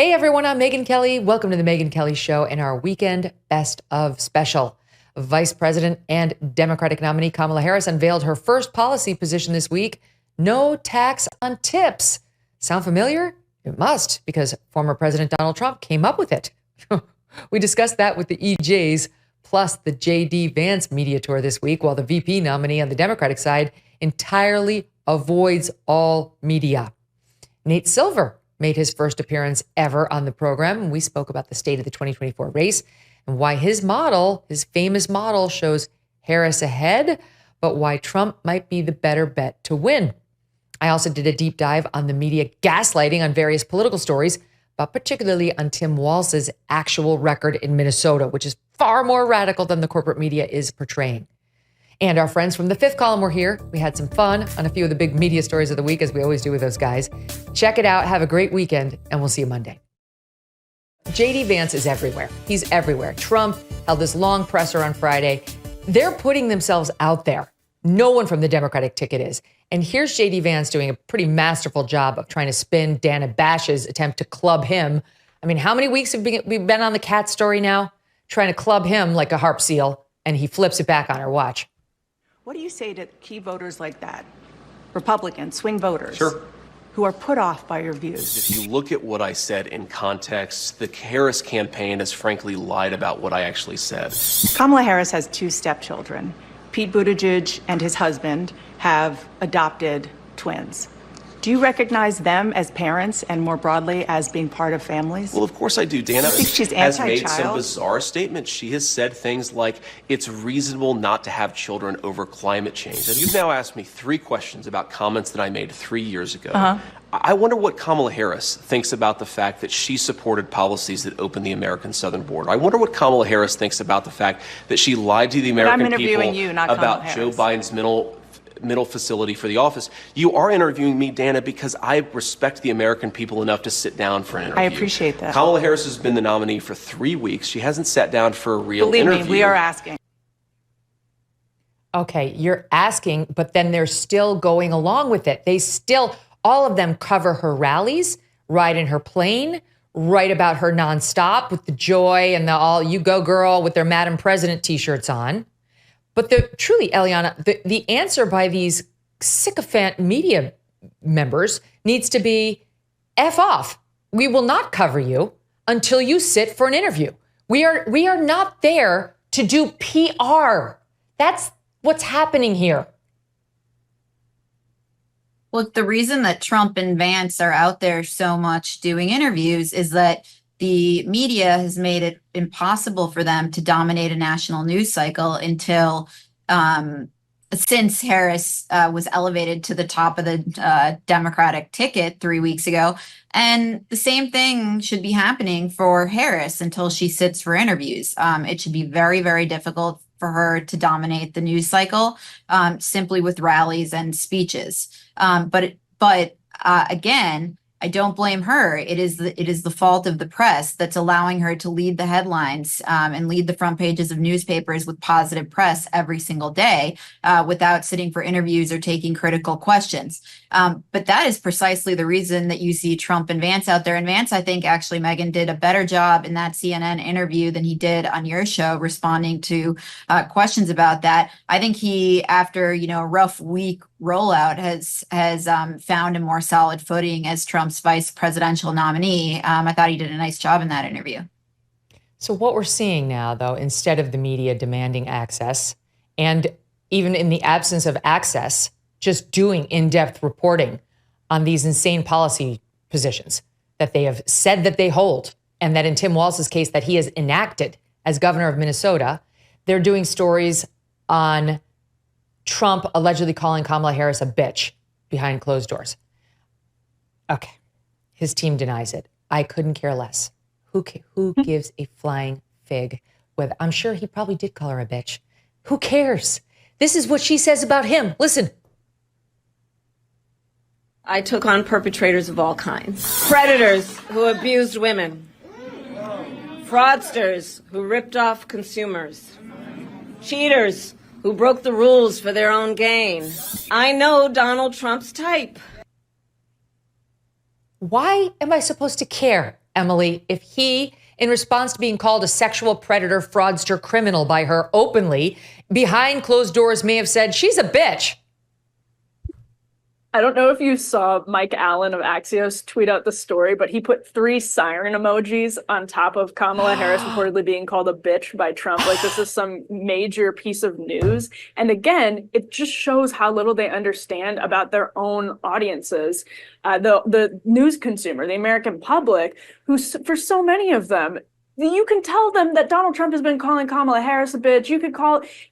Hey everyone, I'm Megyn Kelly. Welcome to the Megyn Kelly Show and our weekend best of special. Vice President and Democratic nominee Kamala Harris unveiled her first policy position this week: no tax on tips. Sound familiar? It must, because former President Donald Trump came up with it. We discussed that with the EJs, plus the J.D. Vance media tour this week, while the VP nominee on the Democratic side entirely avoids all media. Nate Silver made his first appearance ever on the program, and we spoke about the state of the 2024 race and why his famous model, shows Harris ahead, but why Trump might be the better bet to win. I also did a deep dive on the media gaslighting on various political stories, but particularly on Tim Walz's actual record in Minnesota, which is far more radical than the corporate media is portraying. And our friends from the Fifth Column were here. We had some fun on a few of the big media stories of the week, as we always do with those guys. Check it out. Have a great weekend, and we'll see you Monday. J.D. Vance is everywhere. He's everywhere. Trump held this long presser on Friday. They're putting themselves out there. No one from the Democratic ticket is. And here's J.D. Vance doing a pretty masterful job of trying to spin Dana Bash's attempt to club him. I mean, how many weeks have we've been on the cat story now? Trying to club him like a harp seal, and he flips it back on her. Watch. What do you say to key voters like that? Republicans, swing voters. Sure. Who are put off by your views. If you look at what I said in context, the Harris campaign has frankly lied about what I actually said. Kamala Harris has two stepchildren. Pete Buttigieg and his husband have adopted twins. Do you recognize them as parents and more broadly as being part of families? Well, of course I do. Dana I think she's has made anti-child. some bizarre statements. She has said things like, it's reasonable not to have children over climate change. And you've now asked me 3 questions about comments that I made 3 years ago. I wonder what Kamala Harris thinks about the fact that she supported policies that opened the American southern border. I wonder what Kamala Harris thinks about the fact that she lied to the American people about Joe Biden's middle facility for the office. You are interviewing me, Dana, because I respect the American people enough to sit down for an interview. I appreciate that. Kamala Harris has been the nominee for 3 weeks. She hasn't sat down for a real interview. Believe me, we are asking. Okay, you're asking, but then they're still going along with it. All of them cover her rallies, ride in her plane, write about her nonstop with the joy and the all you go girl with their Madam President t-shirts on. But truly, Eliana, the answer by these sycophant media members needs to be F off. We will not cover you until you sit for an interview. We are not there to do PR. That's what's happening here. Look, the reason that Trump and Vance are out there so much doing interviews is that the media has made it impossible for them to dominate a national news cycle until since Harris was elevated to the top of the Democratic ticket 3 weeks ago. And the same thing should be happening for Harris until she sits for interviews. It should be very, very difficult for her to dominate the news cycle simply with rallies and speeches. But again, I don't blame her. It is the fault of the press that's allowing her to lead the headlines and lead the front pages of newspapers with positive press every single day without sitting for interviews or taking critical questions. But that is precisely the reason that you see Trump and Vance out there. And Vance, I think, actually, Megyn, did a better job in that CNN interview than he did on your show, responding to questions about that. I think he, after a rough week rollout, has found a more solid footing as Trump's vice presidential nominee. I thought he did a nice job in that interview. So what we're seeing now, though, instead of the media demanding access, and even in the absence of access, just doing in-depth reporting on these insane policy positions that they have said that they hold, and that in Tim Walz's case that he has enacted as governor of Minnesota, they're doing stories on Trump allegedly calling Kamala Harris a bitch behind closed doors. Okay. His team denies it. I couldn't care less. Who gives a flying fig? I'm sure he probably did call her a bitch. Who cares? This is what she says about him. Listen. I took on perpetrators of all kinds. Predators who abused women. Fraudsters who ripped off consumers. Cheaters who broke the rules for their own gain. I know Donald Trump's type. Why am I supposed to care Emily, if he, in response to being called a sexual predator, fraudster, criminal by her openly, behind closed doors may have said, she's a bitch. I don't know if you saw Mike Allen of Axios tweet out the story, but he put 3 siren emojis on top of Kamala Harris reportedly being called a bitch by Trump. Like, this is some major piece of news. And again, it just shows how little they understand about their own audiences. The news consumer, the American public, who, for so many of them, you can tell them that Donald Trump has been calling Kamala Harris a bitch.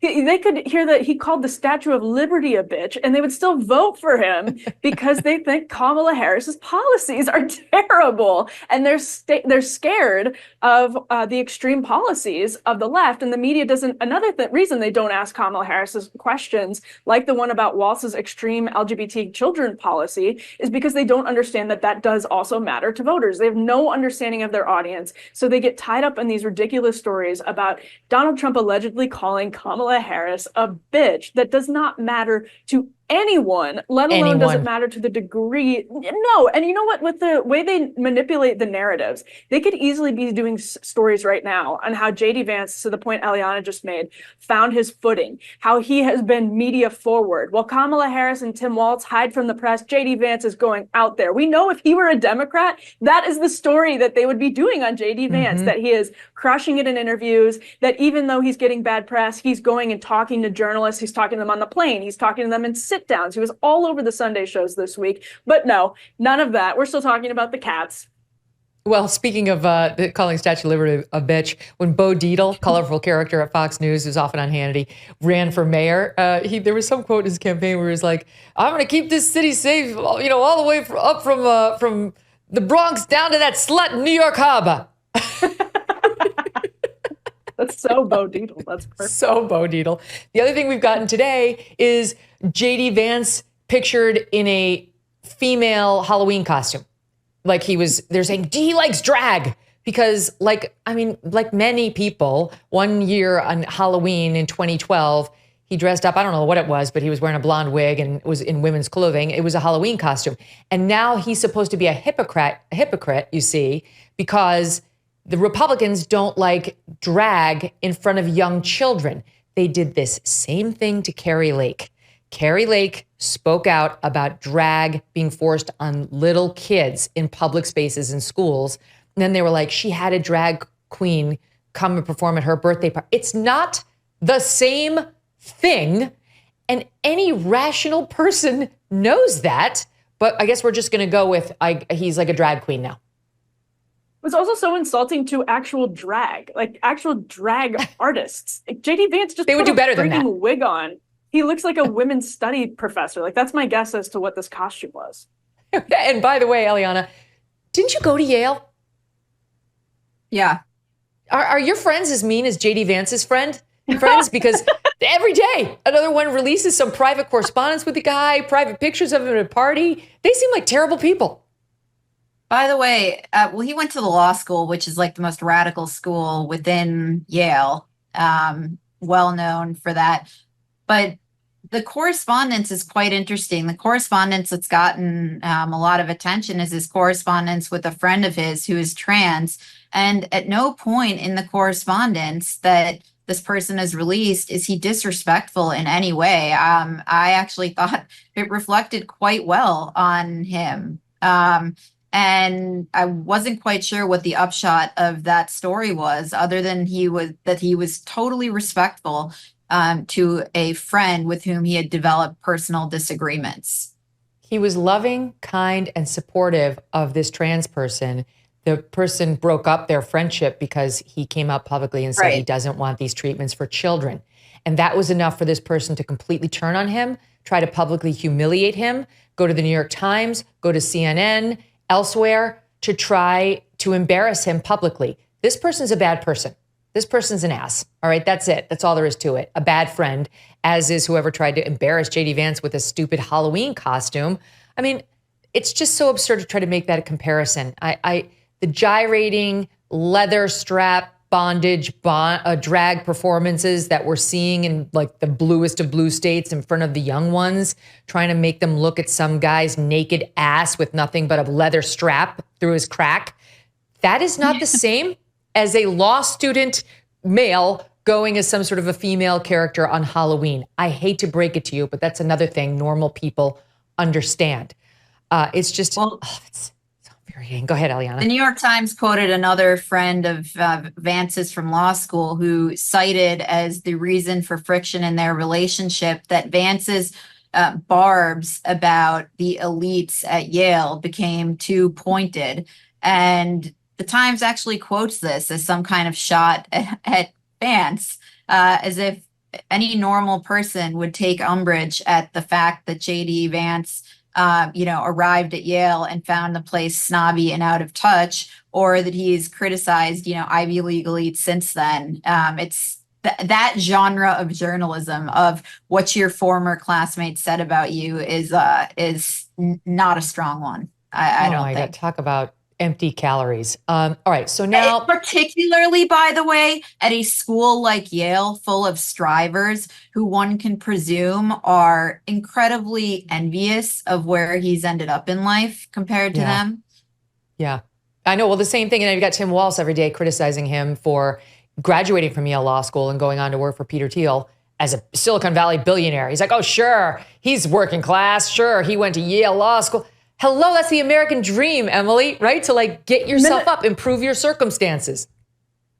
They could hear that he called the Statue of Liberty a bitch, and they would still vote for him because they think Kamala Harris's policies are terrible, and they're scared of the extreme policies of the left. And the media doesn't. Another reason they don't ask Kamala Harris's questions, like the one about Walz's extreme LGBT children policy, is because they don't understand that does also matter to voters. They have no understanding of their audience, so they get tied up in these ridiculous stories about Donald Trump allegedly calling Kamala Harris a bitch that does not matter to anyone, let alone does it matter to the degree. No. And you know what? With the way they manipulate the narratives, they could easily be doing stories right now on how JD Vance, to the point Eliana just made, found his footing, how he has been media forward. While Kamala Harris and Tim Walz hide from the press, JD Vance is going out there. We know if he were a Democrat, that is the story that they would be doing on JD Vance, that he is crushing it in interviews, that even though he's getting bad press, he's going and talking to journalists, he's talking to them on the plane, he's talking to them in sit-downs. He was all over the Sunday shows this week. But no, none of that. We're still talking about the cats. Well, speaking of calling Statue of Liberty a bitch, when Bo Dietl, colorful character at Fox News, who's often on Hannity, ran for mayor, there was some quote in his campaign where he was like, "I'm going to keep this city safe, all the way up from the Bronx down to that slut in New York Harbor." That's so Bo Dietl. That's perfect. So Bo Dietl. The other thing we've gotten today is JD Vance pictured in a female Halloween costume. Like they're saying he likes drag because like many people, one year on Halloween in 2012, he dressed up, I don't know what it was, but he was wearing a blonde wig and was in women's clothing. It was a Halloween costume. And now he's supposed to be a hypocrite, you see, because the Republicans don't like drag in front of young children. They did this same thing to Carrie Lake. Carrie Lake spoke out about drag being forced on little kids in public spaces in schools. And then they were like, she had a drag queen come and perform at her birthday party. It's not the same thing. And any rational person knows that. But I guess we're just going to go with he's like a drag queen now. It was also so insulting to actual drag artists. Like JD Vance just they would put do better than that. Wig on. He looks like a women's study professor. Like, that's my guess as to what this costume was. And by the way, Eliana, didn't you go to Yale? Yeah. Are your friends as mean as JD Vance's friends? Because every day another one releases some private correspondence with the guy, private pictures of him at a party. They seem like terrible people. By the way, he went to the law school, which is like the most radical school within Yale, well known for that. But the correspondence is quite interesting. The correspondence that's gotten a lot of attention is his correspondence with a friend of his who is trans. And at no point in the correspondence that this person has released is he disrespectful in any way. I actually thought it reflected quite well on him. And I wasn't quite sure what the upshot of that story was, other than he was totally respectful to a friend with whom he had developed personal disagreements. He was loving, kind, and supportive of this trans person. The person broke up their friendship because he came out publicly and said he doesn't want these treatments for children. And that was enough for this person to completely turn on him, try to publicly humiliate him, go to the New York Times, go to CNN, elsewhere, to try to embarrass him publicly. This person's a bad person. This person's an ass. All right, that's it. That's all there is to it. A bad friend, as is whoever tried to embarrass JD Vance with a stupid Halloween costume. I mean, it's just so absurd to try to make that a comparison. The gyrating, leather strap, bondage, drag performances that we're seeing in like the bluest of blue states in front of the young ones, trying to make them look at some guy's naked ass with nothing but a leather strap through his crack. That is not the same as a law student male going as some sort of a female character on Halloween. I hate to break it to you, but that's another thing normal people understand. It's just, it's so infuriating. Go ahead, Eliana. The New York Times quoted another friend of Vance's from law school who cited as the reason for friction in their relationship that Vance's barbs about the elites at Yale became too pointed. And the Times actually quotes this as some kind of shot at Vance, as if any normal person would take umbrage at the fact that J.D. Vance arrived at Yale and found the place snobby and out of touch, or that he's criticized, Ivy League elites since then. It's that genre of journalism of what your former classmates said about you is not a strong one. I don't think. Talk about empty calories. All right, so now, particularly, by the way, at a school like Yale, full of strivers who one can presume are incredibly envious of where he's ended up in life compared to them. Yeah, I know. Well, the same thing. And you've got Tim Walz every day criticizing him for graduating from Yale Law School and going on to work for Peter Thiel as a Silicon Valley billionaire. He's like, oh, sure, he's working class. Sure, he went to Yale Law School. Hello, that's the American dream, Emily, right? To get yourself up, improve your circumstances.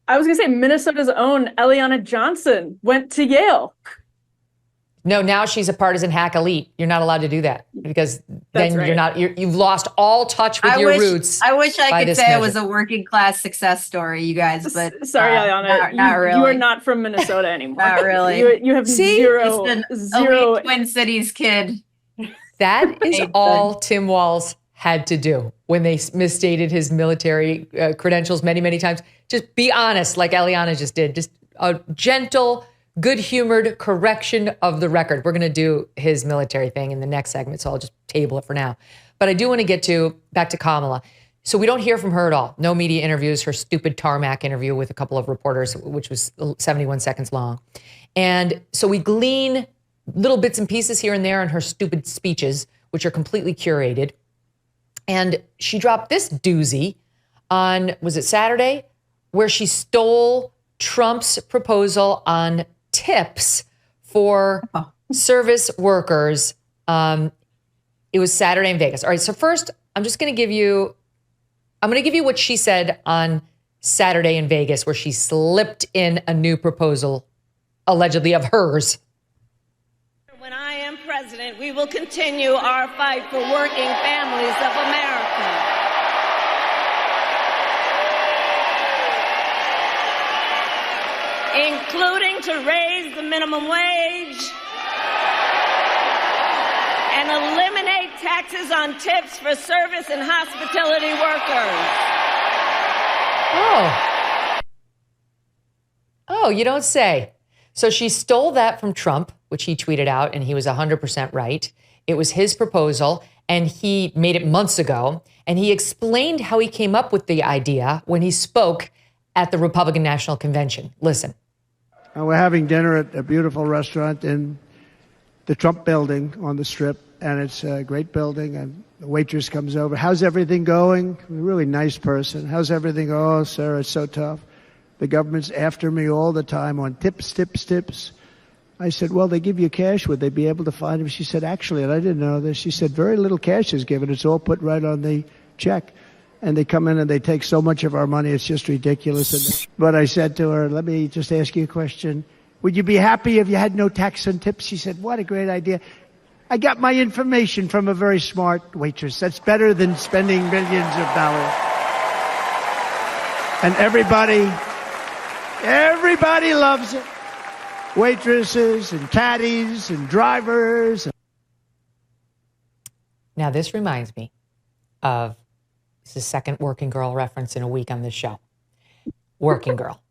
I was going to say Minnesota's own Eliana Johnson went to Yale. No, now she's a partisan hack elite. You're not allowed to do that because then you've lost all touch with your roots. I wish I could say it was a working class success story, you guys, but sorry, Eliana, not really. You are not from Minnesota anymore. Not really. You have zero. Elite Twin Cities kid. That is all Tim Walz had to do when they misstated his military credentials many, many times. Just be honest, like Eliana just did. Just a gentle, good-humored correction of the record. We're going to do his military thing in the next segment, so I'll just table it for now. But I do want to get back to Kamala. So we don't hear from her at all. No media interviews, her stupid tarmac interview with a couple of reporters, which was 71 seconds long. And so we glean little bits and pieces here and there in her stupid speeches, which are completely curated. And she dropped this doozy on, was it Saturday, where she stole Trump's proposal on tips for service workers. It was Saturday in Vegas. All right, so first, I'm going to give you what she said on Saturday in Vegas, where she slipped in a new proposal, allegedly of hers. When I am president, we will continue our fight for working families of America. Including to raise the minimum wage and eliminate taxes on tips for service and hospitality workers. Oh, you don't say. So she stole that from Trump, which he tweeted out, and he was 100% right. It was his proposal, and he made it months ago. And he explained how he came up with the idea when he spoke at the Republican National Convention. Listen. We're having dinner at a beautiful restaurant in the Trump building on the Strip, and it's a great building, and the waitress comes over. How's everything going? A really nice person. How's everything? Oh, sir, it's so tough. The government's after me all the time on tips, tips, tips. I said, well, they give you cash. Would they be able to find them? She said, actually, and I didn't know this, she said, very little cash is given. It's all put right on the check. And they come in and they take so much of our money, it's just ridiculous. But I said to her, let me just ask you a question. Would you be happy if you had no tax on tips? She said, what a great idea. I got my information from a very smart waitress. That's better than spending millions of dollars. And everybody loves it. Waitresses and caddies and drivers. Now, this reminds me of the second Working Girl reference in a week on this show. Working Girl.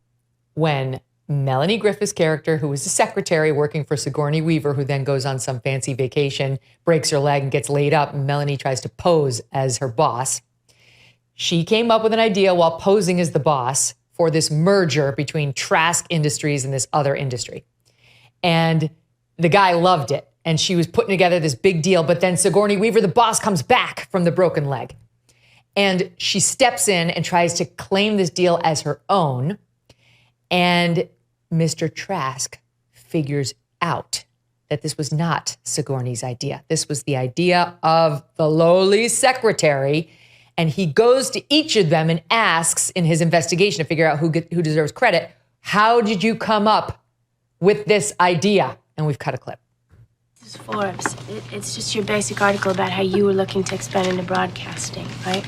When Melanie Griffith's character, who was a secretary working for Sigourney Weaver, who then goes on some fancy vacation, breaks her leg and gets laid up, and Melanie tries to pose as her boss. She came up with an idea while posing as the boss for this merger between Trask Industries and this other industry. And the guy loved it. And she was putting together this big deal. But then Sigourney Weaver, the boss, comes back from the broken leg. And she steps in and tries to claim this deal as her own. And Mr. Trask figures out that this was not Sigourney's idea. This was the idea of the lowly secretary. And he goes to each of them and asks in his investigation to figure out who deserves credit, how did you come up with this idea? And we've cut a clip. This is Forbes. It's just your basic article about how you were looking to expand into broadcasting, right?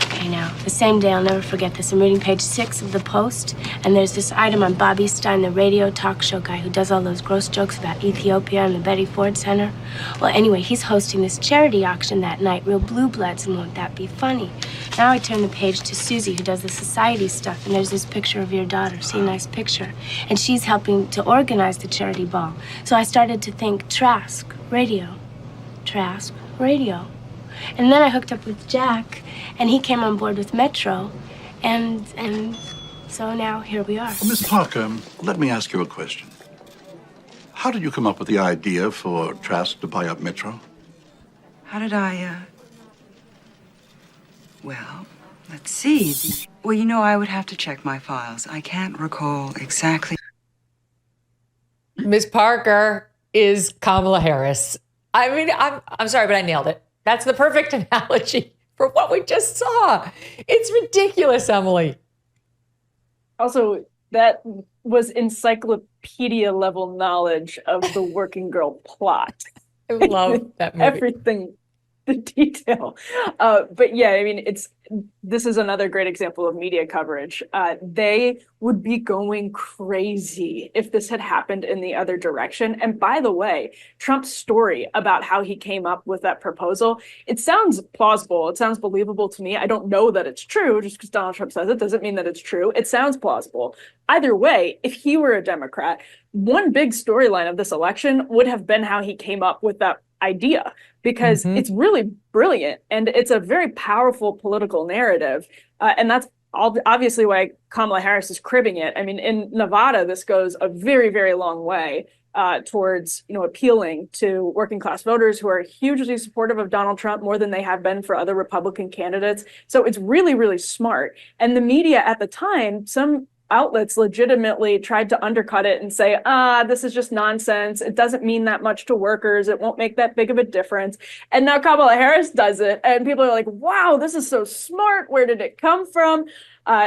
Okay, now, the same day, I'll never forget this. I'm reading page 6 of the Post, and there's this item on Bobby Stein, the radio talk show guy who does all those gross jokes about Ethiopia and the Betty Ford Center. Well, anyway, he's hosting this charity auction that night, Real Blue Bloods, and won't that be funny? Now I turn the page to Susie, who does the society stuff, and there's this picture of your daughter. See, a nice picture. And she's helping to organize the charity ball. So I started to think, Trask, radio. Trask, radio. And then I hooked up with Jack, and he came on board with Metro, and so now here we are. Well, Miss Parker, let me ask you a question. How did you come up with the idea for Trask to buy up Metro? How did I, well, let's see. Well, I would have to check my files. I can't recall exactly. Miss Parker is Kamala Harris. I mean, I'm sorry, but I nailed it. That's the perfect analogy for what we just saw. It's ridiculous, Emily. Also, that was encyclopedia level knowledge of the working girl plot. I love that movie. Everything, the detail. But yeah, I mean, this is another great example of media coverage. They would be going crazy if this had happened in the other direction. And by the way, Trump's story about how he came up with that proposal, it sounds plausible. It sounds believable to me. I don't know that it's true. Just because Donald Trump says it doesn't mean that it's true. It sounds plausible. Either way, if he were a Democrat, one big storyline of this election would have been how he came up with that idea, because it's really brilliant and it's a very powerful political narrative. And that's obviously why Kamala Harris is cribbing it. I mean, in Nevada, this goes a very, very long way towards, appealing to working class voters who are hugely supportive of Donald Trump, more than they have been for other Republican candidates. So it's really, really smart. And the media at the time, some outlets legitimately tried to undercut it and say, this is just nonsense. It doesn't mean that much to workers. It won't make that big of a difference. And now Kamala Harris does it. And people are like, wow, this is so smart. Where did it come from?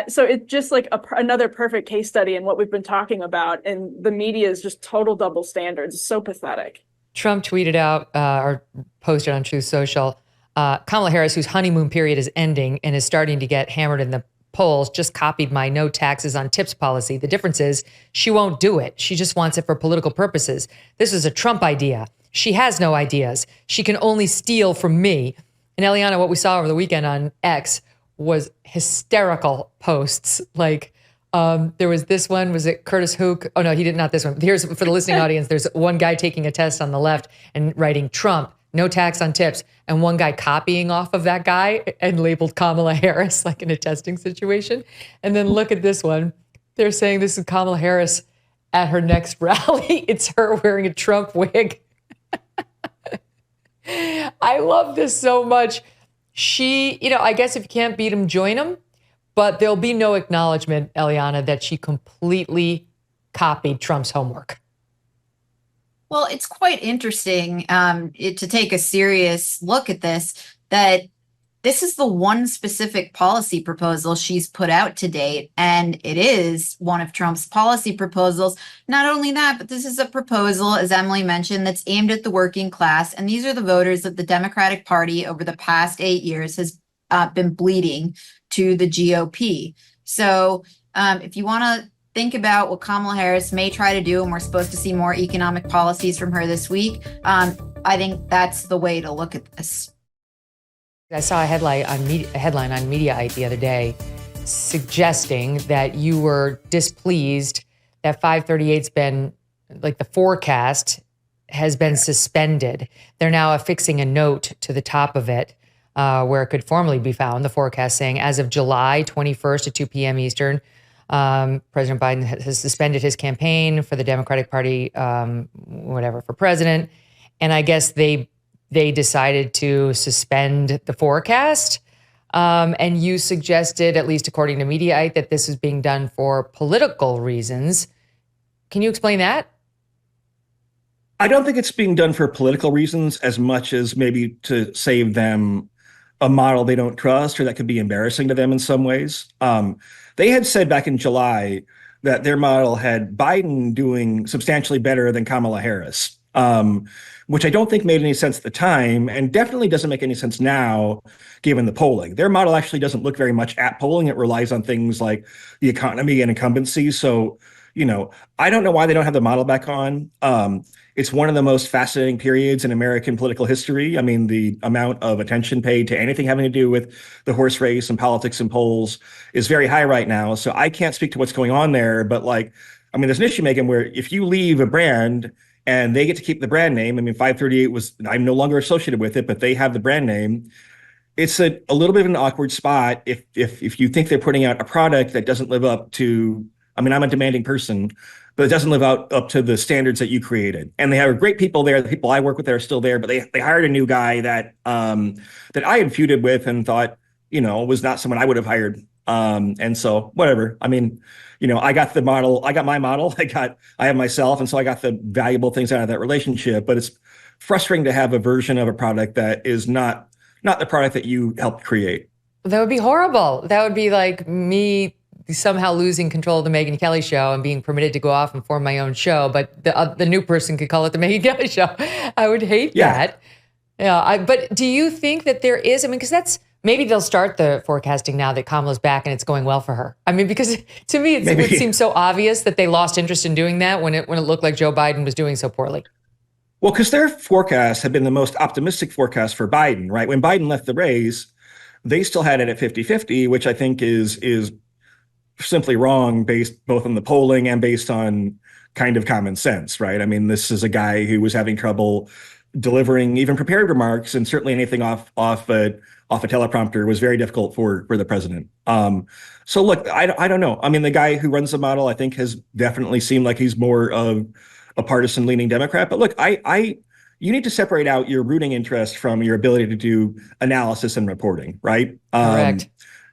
So it's just like another perfect case study in what we've been talking about. And the media is just total double standards. It's so pathetic. Trump tweeted out or posted on Truth Social, Kamala Harris, whose honeymoon period is ending and is starting to get hammered in the polls, just copied my no taxes on tips policy. The difference is she won't do it. She just wants it for political purposes. This is a Trump idea. She has no ideas. She can only steal from me. And Eliana, what we saw over the weekend on X was hysterical posts. Like there was this one, was it Curtis Hook? Oh no, he did not this one. Here's for the listening audience. There's one guy taking a test on the left and writing Trump, no tax on tips. And one guy copying off of that guy and labeled Kamala Harris like in a testing situation. And then look at this one. They're saying this is Kamala Harris at her next rally. It's her wearing a Trump wig. I love this so much. She, I guess if you can't beat them, join them. But there'll be no acknowledgement, Eliana, that she completely copied Trump's homework. Well, it's quite interesting to take a serious look at this, that this is the one specific policy proposal she's put out to date, and it is one of Trump's policy proposals. Not only that, but this is a proposal, as Emily mentioned, that's aimed at the working class, and these are the voters that the Democratic Party over the past 8 years has been bleeding to the GOP. So if you want to think about what Kamala Harris may try to do, and we're supposed to see more economic policies from her this week, I think that's the way to look at this. I saw a headline on Mediaite the other day suggesting that you were displeased that 538's been, like the forecast has been suspended. They're now affixing a note to the top of it where it could formally be found, the forecast saying as of July 21st at 2 p.m. Eastern, President Biden has suspended his campaign for the Democratic Party, for president. And I guess they decided to suspend the forecast. And you suggested, at least according to Mediaite, that this is being done for political reasons. Can you explain that? I don't think it's being done for political reasons as much as maybe to save them a model they don't trust or that could be embarrassing to them in some ways. They had said back in July that their model had Biden doing substantially better than Kamala Harris, which I don't think made any sense at the time and definitely doesn't make any sense now, given the polling. Their model actually doesn't look very much at polling. It relies on things like the economy and incumbency. So, I don't know why they don't have the model back on. It's one of the most fascinating periods in American political history. I mean, the amount of attention paid to anything having to do with the horse race and politics and polls is very high right now. So I can't speak to what's going on there. But there's an issue, Megyn, where if you leave a brand and they get to keep the brand name, 538 I'm no longer associated with it, but they have the brand name. It's a little bit of an awkward spot if you think they're putting out a product that doesn't live up to, I'm a demanding person, but it doesn't live up to the standards that you created. And they have great people there. The people I work with are still there, but they hired a new guy that that I had feuded with and thought, was not someone I would have hired. And so whatever. I got the model, I got my model, I have myself. And so I got the valuable things out of that relationship, but it's frustrating to have a version of a product that is not the product that you helped create. That would be horrible. That would be like me somehow losing control of the Megyn Kelly Show and being permitted to go off and form my own show, but the new person could call it the Megyn Kelly Show. I would hate that. Yeah. But do you think that there is, because maybe they'll start the forecasting now that Kamala's back and it's going well for her. Because to me, it would seem so obvious that they lost interest in doing that when it looked like Joe Biden was doing so poorly. Well, because their forecasts have been the most optimistic forecast for Biden, right? When Biden left the race, they still had it at 50-50, which I think is simply wrong based both on the polling and based on kind of common sense, right? This is a guy who was having trouble delivering even prepared remarks, and certainly anything off a teleprompter was very difficult for the president. So look, I don't know. The guy who runs the model, I think, has definitely seemed like he's more of a partisan leaning Democrat. But look, you need to separate out your rooting interest from your ability to do analysis and reporting, right? Correct.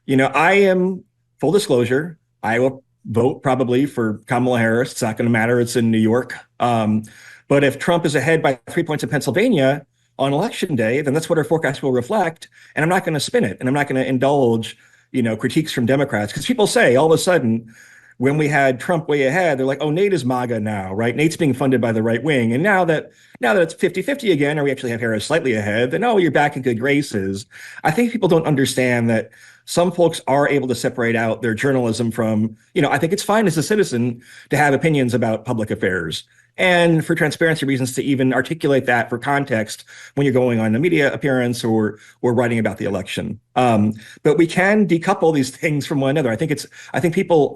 I am, full disclosure, I will vote probably for Kamala Harris. It's not going to matter. It's in New York. But if Trump is ahead by 3 points in Pennsylvania on election day, then that's what our forecast will reflect. And I'm not going to spin it. And I'm not going to indulge, critiques from Democrats. Because people say all of a sudden, when we had Trump way ahead, they're like, oh, Nate is MAGA now, right? Nate's being funded by the right wing. And now that it's 50-50 again, or we actually have Harris slightly ahead, then, oh, you're back in good graces. I think people don't understand that some folks are able to separate out their journalism from, I think it's fine as a citizen to have opinions about public affairs and for transparency reasons to even articulate that for context when you're going on a media appearance or writing about the election. But we can decouple these things from one another. I think people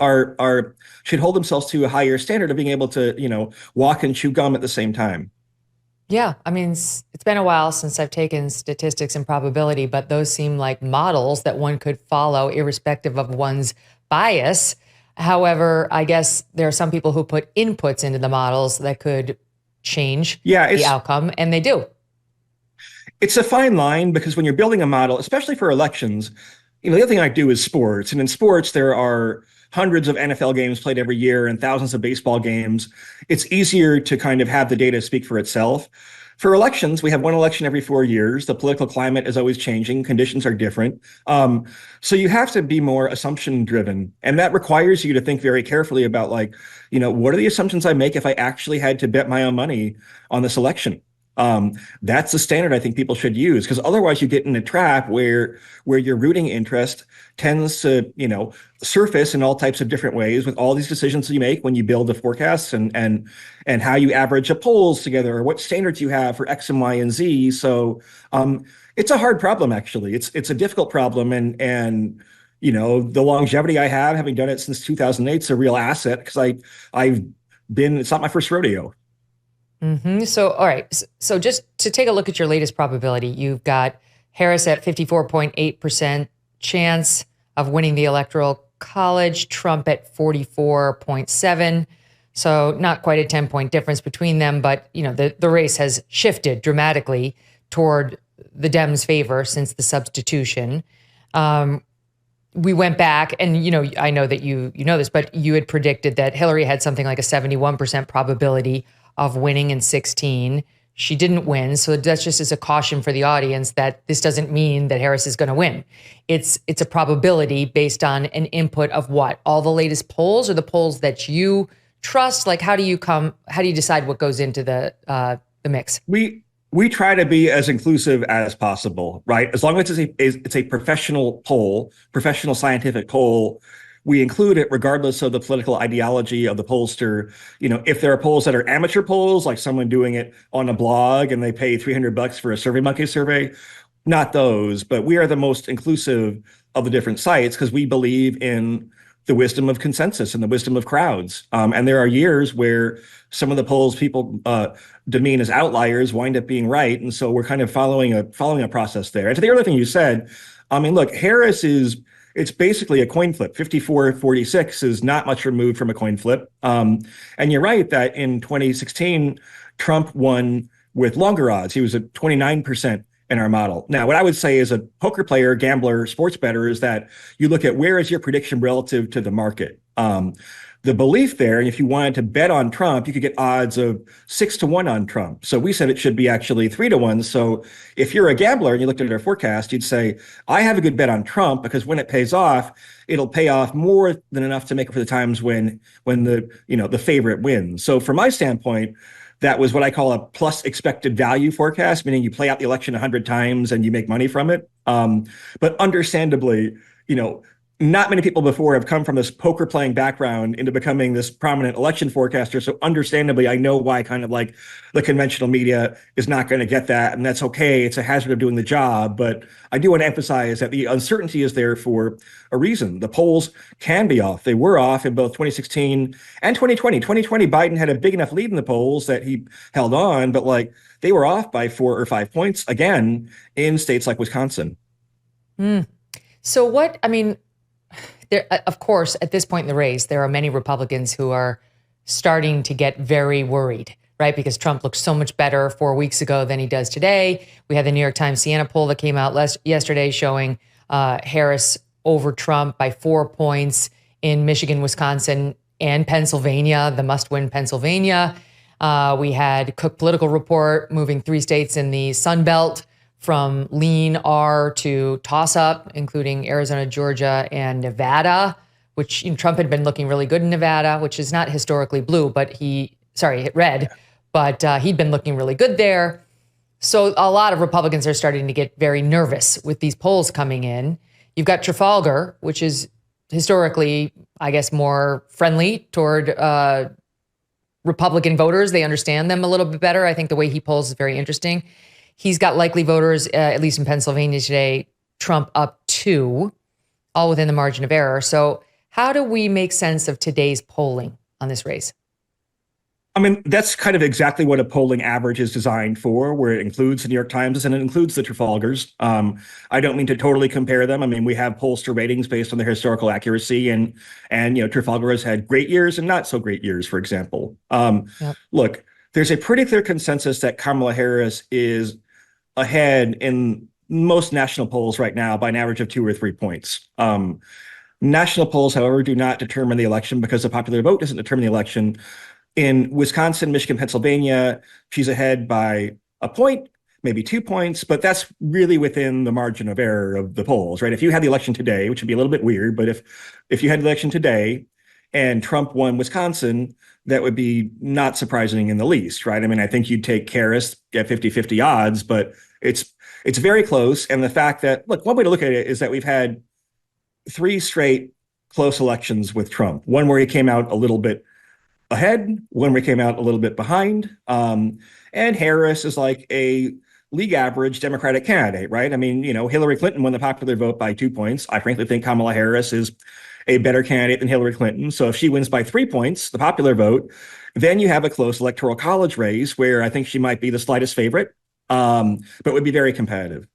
should hold themselves to a higher standard of being able to, walk and chew gum at the same time. Yeah, it's been a while since I've taken statistics and probability, but those seem like models that one could follow irrespective of one's bias. However, I guess there are some people who put inputs into the models that could change the outcome, and they do. It's a fine line because when you're building a model, especially for elections, the other thing I do is sports. And in sports, there are hundreds of NFL games played every year and thousands of baseball games. It's easier to kind of have the data speak for itself. For elections, we have one election every 4 years. The political climate is always changing. Conditions are different. So you have to be more assumption driven. And that requires you to think very carefully about what are the assumptions I make if I actually had to bet my own money on this election? That's the standard I think people should use, because otherwise you get in a trap where your rooting interest tends to, surface in all types of different ways with all these decisions that you make when you build the forecasts and how you average the polls together or what standards you have for X and Y and Z. So it's a hard problem, actually. It's a difficult problem. And the longevity I have, having done it since 2008, is a real asset because it's not my first rodeo. Mm-hmm. So, all right. So just to take a look at your latest probability, you've got Harris at 54.8% chance of winning the Electoral College, Trump at 44.7%. So not quite a 10-point difference between them, but the race has shifted dramatically toward the Dems' favor since the substitution. We went back and, I know that you know this, but you had predicted that Hillary had something like a 71% probability of winning in 16. She didn't win. So that's just as a caution for the audience that this doesn't mean that Harris is going to win. It's a probability based on an input of what? All the latest polls or the polls that you trust? Like, how do you decide what goes into the mix? We try to be as inclusive as possible, right? As long as it's a professional poll, professional scientific poll, we include it regardless of the political ideology of the pollster. If there are polls that are amateur polls, like someone doing it on a blog and they pay $300 for a SurveyMonkey survey, not those, but we are the most inclusive of the different sites because we believe in the wisdom of consensus and the wisdom of crowds. And there are years where some of the polls people demean as outliers wind up being right. And so we're kind of following a process there. And to the other thing you said, look, Harris it's basically a coin flip. 54-46 is not much removed from a coin flip. And you're right that in 2016, Trump won with longer odds. He was at 29% in our model. Now, what I would say as a poker player, gambler, sports bettor is that you look at where is your prediction relative to the market. The belief there, and if you wanted to bet on Trump, you could get odds of 6-1 on Trump. So we said it should be actually 3-1. So if you're a gambler and you looked at our forecast, you'd say, I have a good bet on Trump because when it pays off, it'll pay off more than enough to make up for the times when the favorite wins. So from my standpoint, that was what I call a plus expected value forecast, meaning you play out the election 100 times and you make money from it. But understandably, not many people before have come from this poker playing background into becoming this prominent election forecaster. So understandably, I know why kind of like the conventional media is not going to get that. And that's okay. It's a hazard of doing the job. But I do want to emphasize that the uncertainty is there for a reason. The polls can be off. They were off in both 2016 and 2020. 2020, Biden had a big enough lead in the polls that he held on, but they were off by 4 or 5 points again in states like Wisconsin. So there, of course, at this point in the race, there are many Republicans who are starting to get very worried, right? Because Trump looked so much better 4 weeks ago than he does today. We had the New York Times Siena poll that came out yesterday showing Harris over Trump by 4 points in Michigan, Wisconsin, and Pennsylvania, the must-win Pennsylvania. We had Cook Political Report moving 3 states in the Sun Belt from lean R to toss-up, including Arizona, Georgia, and Nevada, which Trump had been looking really good in Nevada, which is not historically blue, but red, but he'd been looking really good there. So a lot of Republicans are starting to get very nervous with these polls coming in. You've got Trafalgar, which is historically, I guess, more friendly toward Republican voters. They understand them a little bit better. I think the way he polls is very interesting. He's got likely voters, at least in Pennsylvania today, Trump up 2, all within the margin of error. So how do we make sense of today's polling on this race? That's kind of exactly what a polling average is designed for, where it includes the New York Times and it includes the Trafalgars. I don't mean to totally compare them. We have pollster ratings based on their historical accuracy, and Trafalgar has had great years and not so great years, for example. Look, there's a pretty clear consensus that Kamala Harris is ahead in most national polls right now by an average of 2 or 3 points. National polls, however, do not determine the election because the popular vote doesn't determine the election. In Wisconsin, Michigan, Pennsylvania, she's ahead by a point, maybe 2 points, but that's really within the margin of error of the polls, right? If you had the election today, which would be a little bit weird, but if you had the election today and Trump won Wisconsin, that would be not surprising in the least, right? I think you'd take Harris at 50-50 odds, but it's very close. And the fact that, look, one way to look at it is that we've had 3 straight close elections with Trump. One where he came out a little bit ahead, one where he came out a little bit behind. And Harris is like a league average Democratic candidate, right? Hillary Clinton won the popular vote by 2 points. I frankly think Kamala Harris is a better candidate than Hillary Clinton. So if she wins by 3 points, the popular vote, then you have a close electoral college race where I think she might be the slightest favorite, but would be very competitive.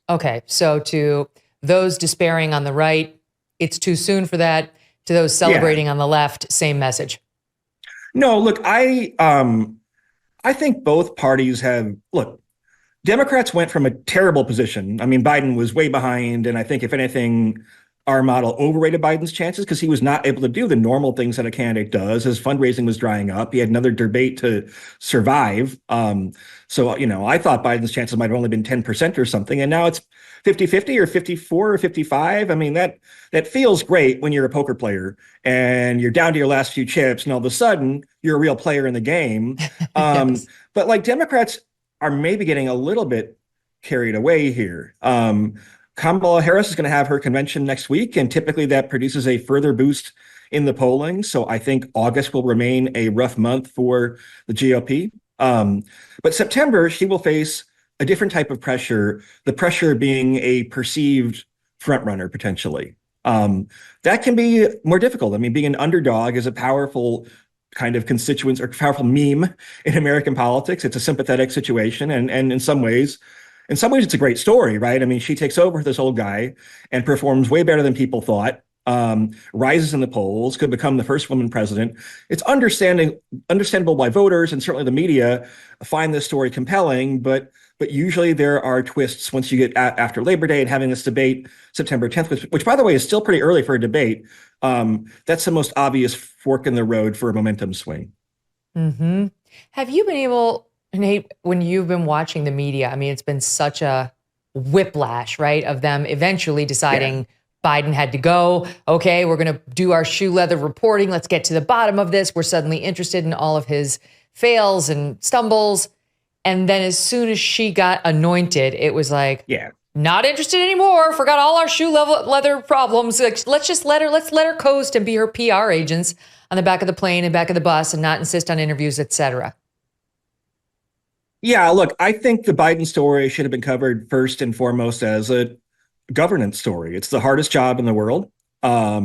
Okay. So to those despairing on the right, it's too soon for that. To those celebrating on the left, same message. No, look, I think both parties have, Democrats went from a terrible position. I mean, Biden was way behind. And I think, if anything, our model overrated Biden's chances because he was not able to do the normal things that a candidate does. His fundraising was drying up. He had another debate to survive. So, I thought Biden's chances might have only been 10% or something. And now it's 50-50 or 54 or 55. I mean, that feels great when you're a poker player and you're down to your last few chips and all of a sudden you're a real player in the game. Yes. But like Democrats are maybe getting a little bit carried away here. Kamala Harris is going to have her convention next week, and typically that produces a further boost in the polling. So I think August will remain a rough month for the GOP. But September, she will face a different type of pressure, the pressure being a perceived frontrunner potentially. That can be more difficult. I mean, being an underdog is a powerful kind of constituents or powerful meme in American politics. It's a sympathetic situation. And in some ways, it's a great story, right? I mean, she takes over this old guy and performs way better than people thought, rises in the polls, could become the first woman president. It's understandable why voters and certainly the media find this story compelling, but usually there are twists once you get after Labor Day and having this debate September 10th, which by the way is still pretty early for a debate. That's the most obvious fork in the road for a momentum swing. Mm-hmm. Have you been able, Nate, when you've been watching the media, I mean, it's been such a whiplash, right, of them eventually deciding Biden had to go. Okay, we're going to do our shoe leather reporting. Let's get to the bottom of this. We're suddenly interested in all of his fails and stumbles. And then as soon as she got anointed, it was like, not interested anymore. Forgot all our shoe leather problems. Like, let's let her coast and be her PR agents on the back of the plane and back of the bus and not insist on interviews, et cetera. Yeah, look, I think the Biden story should have been covered first and foremost as a governance story. It's the hardest job in the world. How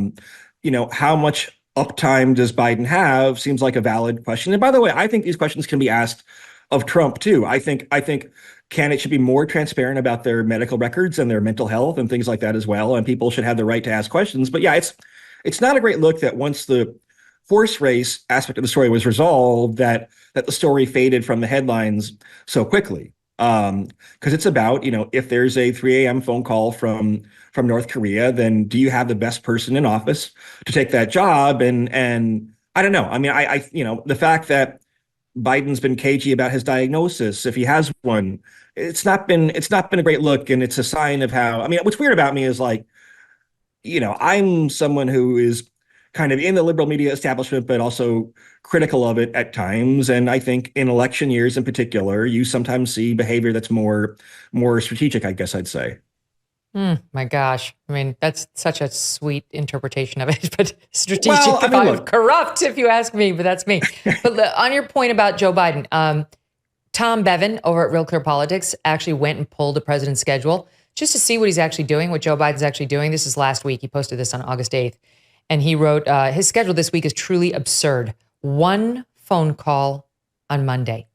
much uptime does Biden have seems like a valid question. And by the way, I think these questions can be asked of Trump too. I think candidates should be more transparent about their medical records and their mental health and things like that as well. And people should have the right to ask questions. But yeah, it's not a great look that once the horse race aspect of the story was resolved, that the story faded from the headlines so quickly. Because it's about, if there's a 3 a.m. phone call from North Korea, then do you have the best person in office to take that job? And I don't know. I mean, I the fact that Biden's been cagey about his diagnosis, if he has one, it's not been a great look, and it's a sign of how. I mean, what's weird about me is like, I'm someone who is kind of in the liberal media establishment, but also critical of it at times. And I think in election years in particular, you sometimes see behavior that's more strategic, I guess I'd say. My gosh. I mean, that's such a sweet interpretation of it, but strategic, corrupt, if you ask me, but that's me. But on your point about Joe Biden, Tom Bevan over at Real Clear Politics actually went and pulled the president's schedule just to see what he's actually doing, what Joe Biden's actually doing. This is last week. He posted this on August 8th. And he wrote, his schedule this week is truly absurd. One phone call on Monday,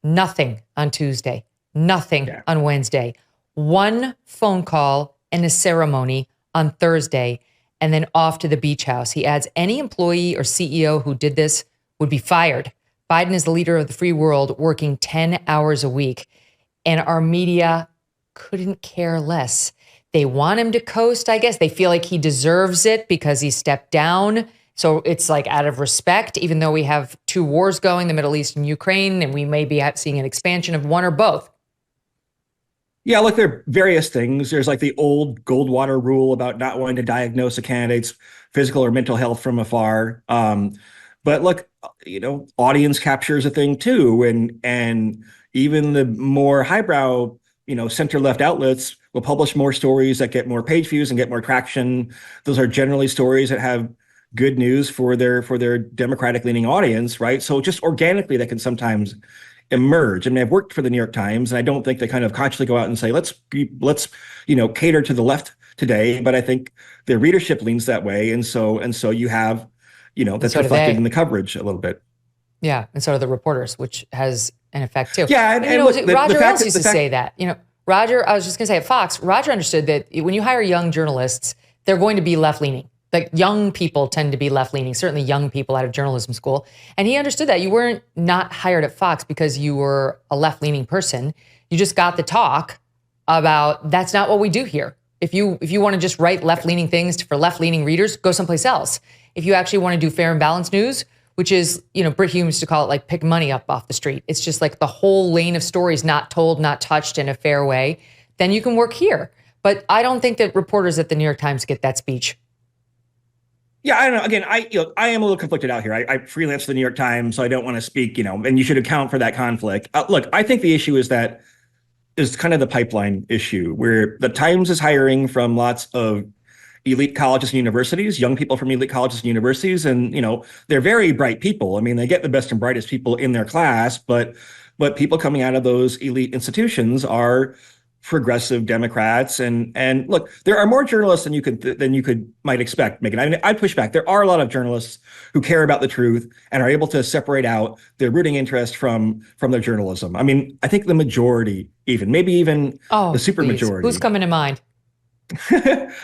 nothing on Tuesday, nothing on Wednesday, one phone call and a ceremony on Thursday, and then off to the beach house. He adds, any employee or CEO who did this would be fired. Biden is the leader of the free world, working 10 hours a week, and our media couldn't care less. They want him to coast, I guess. They feel like he deserves it because he stepped down. So it's like out of respect, even though we have two wars going, the Middle East and Ukraine, and we may be seeing an expansion of one or both. Yeah, look, there are various things. There's like the old Goldwater rule about not wanting to diagnose a candidate's physical or mental health from afar. But look, audience capture is a thing too. And even the more highbrow, center-left outlets will publish more stories that get more page views and get more traction. Those are generally stories that have good news for their Democratic-leaning audience, right? So just organically, that can sometimes emerge. I mean, I've worked for the New York Times, and I don't think they kind of consciously go out and say, let's cater to the left today. But I think their readership leans that way, and so you have, that's reflected in the coverage a little bit. Yeah, and so do the reporters, which has an effect too. Yeah, and look, Roger Ailes used to say that. Roger, I was just going to say at Fox, Roger understood that when you hire young journalists, they're going to be left-leaning. Like young people tend to be left leaning, certainly young people out of journalism school. And he understood that you weren't not hired at Fox because you were a left leaning person. You just got the talk about that's not what we do here. If you want to just write left leaning things for left leaning readers, go someplace else. If you actually want to do fair and balanced news, which is, Brit Hume used to call it like pick money up off the street. It's just like the whole lane of stories not told, not touched in a fair way. Then you can work here. But I don't think that reporters at the New York Times get that speech. Yeah, I don't know. Again, I am a little conflicted out here. I freelance for the New York Times, so I don't want to speak, and you should account for that conflict. Look, I think the issue is kind of the pipeline issue where the Times is hiring from lots of elite colleges and universities, young people from elite colleges and universities. And, they're very bright people. I mean, they get the best and brightest people in their class, but people coming out of those elite institutions are progressive Democrats. And look, there are more journalists than you might expect, Megyn. I mean, I'd push back. There are a lot of journalists who care about the truth and are able to separate out their rooting interest from their journalism. I mean, I think the majority, maybe even the super majority. Who's coming to mind?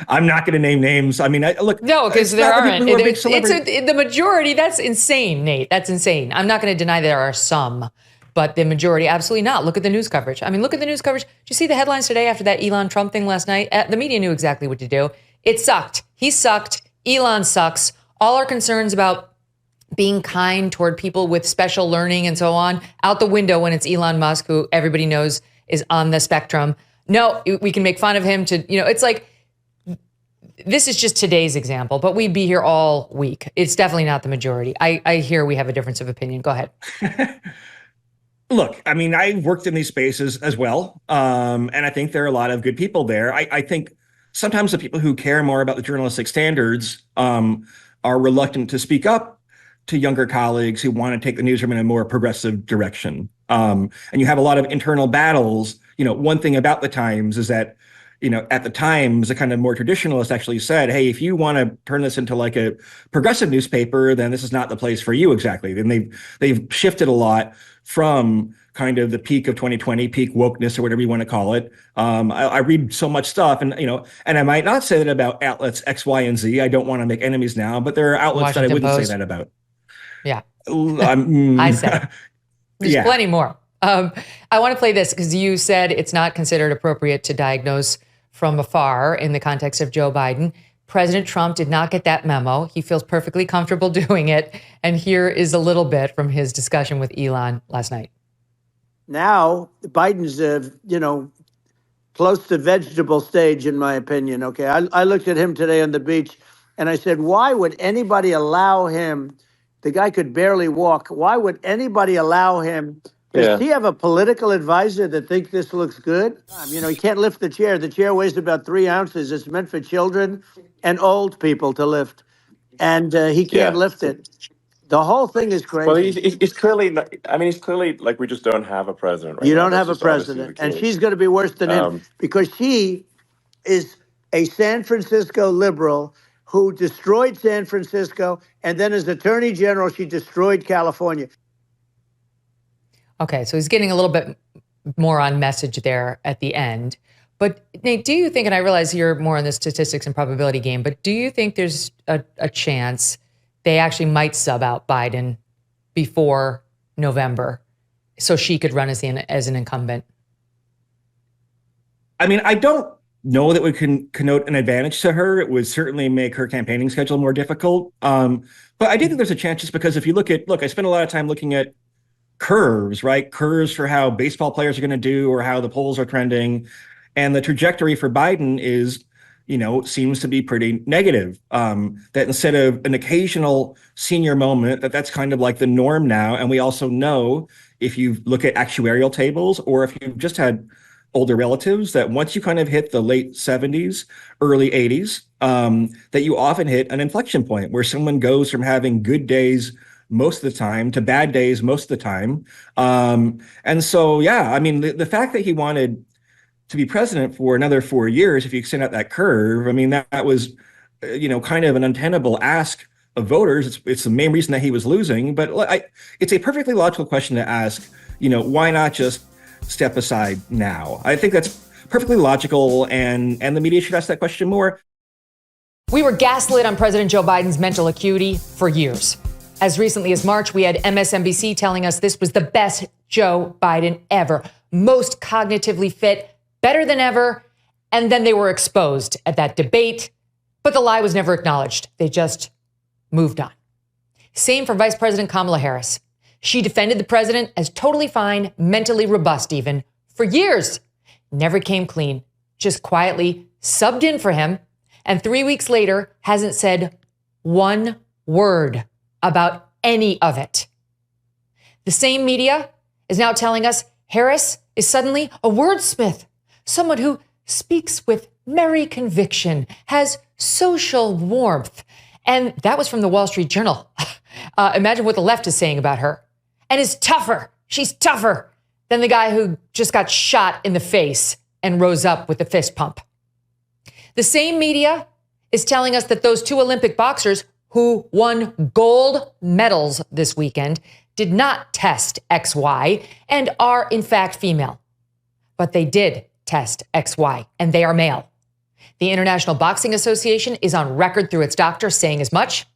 I'm not going to name names. I mean, look. No, because there aren't. It's the majority. That's insane, Nate. That's insane. I'm not going to deny there are some. But the majority, absolutely not. Look at the news coverage. I mean, look at the news coverage. Did you see the headlines today after that Elon Trump thing last night? The media knew exactly what to do. It sucked. He sucked. Elon sucks. All our concerns about being kind toward people with special learning and so on, out the window when it's Elon Musk, who everybody knows is on the spectrum. No, we can make fun of him it's like, this is just today's example, but we'd be here all week. It's definitely not the majority. I hear we have a difference of opinion. Go ahead. Look, I mean, I've worked in these spaces as well, and I think there are a lot of good people there. I think sometimes the people who care more about the journalistic standards are reluctant to speak up to younger colleagues who want to take the newsroom in a more progressive direction. And you have a lot of internal battles. One thing about the Times is that, at the Times, a kind of more traditionalist actually said, hey, if you want to turn this into like a progressive newspaper, then this is not the place for you exactly. Then they've shifted a lot from kind of the peak of 2020, peak wokeness or whatever you want to call it. I read so much stuff and I might not say that about outlets X, Y, and Z. I don't want to make enemies now, but there are outlets Washington that I wouldn't Post. Say that about. Yeah. I said there's plenty more. I want to play this because you said it's not considered appropriate to diagnose from afar in the context of Joe Biden. President Trump did not get that memo. He feels perfectly comfortable doing it. And here is a little bit from his discussion with Elon last night. Now, Biden's, close to vegetable stage, in my opinion. Okay, I looked at him today on the beach and I said, why would anybody allow him? The guy could barely walk. Why would anybody allow him? Does he have a political advisor that thinks this looks good? He can't lift the chair. The chair weighs about 3 ounces. It's meant for children and old people to lift. And he can't lift it. The whole thing is crazy. Well, he's clearly, he's clearly like, we just don't have a president right You now. don't have a president. And she's going to be worse than him because she is a San Francisco liberal who destroyed San Francisco. And then as Attorney General, she destroyed California. Okay, so he's getting a little bit more on message there at the end. But Nate, do you think, and I realize you're more in the statistics and probability game, but do you think there's a chance they actually might sub out Biden before November so she could run as an incumbent? I mean, I don't know that we can connote an advantage to her. It would certainly make her campaigning schedule more difficult. But I do think there's a chance just because if you I spent a lot of time looking at curves, right? Curves for how baseball players are going to do or how the polls are trending. And the trajectory for Biden is, seems to be pretty negative. That instead of an occasional senior moment, that's kind of like the norm now. And we also know if you look at actuarial tables or if you've just had older relatives, that once you kind of hit the late 70s, early 80s, that you often hit an inflection point where someone goes from having good days most of the time to bad days most of the time. And so, the fact that he wanted to be president for another 4 years, if you extend out that curve, that was, kind of an untenable ask of voters. It's the main reason that he was losing. But it's a perfectly logical question to ask, why not just step aside now? I think that's perfectly logical, and the media should ask that question more. We were gaslit on President Joe Biden's mental acuity for years. As recently as March, we had MSNBC telling us this was the best Joe Biden ever, most cognitively fit, better than ever. And then they were exposed at that debate, but the lie was never acknowledged. They just moved on. Same for Vice President Kamala Harris. She defended the president as totally fine, mentally robust even, for years. Never came clean, just quietly subbed in for him, and 3 weeks later hasn't said one word about any of it. The same media is now telling us Harris is suddenly a wordsmith, someone who speaks with merry conviction, has social warmth. And that was from the Wall Street Journal. Imagine what the left is saying about her. And is tougher. She's tougher than the guy who just got shot in the face and rose up with a fist pump. The same media is telling us that those two Olympic boxers who won gold medals this weekend did not test XY and are in fact female. But they did test XY, and they are male. The International Boxing Association is on record through its doctor saying as much.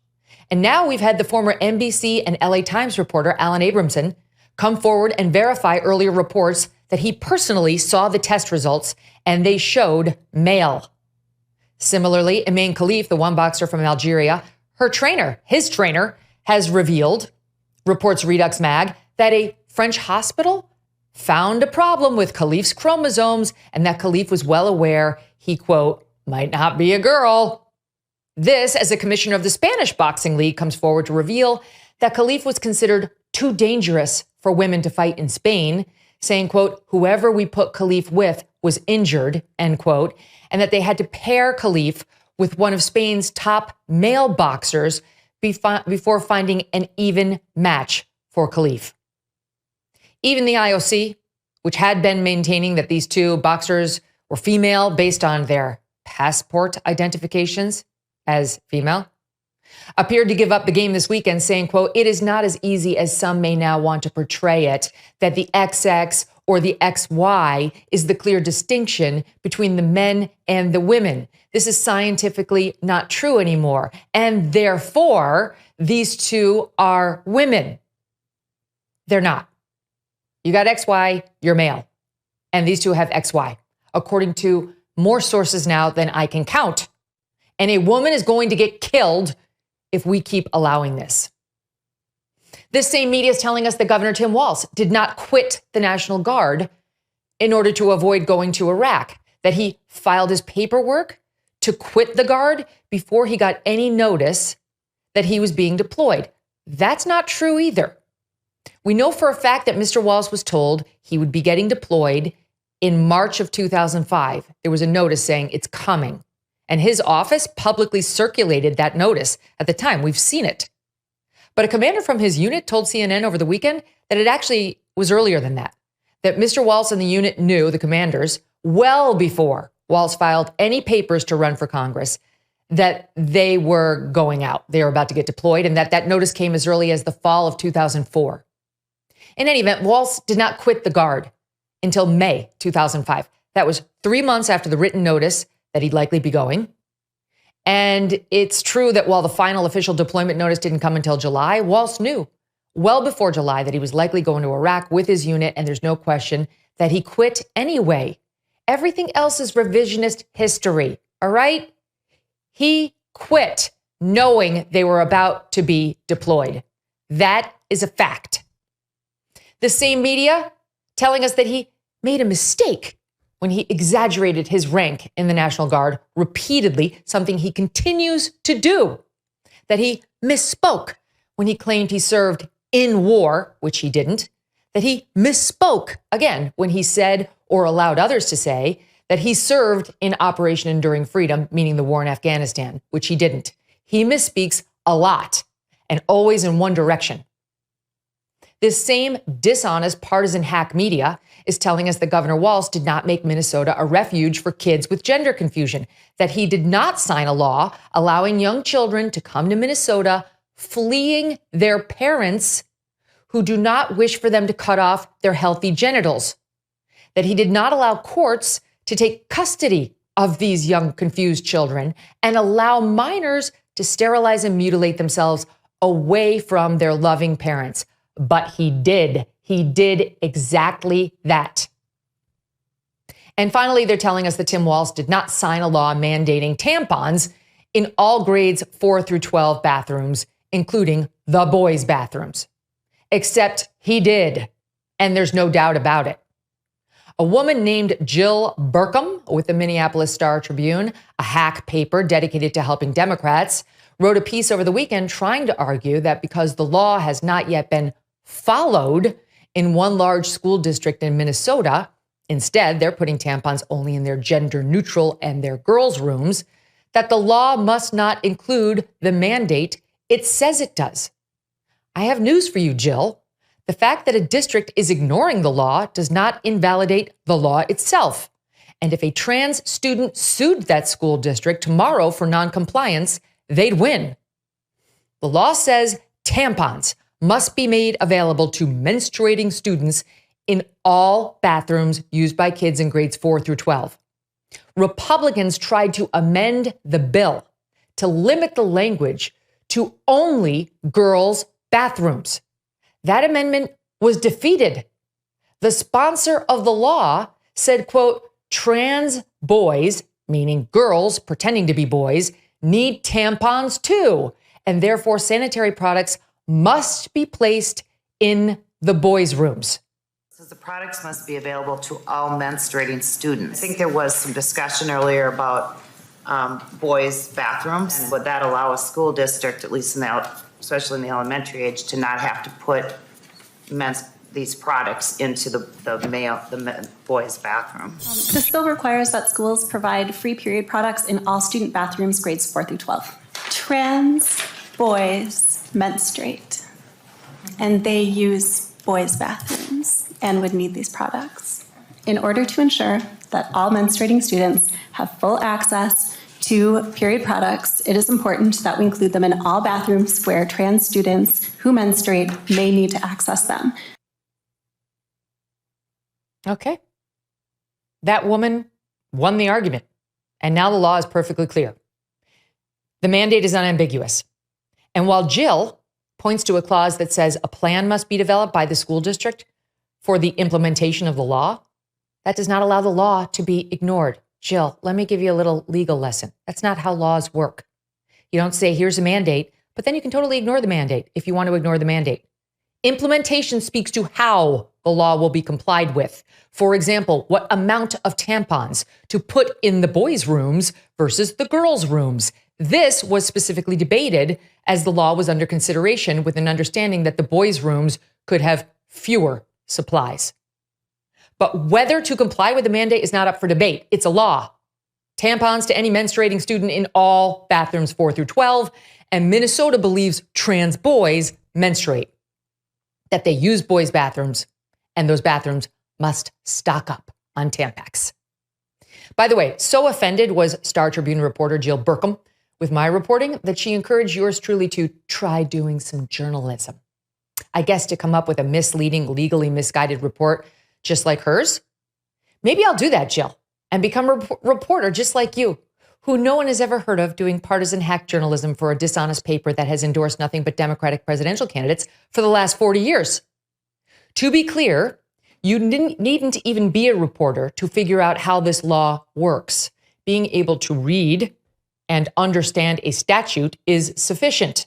And now we've had the former NBC and LA Times reporter, Alan Abramson, come forward and verify earlier reports that he personally saw the test results and they showed male. Similarly, Megyn Kelly, the one boxer from Algeria, his trainer, has revealed, reports Redux Mag, that a French hospital found a problem with Khalif's chromosomes and that Khalif was well aware he, quote, might not be a girl. This, as a commissioner of the Spanish Boxing League comes forward to reveal that Khalif was considered too dangerous for women to fight in Spain, saying, quote, whoever we put Khalif with was injured, end quote, and that they had to pair Khalif with one of Spain's top male boxers before finding an even match for Khalif. Even the IOC, which had been maintaining that these two boxers were female based on their passport identifications as female, appeared to give up the game this weekend, saying, quote, it is not as easy as some may now want to portray it, that the XX or the XY is the clear distinction between the men and the women. This is scientifically not true anymore. And therefore, these two are women. They're not. You got XY, you're male. And these two have XY, according to more sources now than I can count. And a woman is going to get killed if we keep allowing this. This same media is telling us that Governor Tim Walz did not quit the National Guard in order to avoid going to Iraq, that he filed his paperwork to quit the Guard before he got any notice that he was being deployed. That's not true either. We know for a fact that Mr. Walz was told he would be getting deployed in March of 2005. There was a notice saying it's coming. And his office publicly circulated that notice at the time. We've seen it. But a commander from his unit told CNN over the weekend that it actually was earlier than that Mr. Walz and the unit knew, the commanders, well before Walz filed any papers to run for Congress, that they were going out. They were about to get deployed, and that notice came as early as the fall of 2004. In any event, Walz did not quit the Guard until May 2005. That was 3 months after the written notice that he'd likely be going. And it's true that while the final official deployment notice didn't come until July, Walz knew well before July that he was likely going to Iraq with his unit, and there's no question that he quit anyway. Everything else is revisionist history, all right? He quit knowing they were about to be deployed. That is a fact. The same media telling us that he made a mistake when he exaggerated his rank in the National Guard repeatedly, something he continues to do. That he misspoke when he claimed he served in war, which he didn't. That he misspoke, again, when he said or allowed others to say that he served in Operation Enduring Freedom, meaning the war in Afghanistan, which he didn't. He misspeaks a lot and always in one direction. This same dishonest partisan hack media is telling us that Governor Walz did not make Minnesota a refuge for kids with gender confusion, that he did not sign a law allowing young children to come to Minnesota fleeing their parents who do not wish for them to cut off their healthy genitals, that he did not allow courts to take custody of these young, confused children and allow minors to sterilize and mutilate themselves away from their loving parents. But he did. He did exactly that. And finally, they're telling us that Tim Walz did not sign a law mandating tampons in all grades 4 through 12 bathrooms, including the boys' bathrooms. Except he did, and there's no doubt about it. A woman named Jill Burkham with the Minneapolis Star-Tribune, a hack paper dedicated to helping Democrats, wrote a piece over the weekend trying to argue that because the law has not yet been followed in one large school district in Minnesota, instead they're putting tampons only in their gender neutral and their girls' rooms, that the law must not include the mandate it says it does. I have news for you, Jill. The fact that a district is ignoring the law does not invalidate the law itself. And if a trans student sued that school district tomorrow for noncompliance, they'd win. The law says tampons must be made available to menstruating students in all bathrooms used by kids in grades 4 through 12. Republicans tried to amend the bill to limit the language to only girls' bathrooms. That amendment was defeated. The sponsor of the law said, quote, trans boys, meaning girls pretending to be boys, need tampons too, and therefore sanitary products must be placed in the boys' rooms. The products must be available to all menstruating students. I think there was some discussion earlier about boys' bathrooms. And would that allow a school district, at least especially in the elementary age, to not have to put these products into the boys' bathroom? This bill requires that schools provide free period products in all student bathrooms grades 4 through 12. Trans boys menstruate, and they use boys' bathrooms and would need these products. In order to ensure that all menstruating students have full access to period products, it is important that we include them in all bathrooms where trans students who menstruate may need to access them. Okay. That woman won the argument, and now the law is perfectly clear. The mandate is unambiguous. And while Jill points to a clause that says a plan must be developed by the school district for the implementation of the law, that does not allow the law to be ignored. Jill, let me give you a little legal lesson. That's not how laws work. You don't say, here's a mandate, but then you can totally ignore the mandate if you want to ignore the mandate. Implementation speaks to how the law will be complied with. For example, what amount of tampons to put in the boys' rooms versus the girls' rooms. This was specifically debated as the law was under consideration with an understanding that the boys' rooms could have fewer supplies. But whether to comply with the mandate is not up for debate. It's a law. Tampons to any menstruating student in all bathrooms 4 through 12. And Minnesota believes trans boys menstruate, that they use boys' bathrooms, and those bathrooms must stock up on Tampax. By the way, so offended was Star Tribune reporter Jill Burkham with my reporting that she encouraged yours truly to try doing some journalism. I guess to come up with a misleading, legally misguided report just like hers. Maybe I'll do that, Jill, and become a reporter just like you, who no one has ever heard of doing partisan hack journalism for a dishonest paper that has endorsed nothing but Democratic presidential candidates for the last 40 years. To be clear, you needn't even be a reporter to figure out how this law works. Being able to read and understand a statute is sufficient.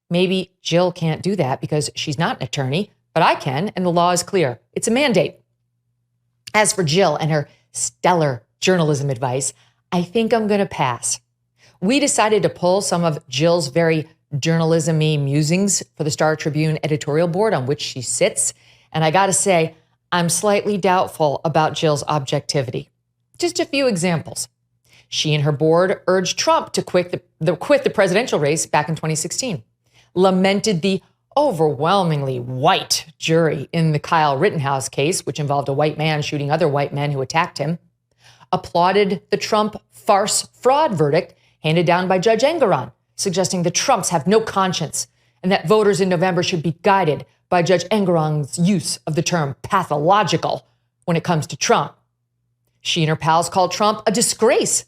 Maybe Jill can't do that because she's not an attorney, but I can, and the law is clear. It's a mandate. As for Jill and her stellar journalism advice, I think I'm going to pass. We decided to pull some of Jill's very journalism-y musings for the Star Tribune editorial board on which she sits, and I got to say, I'm slightly doubtful about Jill's objectivity. Just a few examples. She and her board urged Trump to quit the presidential race back in 2016, lamented the overwhelmingly white jury in the Kyle Rittenhouse case, which involved a white man shooting other white men who attacked him, applauded the Trump farce fraud verdict handed down by Judge Engoron, suggesting the Trumps have no conscience and that voters in November should be guided by Judge Engoron's use of the term pathological when it comes to Trump. She and her pals called Trump a disgrace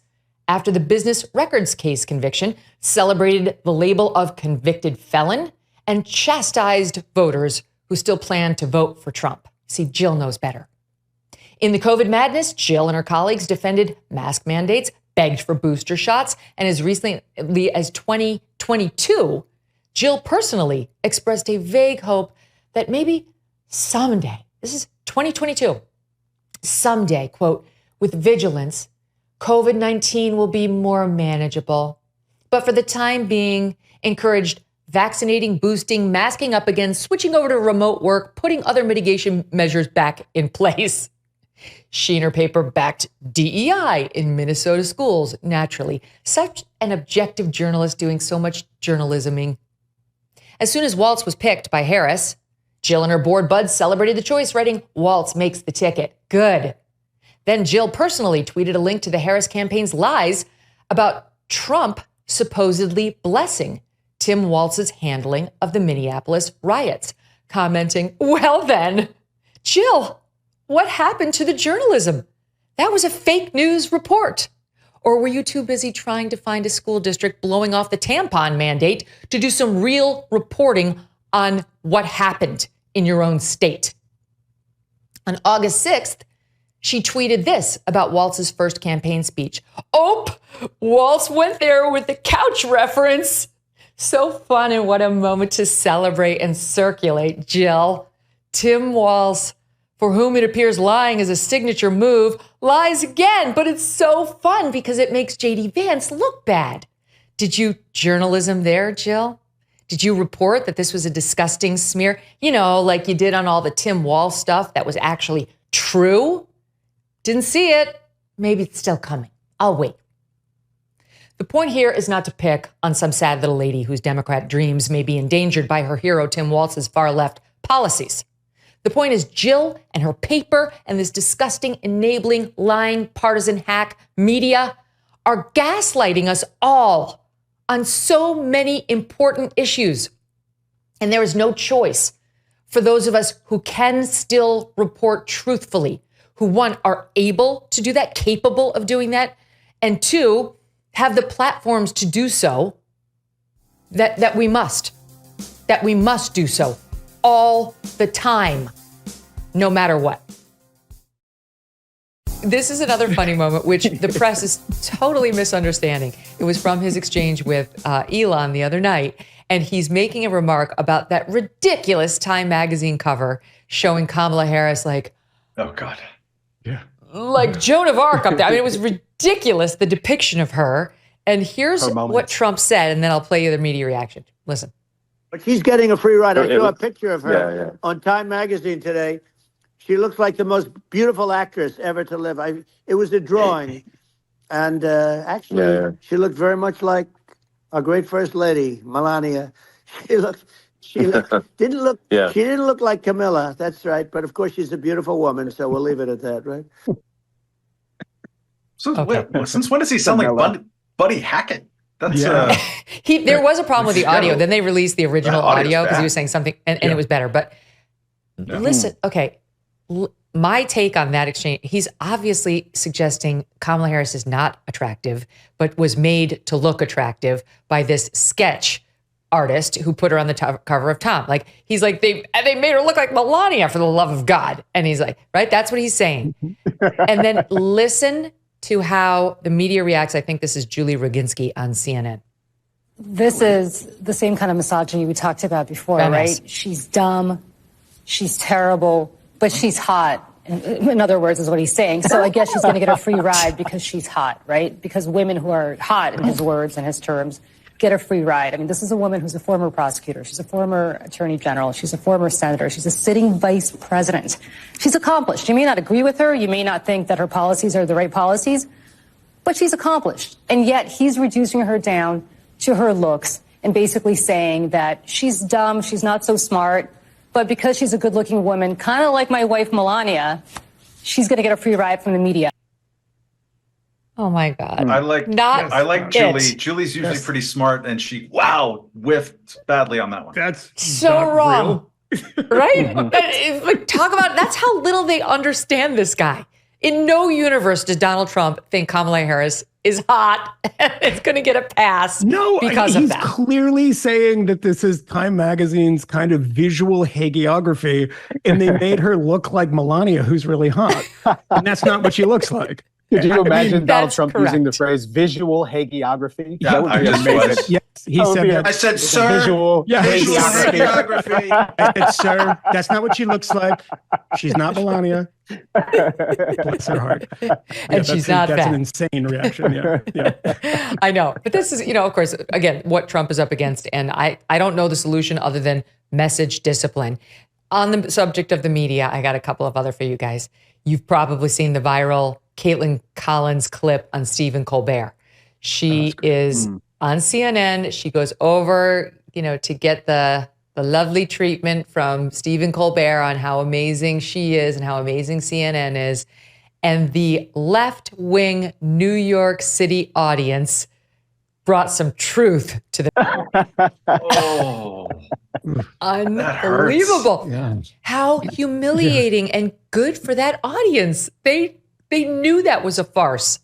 after the business records case conviction, celebrated the label of convicted felon, and chastised voters who still plan to vote for Trump. See, Jill knows better. In the COVID madness, Jill and her colleagues defended mask mandates, begged for booster shots, and as recently as 2022, Jill personally expressed a vague hope that maybe someday, this is 2022, someday, quote, with vigilance, COVID-19 will be more manageable. But for the time being, encouraged vaccinating, boosting, masking up again, switching over to remote work, putting other mitigation measures back in place. She and her paper backed DEI in Minnesota schools, naturally. Such an objective journalist doing so much journalisming. As soon as Waltz was picked by Harris, Jill and her board buds celebrated the choice, writing, "Waltz makes the ticket." Good. Then Jill personally tweeted a link to the Harris campaign's lies about Trump supposedly blessing Tim Waltz's handling of the Minneapolis riots, commenting, "Well then, Jill, what happened to the journalism? That was a fake news report. Or were you too busy trying to find a school district blowing off the tampon mandate to do some real reporting on what happened in your own state?" On August 6th, she tweeted this about Waltz's first campaign speech. "Oh, Waltz went there with the couch reference. So fun, and what a moment to celebrate and circulate, Jill. Tim Waltz, for whom it appears lying is a signature move, lies again, but it's so fun because it makes J.D. Vance look bad." Did you journalism there, Jill? Did you report that this was a disgusting smear? You know, like you did on all the Tim Walz stuff that was actually true? Didn't see it. Maybe it's still coming. I'll wait. The point here is not to pick on some sad little lady whose Democrat dreams may be endangered by her hero Tim Walz's far-left policies. The point is Jill and her paper and this disgusting, enabling, lying, partisan hack media are gaslighting us all on so many important issues. And there is no choice for those of us who can still report truthfully, who, one, are able to do that, capable of doing that, and two, have the platforms to do so, that we must do so all the time, no matter what. This is another funny moment, which the press is totally misunderstanding. It was from his exchange with Elon the other night, and he's making a remark about that ridiculous Time magazine cover showing Kamala Harris like, oh God, yeah, like Joan of Arc up there. I mean, it was ridiculous, the depiction of her. And here's what Trump said, and then I'll play you the media reaction. Listen. But she's getting a free ride. I saw a picture of her on Time magazine today. She looks like the most beautiful actress ever to live. It was a drawing. And actually, she looked very much like our great first lady, Melania. She didn't look like Camilla. That's right. But of course, she's a beautiful woman. So we'll leave it at that, right? So since when does he sound like Buddy Hackett? That's there was a problem with the audio. Then they released the original audio because he was saying something and it was better. But listen, okay. My take on that exchange, he's obviously suggesting Kamala Harris is not attractive, but was made to look attractive by this sketch artist who put her on the cover of Tom. Like, he's like, they made her look like Melania, for the love of God. And he's like, right? That's what he's saying. And then listen to how the media reacts. I think this is Julie Roginski on CNN. This is the same kind of misogyny we talked about before, right? She's dumb, she's terrible, but she's hot. In other words, is what he's saying. So I guess she's going to get a free ride because she's hot, right? Because women who are hot, in his words and his terms, get a free ride. I mean, this is a woman who's a former prosecutor. She's a former attorney general. She's a former senator. She's a sitting vice president. She's accomplished. You may not agree with her. You may not think that her policies are the right policies, but she's accomplished. And yet he's reducing her down to her looks and basically saying that she's dumb, she's not so smart, but because she's a good-looking woman, kind of like my wife Melania, she's going to get a free ride from the media. Oh my God! I like Julie. Julie's usually pretty smart, and she whiffed badly on that one. That's so wrong, right? Like, talk about that's how little they understand this guy. In no universe does Donald Trump think Kamala Harris is hot and it's going to get a pass because of he's that. Clearly saying that this is Time Magazine's kind of visual hagiography, and they made her look like Melania, who's really hot. And that's not what she looks like. Could you imagine Donald Trump correct. using the phrase visual hagiography? Yeah, That would I be just amazing. was. Yes, he said that. I said, sir, visual hagiography. I said, sir, that's not what she looks like. She's not Melania. Bless her heart. And she's not That's fat. an insane reaction. Yeah. I know. But this is, of course, again, what Trump is up against. And I don't know the solution other than message discipline. On the subject of the media, I got a couple of other for you guys. You've probably seen the viral Caitlin Collins clip on Stephen Colbert. She is on CNN. She goes over, to get the lovely treatment from Stephen Colbert on how amazing she is and how amazing CNN is. And the left-wing New York City audience brought some truth to the unbelievable. Yeah. How humiliating and good for that audience. They knew that was a farce.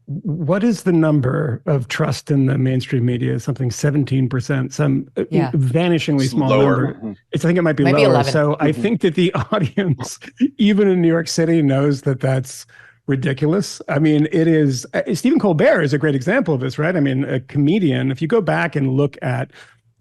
What is the number of trust in the mainstream media? Something 17%, some vanishingly small lower. number. I think it might be Maybe lower. 11. So I think that the audience, even in New York City, knows that that's ridiculous. I mean, it is. Stephen Colbert is a great example of this, right? I mean, a comedian. If you go back and look at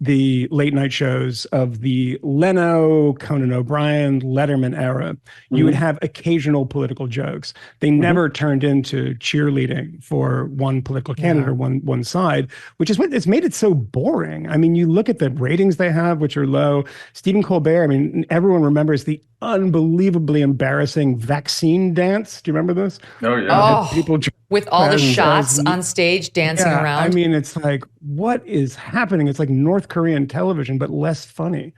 the late night shows of the Leno, Conan O'Brien, Letterman era, you would have occasional political jokes. They never turned into cheerleading for one political candidate or one side, which is what it's made it so boring. I mean, you look at the ratings they have, which are low. Stephen Colbert, I mean, everyone remembers the unbelievably embarrassing vaccine dance. Do you remember this? Oh, yeah. Oh, People with all the shots on stage dancing around. I mean, it's like, what is happening? It's like North Korean television, but less funny.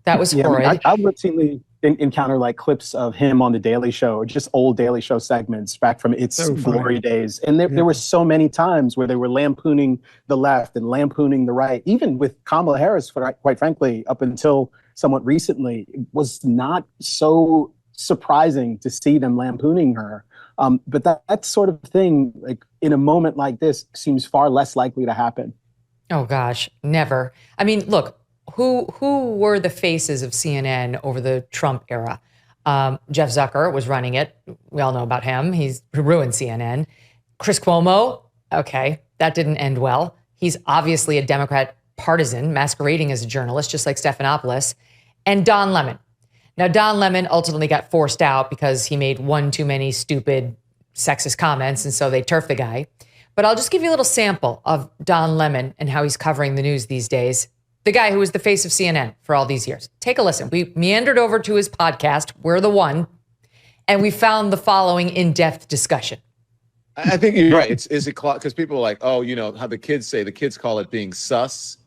That was horrid. I mean, I routinely encounter like clips of him on the Daily Show or just old Daily Show segments back from its glory days. And there were so many times where they were lampooning the left and lampooning the right, even with Kamala Harris, quite frankly, up until somewhat recently, it was not so surprising to see them lampooning her. But that sort of thing, like in a moment like this, seems far less likely to happen. Oh gosh, never. I mean, look, who were the faces of CNN over the Trump era? Jeff Zucker was running it. We all know about him. He's ruined CNN. Chris Cuomo, okay, that didn't end well. He's obviously a Democrat partisan masquerading as a journalist, just like Stephanopoulos. And Don Lemon. Now, Don Lemon ultimately got forced out because he made one too many stupid sexist comments, and so they turfed the guy. But I'll just give you a little sample of Don Lemon and how he's covering the news these days. The guy who was the face of CNN for all these years. Take a listen. We meandered over to his podcast, We're the One, and we found the following in-depth discussion. I think you're right. Is it because people are like, oh, how the kids say, the kids call it being sus,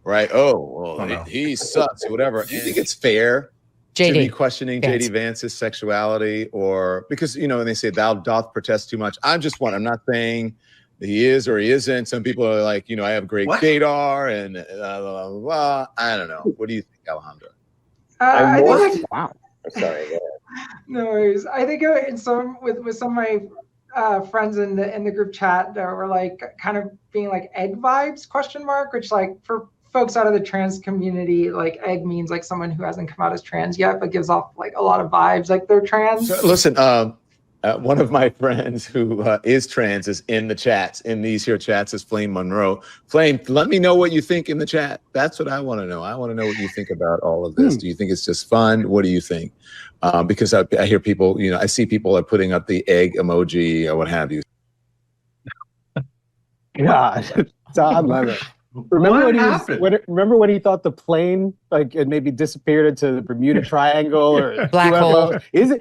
right? Oh, well, he's sus or whatever. Do you think it's fair to be questioning JD Vance's sexuality, or because, when they say thou doth protest too much? I'm not saying he is or he isn't. Some people are like, I have great gaydar and blah, blah, blah, blah. I don't know. What do you think, Alejandro? Wow. Sorry. No worries. I think with some of my friends in the group chat that were like kind of being like egg vibes ? Which like for folks out of the trans community, like egg means like someone who hasn't come out as trans yet, but gives off like a lot of vibes like they're trans. So, listen, one of my friends who is trans is in the chats, in these here chats, is Flame Monroe. Flame, let me know what you think in the chat. That's what I want to know. I want to know what you think about all of this. Do you think it's just fun? What do you think? Because I hear people, I see people are putting up the egg emoji or what have you. God, Don Lemon. Remember when he thought the plane like it maybe disappeared into the Bermuda Triangle or black UFO? hole? Is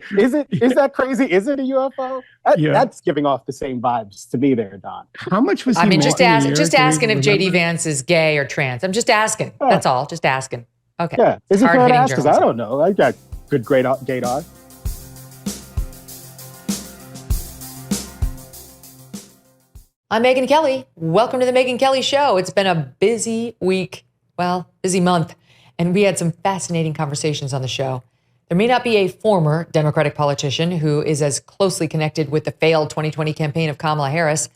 that crazy? Is it a UFO? That's giving off the same vibes to me there, Don. How much was he? I mean, just asking if JD Vance is gay or trans. I'm just asking. That's all. Just asking. Okay. Yeah. Is it fair to ask? Because I don't know. I got good gaydar. I'm Megyn Kelly. Welcome to the Megyn Kelly Show. It's been a busy week, busy month, and we had some fascinating conversations on the show. There may not be a former Democratic politician who is as closely connected with the failed 2020 campaign of Kamala Harris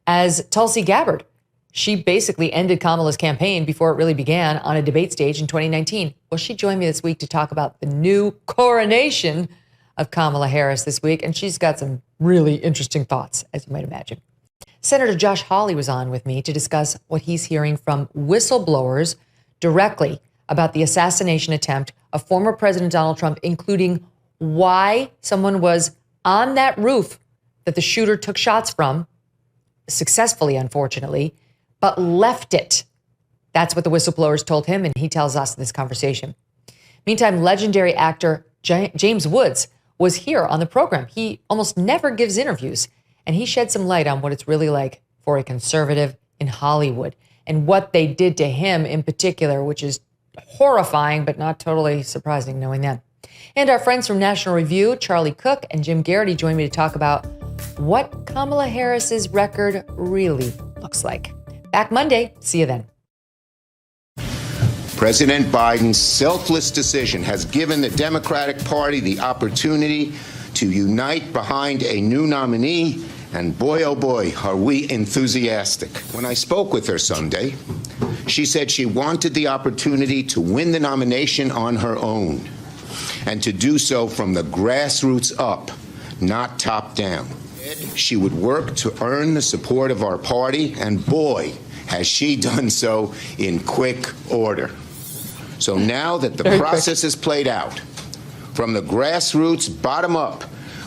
as Tulsi Gabbard. She basically ended Kamala's campaign before it really began on a debate stage in 2019. Well, she joined me this week to talk about the new coronation of Kamala Harris this week, and she's got some really interesting thoughts, as you might imagine. Senator Josh Hawley was on with me to discuss what he's hearing from whistleblowers directly about the assassination attempt of former President Donald Trump, including why someone was on that roof that the shooter took shots from, successfully, unfortunately, but left it. That's what the whistleblowers told him, and he tells us in this conversation. Meantime, legendary actor James Woods was here on the program. He almost never gives interviews, and he shed some light on what it's really like for a conservative in Hollywood and what they did to him in particular, which is horrifying, but not totally surprising knowing that. And our friends from National Review, Charlie Cook and Jim Garrity, joined me to talk about what Kamala Harris's record really looks like. Back Monday. See you then. President Biden's selfless decision has given the Democratic Party the opportunity to unite behind a new nominee, and boy, oh boy, are we enthusiastic. When I spoke with her Sunday, she said she wanted the opportunity to win the nomination on her own, and to do so from the grassroots up, not top down. She would work to earn the support of our party, and boy, has she done so in quick order. So now that the process is played out, from the grassroots bottom up,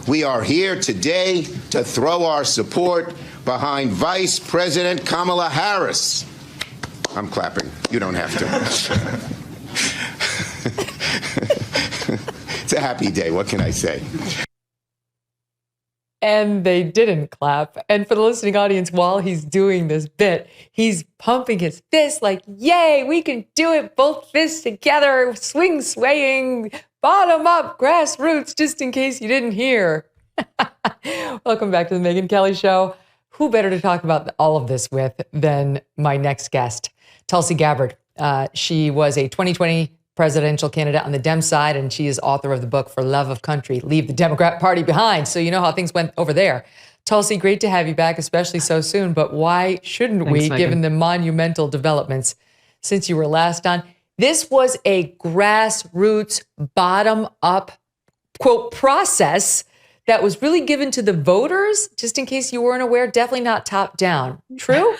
we are here today to throw our support behind Vice President Kamala Harris. I'm clapping. You don't have to. It's a happy day. What can I say? And they didn't clap. And for the listening audience, while he's doing this bit, he's pumping his fist like, yay, we can do it. Both fists together, swing, swaying, bottom up, grassroots, just in case you didn't hear. Welcome back to the Megyn Kelly Show. Who better to talk about all of this with than my next guest, Tulsi Gabbard. She was a 2020 presidential candidate on the Dem side, and she is author of the book For Love of Country, Leave the Democrat Party Behind. So you know how things went over there. Tulsi, great to have you back, especially so soon. But why shouldn't we, given the monumental developments since you were last on? This was a grassroots, bottom-up, quote, process that was really given to the voters, just in case you weren't aware, definitely not top-down. True?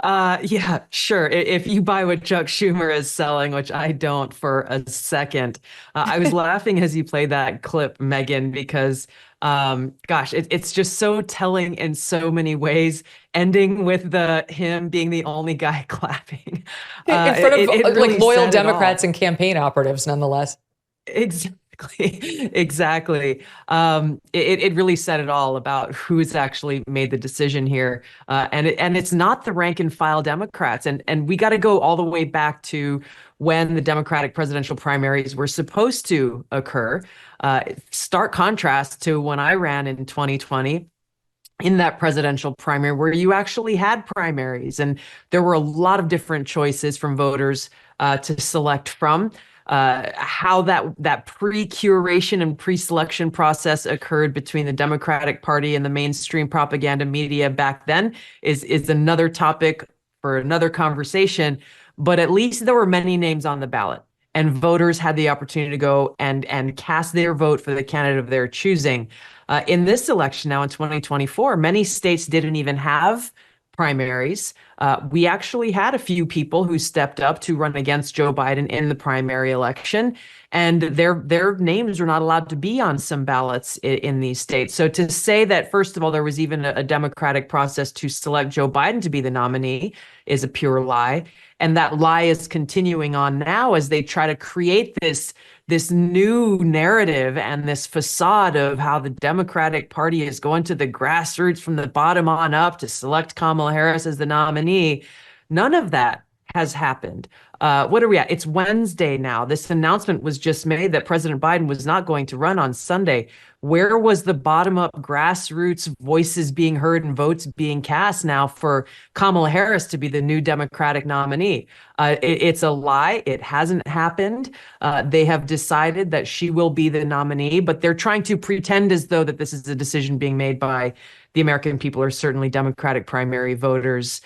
Yeah, sure. If you buy what Chuck Schumer is selling, which I don't for a second. I was laughing as you played that clip, Megyn, because gosh, it's just so telling in so many ways, ending with him being the only guy clapping. In front of really like loyal Democrats and campaign operatives, nonetheless. Exactly. It really said it all about who's actually made the decision here. And it's not the rank and file Democrats. And we got to go all the way back to when the Democratic presidential primaries were supposed to occur. Stark contrast to when I ran in 2020. In that presidential primary where you actually had primaries, and there were a lot of different choices from voters to select from. How that pre-curation and pre-selection process occurred between the Democratic Party and the mainstream propaganda media back then is another topic for another conversation. But at least there were many names on the ballot, and voters had the opportunity to go and cast their vote for the candidate of their choosing. In this election now in 2024, many states didn't even have primaries. We actually had a few people who stepped up to run against Joe Biden in the primary election, and their names were not allowed to be on some ballots in these states. So to say that, first of all, there was even a democratic process to select Joe Biden to be the nominee is a pure lie. And that lie is continuing on now as they try to create this new narrative and this facade of how the Democratic Party is going to the grassroots from the bottom on up to select Kamala Harris as the nominee. None of that has happened. What are we at? It's Wednesday now. This announcement was just made that President Biden was not going to run on Sunday. Where was the bottom-up grassroots voices being heard and votes being cast now for Kamala Harris to be the new Democratic nominee? It's a lie. It hasn't happened. They have decided that she will be the nominee, but they're trying to pretend as though that this is a decision being made by the American people, or certainly Democratic primary voters,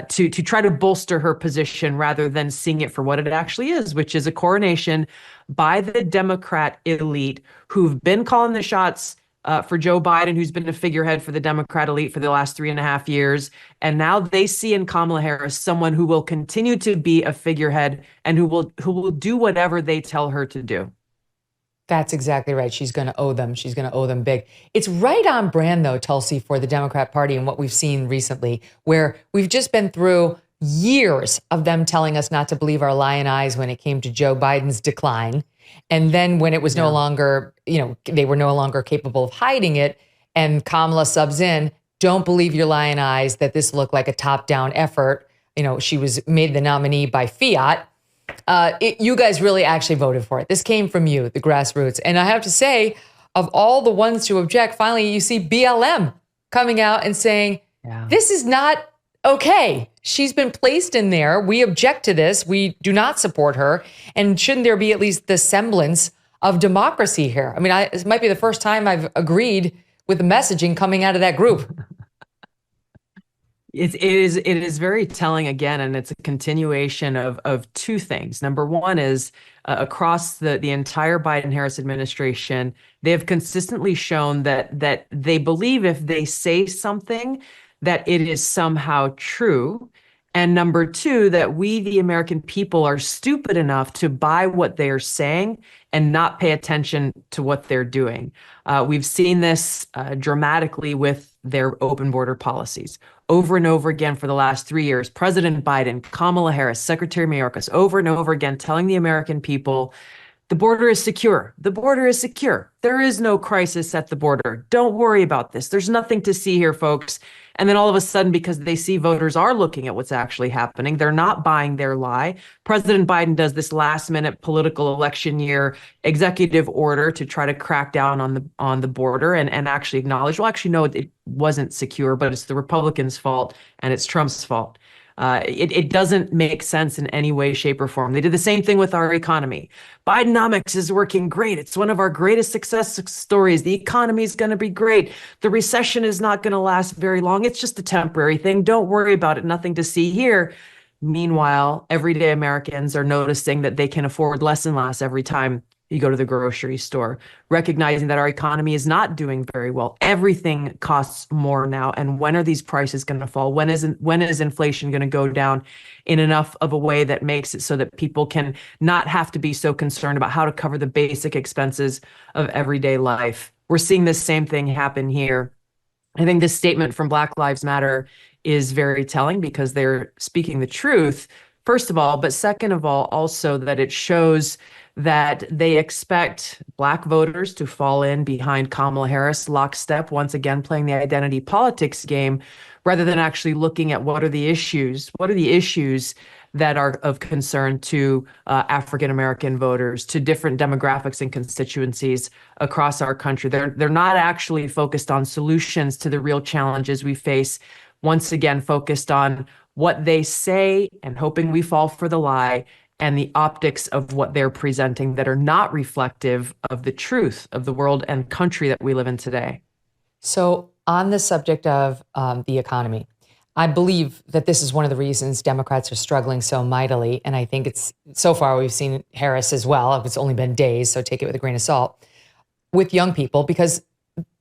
to try to bolster her position rather than seeing it for what it actually is, which is a coronation by the Democrat elite who've been calling the shots for Joe Biden, who's been a figurehead for the Democrat elite for the last 3.5 years. And now they see in Kamala Harris someone who will continue to be a figurehead and who will do whatever they tell her to do. That's exactly right. She's going to owe them. She's going to owe them big. It's right on brand, though, Tulsi, for the Democrat Party and what we've seen recently, where we've just been through years of them telling us not to believe our lying eyes when it came to Joe Biden's decline. And then when it was no longer, they were no longer capable of hiding it, and Kamala subs in, don't believe your lying eyes that this looked like a top-down effort. She was made the nominee by fiat. You guys really actually voted for it. This came from you, the grassroots. And I have to say, of all the ones to object, finally you see BLM coming out and saying, this is not okay. She's been placed in there. We object to this. We do not support her. And shouldn't there be at least the semblance of democracy here? I mean, it might be the first time I've agreed with the messaging coming out of that group. It is very telling again, and it's a continuation of two things. Number one is across the entire Biden-Harris administration, they have consistently shown that they believe if they say something, that it is somehow true. And number two, that we, the American people, are stupid enough to buy what they are saying and not pay attention to what they're doing. We've seen this dramatically with their open border policies. Over and over again for the last 3 years, President Biden, Kamala Harris, Secretary Mayorkas, over and over again telling the American people, the border is secure. The border is secure. There is no crisis at the border. Don't worry about this. There's nothing to see here, folks. And then all of a sudden, because they see voters are looking at what's actually happening, they're not buying their lie. President Biden does this last minute political election year executive order to try to crack down on the border and actually acknowledge, well, actually, no, it wasn't secure, but it's the Republicans' fault and it's Trump's fault. It doesn't make sense in any way, shape, or form. They did the same thing with our economy. Bidenomics is working great. It's one of our greatest success stories. The economy is going to be great. The recession is not going to last very long. It's just a temporary thing. Don't worry about it. Nothing to see here. Meanwhile, everyday Americans are noticing that they can afford less and less every time you go to the grocery store, recognizing that our economy is not doing very well. Everything costs more now. And when are these prices going to fall? When is inflation going to go down in enough of a way that makes it so that people can not have to be so concerned about how to cover the basic expenses of everyday life? We're seeing the same thing happen here. I think this statement from Black Lives Matter is very telling because they're speaking the truth, first of all, but second of all, also that it shows that they expect Black voters to fall in behind Kamala Harris lockstep, once again playing the identity politics game, rather than actually looking at what are the issues that are of concern to African-American voters, to different demographics and constituencies across our country. They're not actually focused on solutions to the real challenges we face, once again focused on what they say and hoping we fall for the lie, and the optics of what they're presenting that are not reflective of the truth of the world and country that we live in today. So on the subject of the economy, I believe that this is one of the reasons Democrats are struggling so mightily. And I think it's, so far we've seen Harris as well. It's only been days, so take it with a grain of salt, with young people, because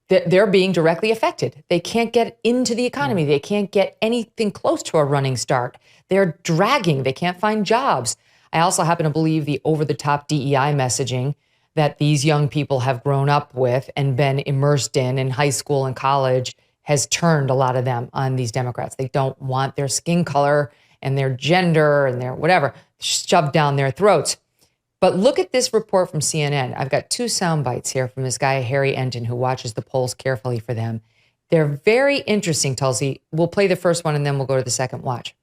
they're being directly affected. They can't get into the economy. They can't get anything close to a running start. They're dragging. They can't find jobs. I also happen to believe the over-the-top DEI messaging that these young people have grown up with and been immersed in high school and college has turned a lot of them on these Democrats. They don't want their skin color and their gender and their whatever shoved down their throats. But look at this report from CNN. I've got 2 sound bites here from this guy, Harry Enton, who watches the polls carefully for them. They're very interesting, Tulsi. We'll play the first one and then we'll go to the second watch.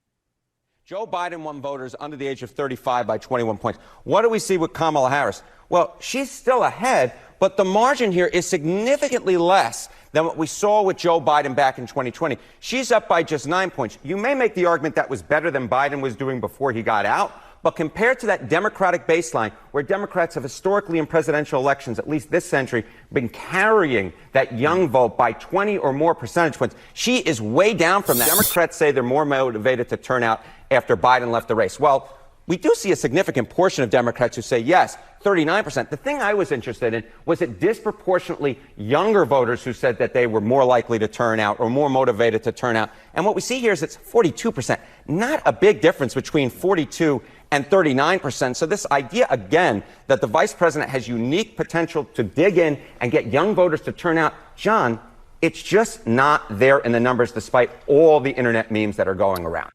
Joe Biden won voters under the age of 35 by 21 points. What do we see with Kamala Harris? Well, she's still ahead, but the margin here is significantly less than what we saw with Joe Biden back in 2020. She's up by just 9 points. You may make the argument that was better than Biden was doing before he got out, but compared to that Democratic baseline, where Democrats have historically in presidential elections, at least this century, been carrying that young vote by 20 or more percentage points, she is way down from that. Democrats say they're more motivated to turn out after Biden left the race. Well, we do see a significant portion of Democrats who say yes, 39%. The thing I was interested in was it disproportionately younger voters who said that they were more likely to turn out or more motivated to turn out. And what we see here is it's 42%. Not a big difference between 42 and 39%. So this idea, again, that the vice president has unique potential to dig in and get young voters to turn out, John, it's just not there in the numbers despite all the internet memes that are going around.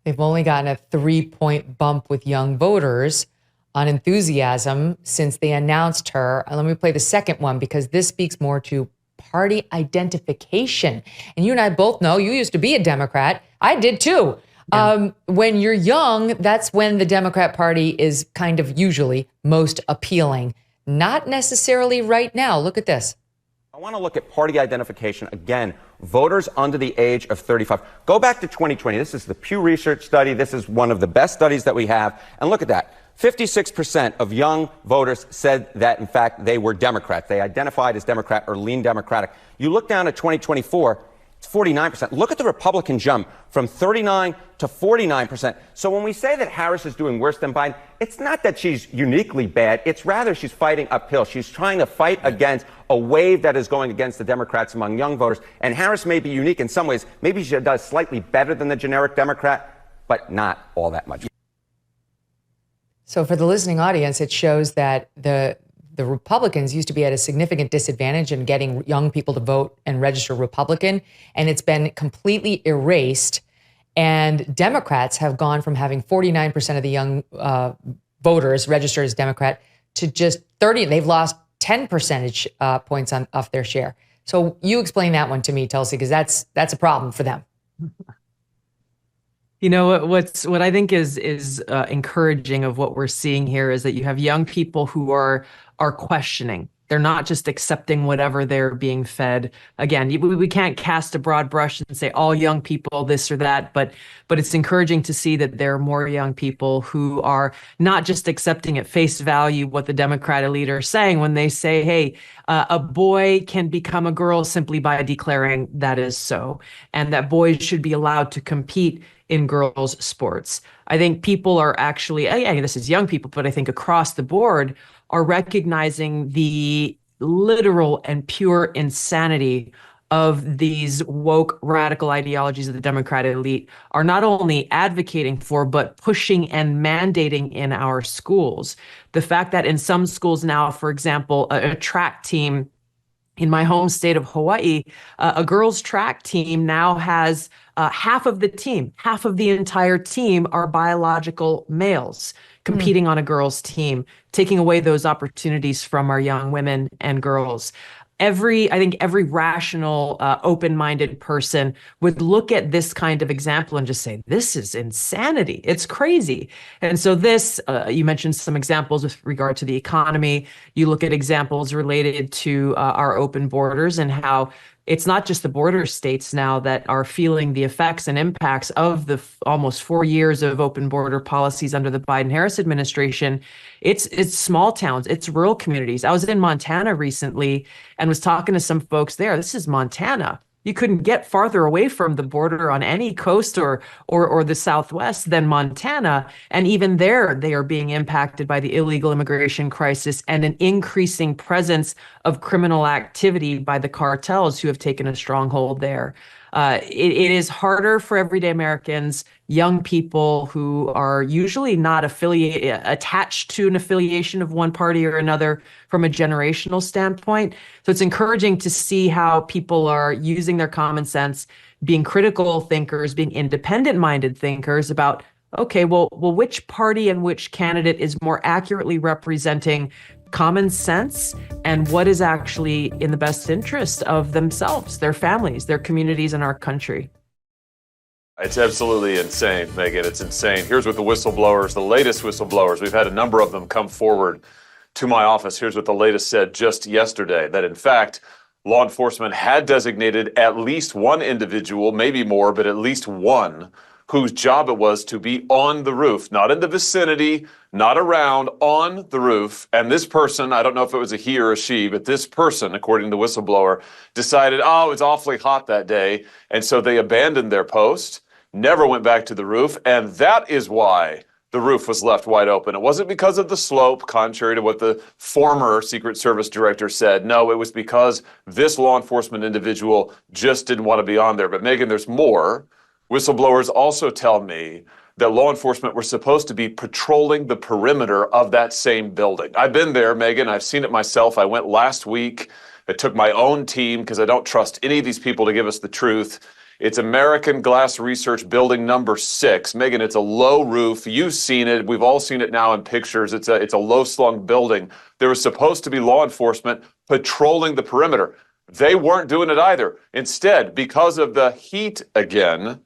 They've only gotten a 3-point bump with young voters on enthusiasm since they announced her. And let me play the second one because this speaks more to party identification. And you and I both know you used to be a Democrat. I did too. Yeah. When you're young, that's when the Democrat Party is kind of usually most appealing. Not necessarily right now. Look at this. I want to look at party identification again. Voters under the age of 35. Go back to 2020. This is the Pew Research study. This is one of the best studies that we have. And look at that. 56% of young voters said that, in fact, they were Democrats. They identified as Democrat or lean Democratic. You look down at 2024, it's 49%. Look at the Republican jump from 39 to 49%. So when we say that Harris is doing worse than Biden, it's not that she's uniquely bad. It's rather she's fighting uphill. She's trying to fight against a wave that is going against the Democrats among young voters. And Harris may be unique in some ways. Maybe she does slightly better than the generic Democrat, but not all that much. So for the listening audience, it shows that the Republicans used to be at a significant disadvantage in getting young people to vote and register Republican, and it's been completely erased. And Democrats have gone from having 49% of the young voters registered as Democrat to just 30. They've lost 10 percentage points off their share. So you explain that one to me, Tulsi, because that's a problem for them. You know, what I think is encouraging of what we're seeing here is that you have young people who are questioning. They're not just accepting whatever they're being fed. Again, we can't cast a broad brush and say all young people this or that, but it's encouraging to see that there are more young people who are not just accepting at face value what the Democrat elite are saying when they say, hey, a boy can become a girl simply by declaring that is so, and that boys should be allowed to compete in girls' sports. I think people are actually, this is young people, but I think across the board are recognizing the literal and pure insanity of these woke radical ideologies that the Democratic elite are not only advocating for, but pushing and mandating in our schools. The fact that in some schools now, for example, a track team in my home state of Hawaii, a girls' track team now has half of the entire team are biological males competing on a girls' team, taking away those opportunities from our young women and girls. I think every rational, open-minded person would look at this kind of example and just say, this is insanity. It's crazy. And so you mentioned some examples with regard to the economy. You look at examples related to our open borders and how it's not just the border states now that are feeling the effects and impacts of the almost 4 years of open border policies under the Biden-Harris administration. It's small towns, it's rural communities. I was in Montana recently and was talking to some folks there. This is Montana. You couldn't get farther away from the border on any coast or the Southwest than Montana. And even there, they are being impacted by the illegal immigration crisis and an increasing presence of criminal activity by the cartels who have taken a stronghold there. It is harder for everyday Americans, young people who are usually not attached to an affiliation of one party or another from a generational standpoint. So it's encouraging to see how people are using their common sense, being critical thinkers, being independent-minded thinkers about, okay, well, which party and which candidate is more accurately representing common sense and what is actually in the best interest of themselves, their families, their communities, and our country. It's absolutely insane, Megyn. It's insane. Here's what the whistleblowers, the latest whistleblowers, we've had a number of them come forward to my office. Here's what the latest said just yesterday, that in fact, law enforcement had designated at least one individual, maybe more, but at least one, whose job it was to be on the roof, not in the vicinity, not around, on the roof. And this person, I don't know if it was a he or a she, but this person, according to the whistleblower, decided, oh, it was awfully hot that day. And so they abandoned their post, never went back to the roof. And that is why the roof was left wide open. It wasn't because of the slope, contrary to what the former Secret Service director said. No, it was because this law enforcement individual just didn't want to be on there. But Megyn, there's more. Whistleblowers also tell me that law enforcement were supposed to be patrolling the perimeter of that same building. I've been there, Megyn. I've seen it myself. I went last week. I took my own team because I don't trust any of these people to give us the truth. It's American Glass Research Building number 6. Megyn, it's a low roof. You've seen it. We've all seen it now in pictures. It's a low-slung building. There was supposed to be law enforcement patrolling the perimeter. They weren't doing it either. Instead, because of the heat again,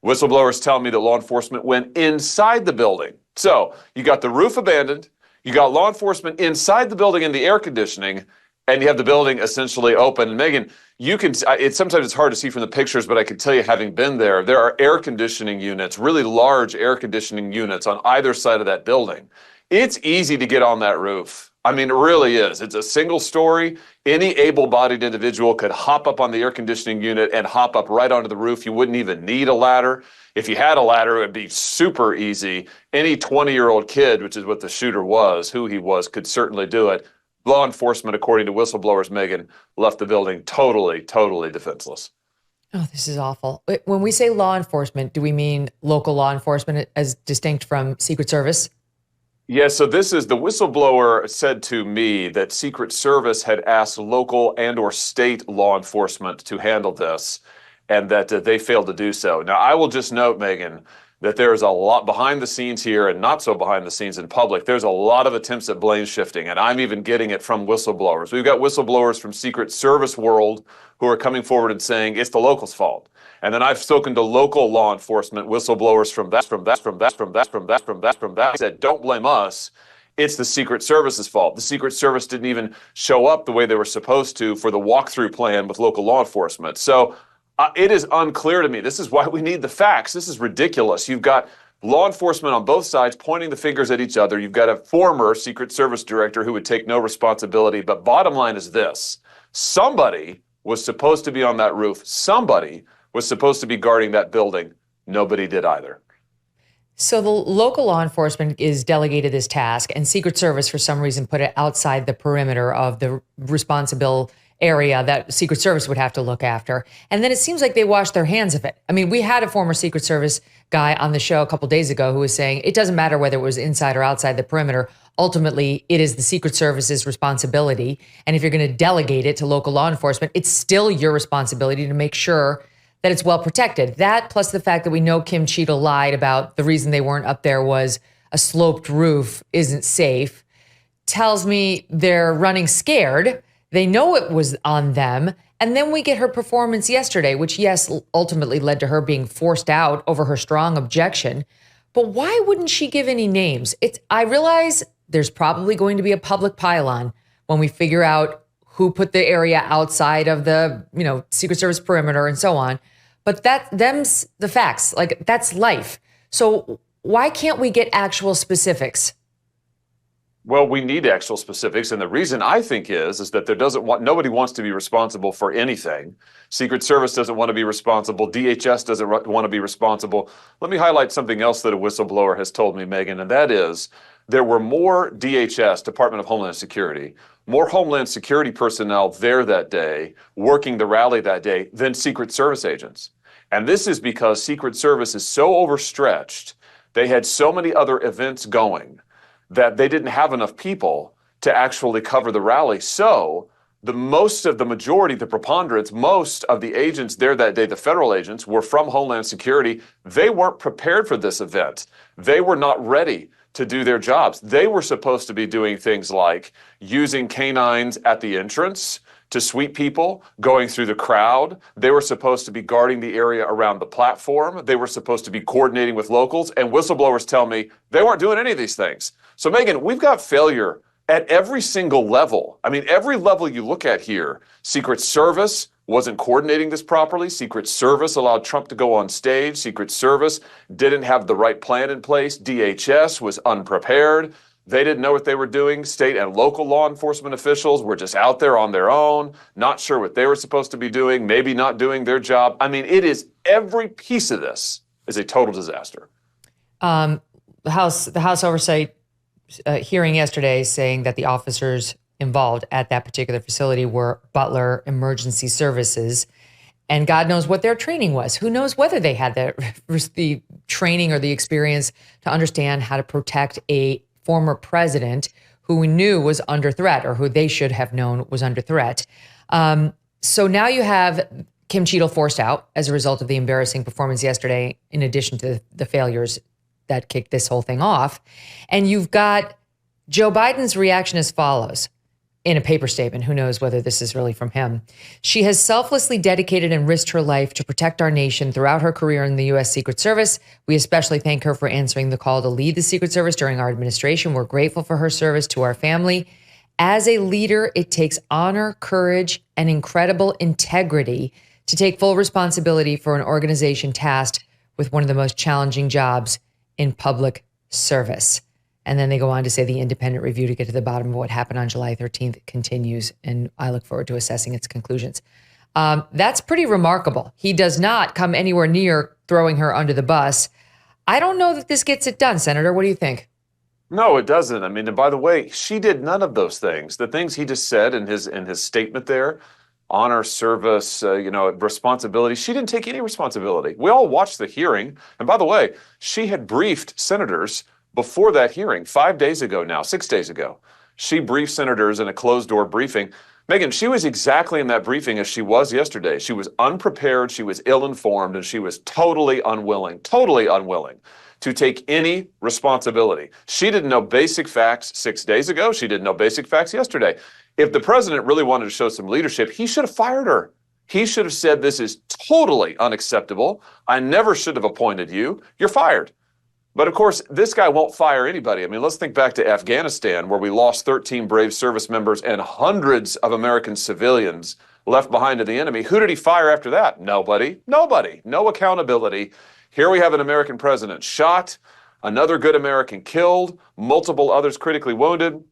whistleblowers tell me that law enforcement went inside the building. So you got the roof abandoned, you got law enforcement inside the building in the air conditioning, and you have the building essentially open. And Megyn, you can, sometimes it's hard to see from the pictures, but I can tell you, having been there, there are air conditioning units, really large air conditioning units on either side of that building. It's easy to get on that roof. I mean, it really is. It's a single story. Any able-bodied individual could hop up on the air conditioning unit and hop up right onto the roof. You wouldn't even need a ladder. If you had a ladder, it would be super easy. Any 20-year-old kid, which is what the shooter was, who he was, could certainly do it. Law enforcement, according to whistleblowers, Megyn, left the building totally defenseless. Oh, this is awful. When we say law enforcement, do we mean local law enforcement as distinct from Secret Service? Yeah, so this is, the whistleblower said to me that Secret Service had asked local and or state law enforcement to handle this, and that they failed to do so. Now, I will just note, Megyn, that there's a lot behind the scenes here and not so behind the scenes in public. There's a lot of attempts at blame shifting, and I'm even getting it from whistleblowers. We've got whistleblowers from Secret Service world who are coming forward and saying it's the locals' fault. And then I've spoken to local law enforcement whistleblowers from that said, don't blame us. It's the Secret Service's fault. The Secret Service didn't even show up the way they were supposed to for the walkthrough plan with local law enforcement. So it is unclear to me. This is why we need the facts. This is ridiculous. You've got law enforcement on both sides pointing the fingers at each other. You've got a former Secret Service director who would take no responsibility. But bottom line is this: somebody was supposed to be on that roof. Somebody was supposed to be guarding that building. Nobody did either. So the local law enforcement is delegated this task, and Secret Service, for some reason, put it outside the perimeter of the responsible area that Secret Service would have to look after. And then it seems like they washed their hands of it. I mean, we had a former Secret Service guy on the show a couple days ago who was saying it doesn't matter whether it was inside or outside the perimeter. Ultimately, it is the Secret Service's responsibility. And if you're going to delegate it to local law enforcement, it's still your responsibility to make sure that it's well protected. That, plus the fact that we know Kim Cheadle lied about the reason they weren't up there was a sloped roof isn't safe, tells me they're running scared. They know it was on them. And then we get her performance yesterday, which, yes, ultimately led to her being forced out over her strong objection. But why wouldn't she give any names? I realize there's probably going to be a public pylon when we figure out who put the area outside of the, Secret Service perimeter and so on. But them's the facts. Like, that's life. So why can't we get actual specifics? Well, we need actual specifics, and the reason I think is that nobody wants to be responsible for anything. Secret Service doesn't want to be responsible. DHS doesn't want to be responsible. Let me highlight something else that a whistleblower has told me, Megyn, and that is there were more DHS, Department of Homeland Security, more Homeland Security personnel there that day, working the rally that day, than Secret Service agents. And this is because Secret Service is so overstretched. They had so many other events going that they didn't have enough people to actually cover the rally. So the majority, the preponderance, most of the agents there that day, the federal agents, were from Homeland Security. They weren't prepared for this event. They were not ready to do their jobs. They were supposed to be doing things like using canines at the entrance to sweep people going through the crowd. They were supposed to be guarding the area around the platform. They were supposed to be coordinating with locals. And whistleblowers tell me they weren't doing any of these things. So, Megyn, we've got failure at every single level. I mean, every level you look at here, Secret Service wasn't coordinating this properly. Secret Service allowed Trump to go on stage. Secret Service didn't have the right plan in place. DHS was unprepared. They didn't know what they were doing. State and local law enforcement officials were just out there on their own, not sure what they were supposed to be doing, maybe not doing their job. I mean, it is every piece of this is a total disaster. The House Oversight hearing yesterday saying that the officers involved at that particular facility were Butler Emergency Services. And God knows what their training was. Who knows whether they had the training or the experience to understand how to protect a former president who we knew was under threat, or who they should have known was under threat. So now you have Kim Cheadle forced out as a result of the embarrassing performance yesterday, in addition to the failures that kicked this whole thing off. And you've got Joe Biden's reaction as follows in a paper statement. Who knows whether this is really from him. She has selflessly dedicated and risked her life to protect our nation throughout her career in the U.S. Secret Service. We especially thank her for answering the call to lead the Secret Service during our administration. We're grateful for her service to our family. As a leader, it takes honor, courage, and incredible integrity to take full responsibility for an organization tasked with one of the most challenging jobs in public service. And then they go on to say the independent review to get to the bottom of what happened on July 13th continues, and I look forward to assessing its conclusions. That's pretty remarkable. He does not come anywhere near throwing her under the bus. I don't know that this gets it done, Senator. What do you think? No, it doesn't. I mean, and by the way, she did none of those things. The things he just said in his statement there, honor, service, responsibility. She didn't take any responsibility. We all watched the hearing. And by the way, she had briefed senators before that hearing, 5 days ago now, 6 days ago. She briefed senators in a closed-door briefing. Megyn, she was exactly in that briefing as she was yesterday. She was unprepared, she was ill-informed, and she was totally unwilling to take any responsibility. She didn't know basic facts 6 days ago. She didn't know basic facts yesterday. If the president really wanted to show some leadership, he should have fired her. He should have said, this is totally unacceptable. I never should have appointed you. You're fired. But of course, this guy won't fire anybody. I mean, let's think back to Afghanistan, where we lost 13 brave service members and hundreds of American civilians left behind to the enemy. Who did he fire after that? Nobody. No accountability. Here we have an American president shot, another good American killed, multiple others critically wounded.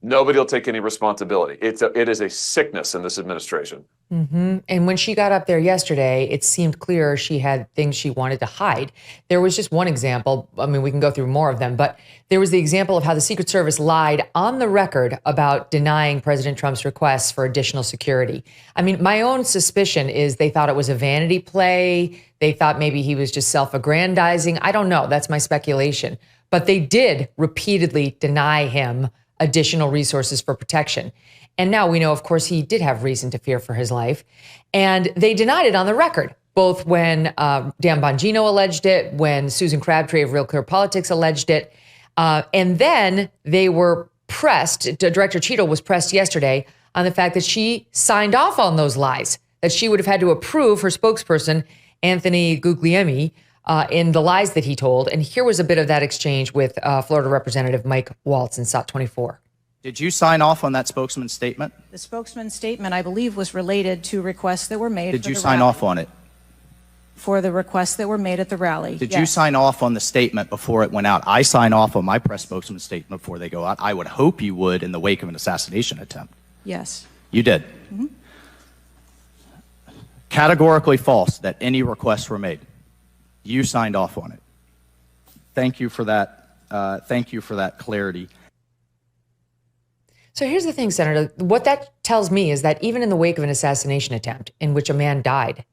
Nobody will take any responsibility. It is a sickness in this administration. Mm-hmm. And when she got up there yesterday, it seemed clear she had things she wanted to hide. There was just one example. I mean, we can go through more of them, but there was the example of how the Secret Service lied on the record about denying President Trump's requests for additional security. I mean, my own suspicion is they thought it was a vanity play. They thought maybe he was just self-aggrandizing. I don't know. That's my speculation. But they did repeatedly deny him additional resources for protection. And now we know, of course, he did have reason to fear for his life. And they denied it on the record, both when Dan Bongino alleged it, when Susan Crabtree of Real Clear Politics alleged it. And then they were pressed, Director Cheadle was pressed yesterday on the fact that she signed off on those lies, that she would have had to approve her spokesperson, Anthony Guglielmi, in the lies that he told. And here was a bit of that exchange with Florida Representative Mike Waltz in SOT 24. Did you sign off on that spokesman's statement? The spokesman's statement, I believe, was related to requests that were made. Did you sign off on it? For the requests that were made at the rally. Did you sign off on the statement before it went out? I sign off on my press spokesman's statement before they go out. I would hope you would in the wake of an assassination attempt. Yes. You did. Mm-hmm. Categorically false that any requests were made. You signed off on it. Thank you for that. Thank you for that clarity. So here's the thing, Senator. What that tells me is that even in the wake of an assassination attempt in which a man died,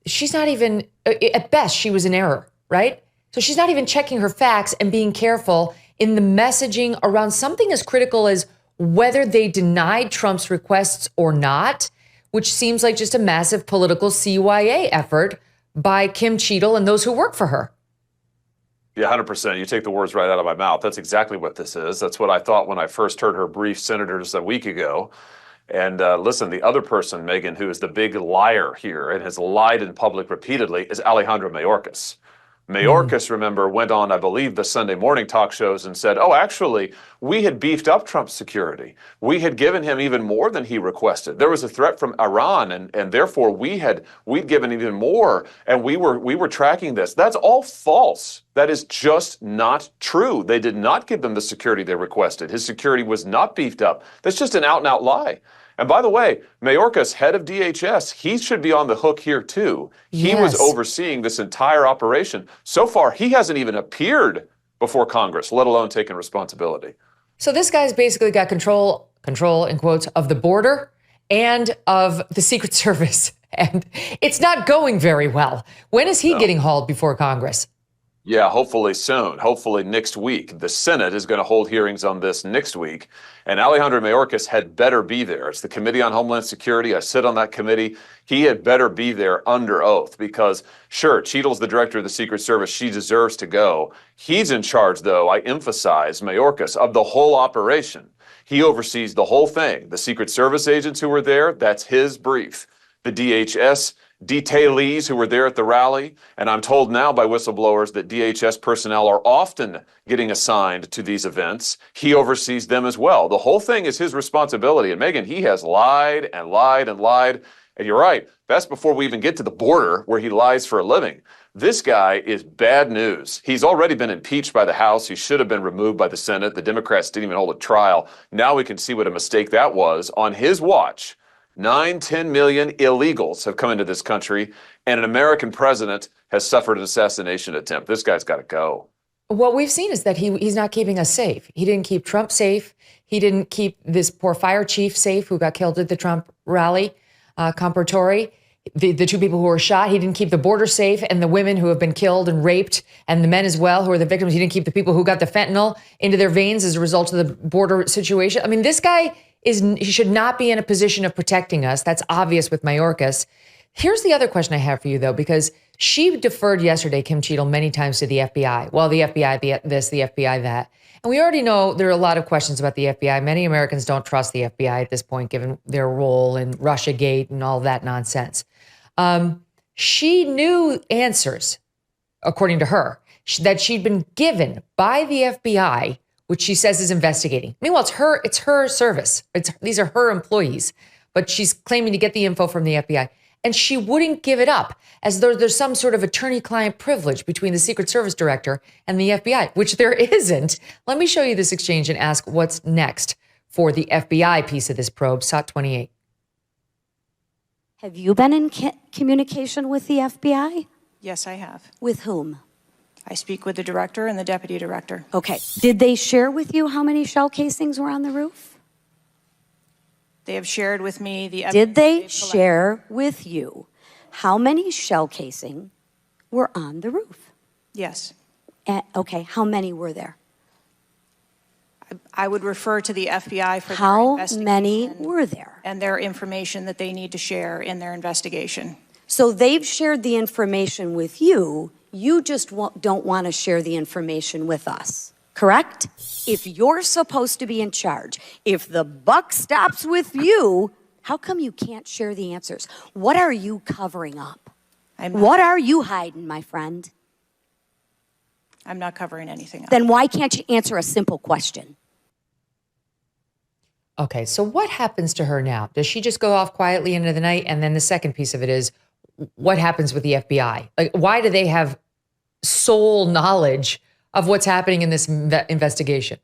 she's not even, at best, she was in error, right? So she's not even checking her facts and being careful in the messaging around something as critical as whether they denied Trump's requests or not, which seems like just a massive political CYA effort by Kim Cheadle and those who work for her. Yeah, 100%. You take the words right out of my mouth. That's exactly what this is. That's what I thought when I first heard her brief senators a week ago. And listen, the other person, Megyn, who is the big liar here and has lied in public repeatedly is Alejandro Mayorkas. Mayorkas, remember, went on, I believe, the Sunday morning talk shows and said, oh, actually, we had beefed up Trump's security. We had given him even more than he requested. There was a threat from Iran, and therefore we'd given even more, and we were tracking this. That's all false. That is just not true. They did not give them the security they requested. His security was not beefed up. That's just an out-and-out lie. And by the way, Mayorkas, head of DHS, he should be on the hook here too. He was overseeing this entire operation. So far, he hasn't even appeared before Congress, let alone taken responsibility. So this guy's basically got control in quotes, of the border and of the Secret Service. And it's not going very well. When is he getting hauled before Congress? Yeah, hopefully soon. Hopefully next week. The Senate is going to hold hearings on this next week. And Alejandro Mayorkas had better be there. It's the Committee on Homeland Security. I sit on that committee. He had better be there under oath because, sure, Cheadle's the director of the Secret Service. She deserves to go. He's in charge, though, I emphasize, Mayorkas, of the whole operation. He oversees the whole thing. The Secret Service agents who were there, that's his brief. The DHS detailees who were there at the rally, and I'm told now by whistleblowers that DHS personnel are often getting assigned to these events. He oversees them as well. The whole thing is his responsibility. And Megyn, he has lied and lied and lied. And you're right, that's before we even get to the border where he lies for a living. This guy is bad news. He's already been impeached by the House. He should have been removed by the Senate. The Democrats didn't even hold a trial. Now we can see what a mistake that was on his watch. 9-10 million illegals have come into this country, and an American president has suffered an assassination attempt. This guy's got to go. What we've seen is that he's not keeping us safe. He didn't keep Trump safe. He didn't keep this poor fire chief safe who got killed at the Trump rally, Comportori. The two people who were shot. He didn't keep the border safe and the women who have been killed and raped and the men as well who are the victims. He didn't keep the people who got the fentanyl into their veins as a result of the border situation. I mean, this guy he should not be in a position of protecting us. That's obvious with Mayorkas. Here's the other question I have for you, though, because she deferred yesterday, Kim Cheadle, many times to the FBI. Well, the FBI this, the FBI that. And we already know there are a lot of questions about the FBI. Many Americans don't trust the FBI at this point, given their role in Russiagate and all that nonsense. She knew answers, according to her, that she'd been given by the FBI, which she says is investigating. Meanwhile, it's her service. These are her employees, but she's claiming to get the info from the FBI. And she wouldn't give it up, as though there's some sort of attorney-client privilege between the Secret Service director and the FBI, which there isn't. Let me show you this exchange and ask what's next for the FBI piece of this probe, SOT 28. Have you been in communication with the FBI? Yes, I have. With whom? I speak with the director and the deputy director. Okay. Did they share with you how many shell casings were on the roof? They have shared with me the evidence. Did they share with you how many shell casing were on the roof? Yes. Okay. How many were there? I would refer to the FBI for how their investigation. Many were there? And their information that they need to share in their investigation. So they've shared the information with you. You just don't want to share the information with us, correct? If you're supposed to be in charge, if the buck stops with you, how come you can't share the answers? What are you covering up? What are you hiding, my friend? I'm not covering anything up. Then why can't you answer a simple question? Okay, so what happens to her now? Does she just go off quietly into the night? And then the second piece of it is, what happens with the FBI? Like, why do they have sole knowledge of what's happening in this investigation?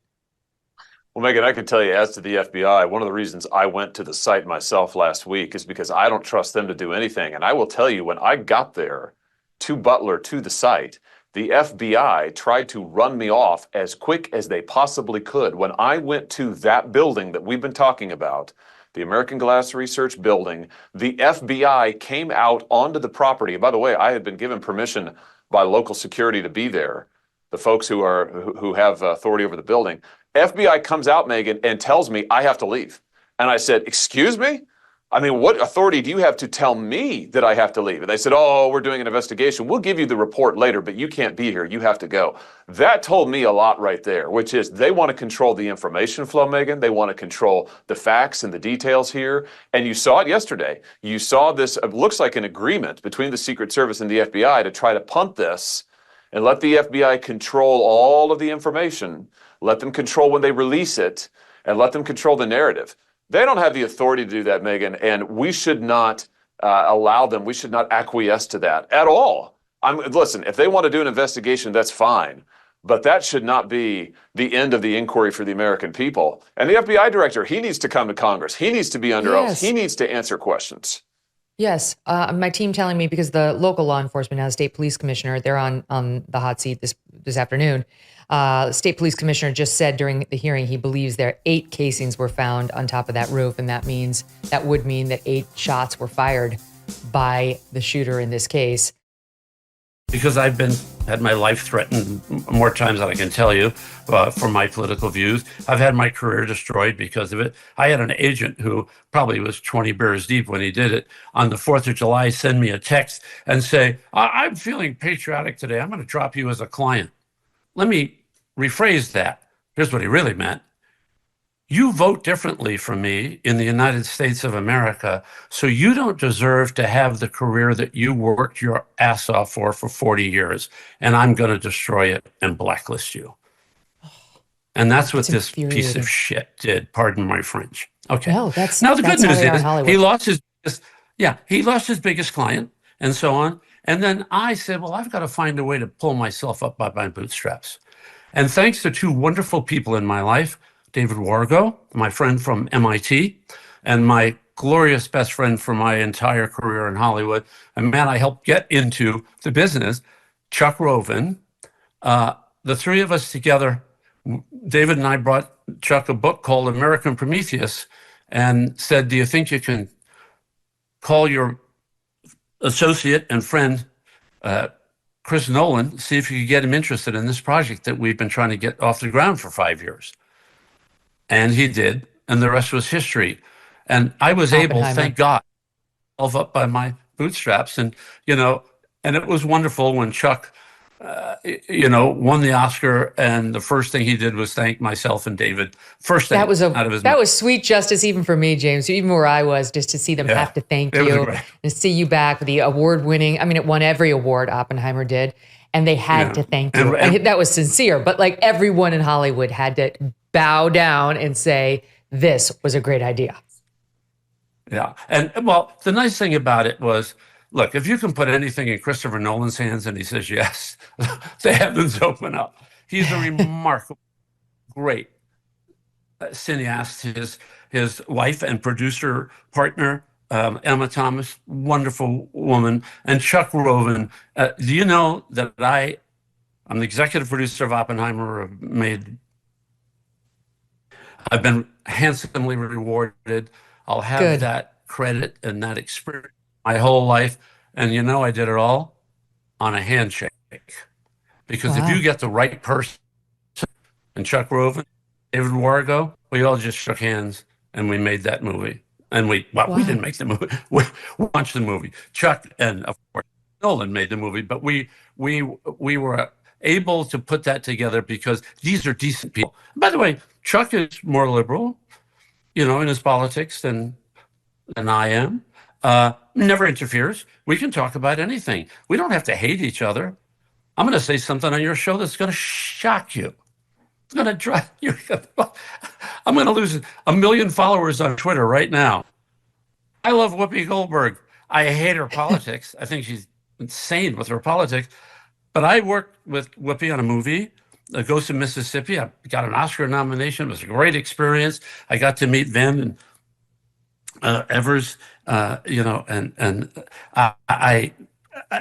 Well, Megyn, I can tell you, as to the FBI, one of the reasons I went to the site myself last week is because I don't trust them to do anything. And I will tell you, when I got there to Butler, to the site, the FBI tried to run me off as quick as they possibly could. When I went to that building that we've been talking about, the American Glass Research Building, the FBI came out onto the property. And by the way, I had been given permission by local security to be there, the folks who have authority over the building. FBI comes out, Megyn, and tells me I have to leave. And I said, excuse me? I mean, what authority do you have to tell me that I have to leave? And they said, oh, we're doing an investigation. We'll give you the report later, but you can't be here. You have to go. That told me a lot right there, which is they want to control the information flow, Megyn. They want to control the facts and the details here. And you saw it yesterday. You saw this, it looks like an agreement between the Secret Service and the FBI to try to punt this and let the FBI control all of the information, let them control when they release it, and let them control the narrative. They don't have the authority to do that, Megyn, and we should not allow them. We should not acquiesce to that at all. Listen, if they want to do an investigation, that's fine, but that should not be the end of the inquiry for the American people. And the FBI director, he needs to come to Congress. He needs to be under oath. He needs to answer questions. Yes. My team telling me, because the local law enforcement has a state police commissioner, they're on the hot seat this afternoon. State police commissioner just said during the hearing he believes there 8 casings were found on top of that roof, and that would mean that 8 shots were fired by the shooter in this case. Because I've had my life threatened more times than I can tell you for my political views. I've had my career destroyed because of it. I had an agent who probably was 20 beers deep when he did it. On the 4th of July, send me a text and say, I'm feeling patriotic today. I'm going to drop you as a client. Let me rephrase that. Here's what he really meant. You vote differently from me in the United States of America, so you don't deserve to have the career that you worked your ass off for 40 years, and I'm going to destroy it and blacklist you. And that's what this piece of shit did. Pardon my French. Okay. No, now the good news is he lost his biggest client and so on. And then I said, well, I've got to find a way to pull myself up by my bootstraps. And thanks to 2 wonderful people in my life, David Wargo, my friend from MIT, and my glorious best friend for my entire career in Hollywood, a man I helped get into the business, Chuck Roven. The 3 of us together, David and I brought Chuck a book called American Prometheus and said, do you think you can call your associate and friend, Chris Nolan, see if you could get him interested in this project that we've been trying to get off the ground for 5 years. And he did, and the rest was history. And I was able, thank God, up by my bootstraps. And, and it was wonderful when Chuck, won the Oscar, and the first thing he did was thank myself and David. First thing out of his mouth. That was sweet justice even for me, James, even where I was, just to see them have to thank you and see you back with the award-winning. I mean, it won every award Oppenheimer did, and they had to thank you. And that was sincere, but like everyone in Hollywood had to bow down and say, this was a great idea. Yeah. And well, the nice thing about it was, look, if you can put anything in Christopher Nolan's hands and he says yes, the heavens open up. He's a remarkable, great cineast. His wife and producer partner, Emma Thomas, wonderful woman, and Chuck Roven. Do you know that I'm the executive producer of Oppenheimer. I've been handsomely rewarded. I'll have that credit and that experience my whole life. And I did it all on a handshake. Because if you get the right person, and Chuck Roven, David Wargo, we all just shook hands and we made that movie. And we didn't make the movie. We watched the movie. Chuck and, of course, Nolan made the movie. But we were able to put that together because these are decent people. By the way, Chuck is more liberal, in his politics than I am. Never interferes. We can talk about anything. We don't have to hate each other. I'm going to say something on your show that's going to shock you. It's going to drive you. I'm going to lose 1 million followers on Twitter right now. I love Whoopi Goldberg. I hate her politics. I think she's insane with her politics. But I worked with Whoopi on a movie, Ghost of Mississippi. I got an Oscar nomination. It was a great experience. I got to meet Van and Evers,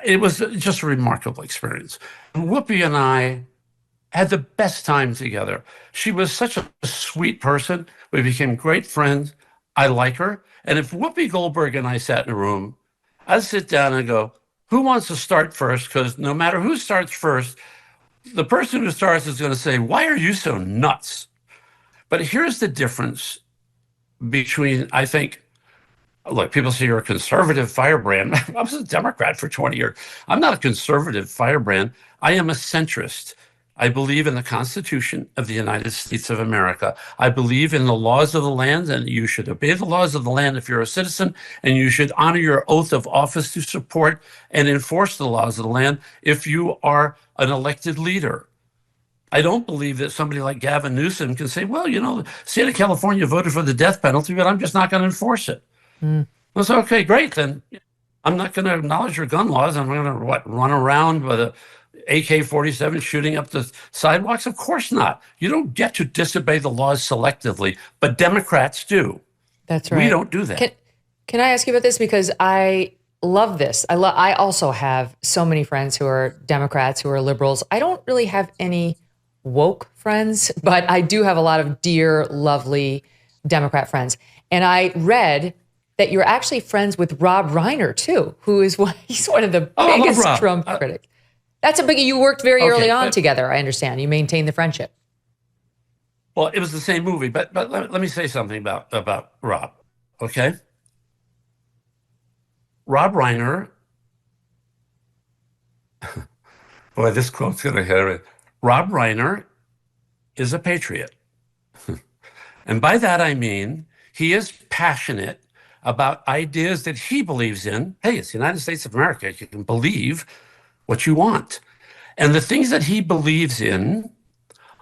it was just a remarkable experience. Whoopi and I had the best time together. She was such a sweet person. We became great friends. I like her. And if Whoopi Goldberg and I sat in a room, I'd sit down and go, who wants to start first? Because no matter who starts first, the person who starts is going to say, why are you so nuts? But here's the difference between, I think, look, people say you're a conservative firebrand. I was a Democrat for 20 years. I'm not a conservative firebrand. I am a centrist. I believe in the Constitution of the United States of America. I believe in the laws of the land, and you should obey the laws of the land if you're a citizen, and you should honor your oath of office to support and enforce the laws of the land if you are an elected leader. I don't believe that somebody like Gavin Newsom can say, well, you know, the state of California voted for the death penalty, but I'm just not going to enforce it. Well, so, okay, great. Then I'm not going to acknowledge your gun laws. I'm going to, run around with a AK-47 shooting up the sidewalks? Of course not. You don't get to disobey the laws selectively, but Democrats do. That's right. We don't do that. Can I ask you about this? Because I love this. I also have so many friends who are Democrats, who are liberals. I don't really have any woke friends, but I do have a lot of dear, lovely Democrat friends. And I read that you're actually friends with Rob Reiner too, who is he's one of the biggest Trump critics. That's a biggie. You worked very early on together, I understand. You maintained the friendship. Well, it was the same movie, but let me say something about Rob, okay? Rob Reiner, boy, this quote's going to hit it. Rob Reiner is a patriot. And by that I mean he is passionate about ideas that he believes in. Hey, it's the United States of America. You can believe what you want. And the things that he believes in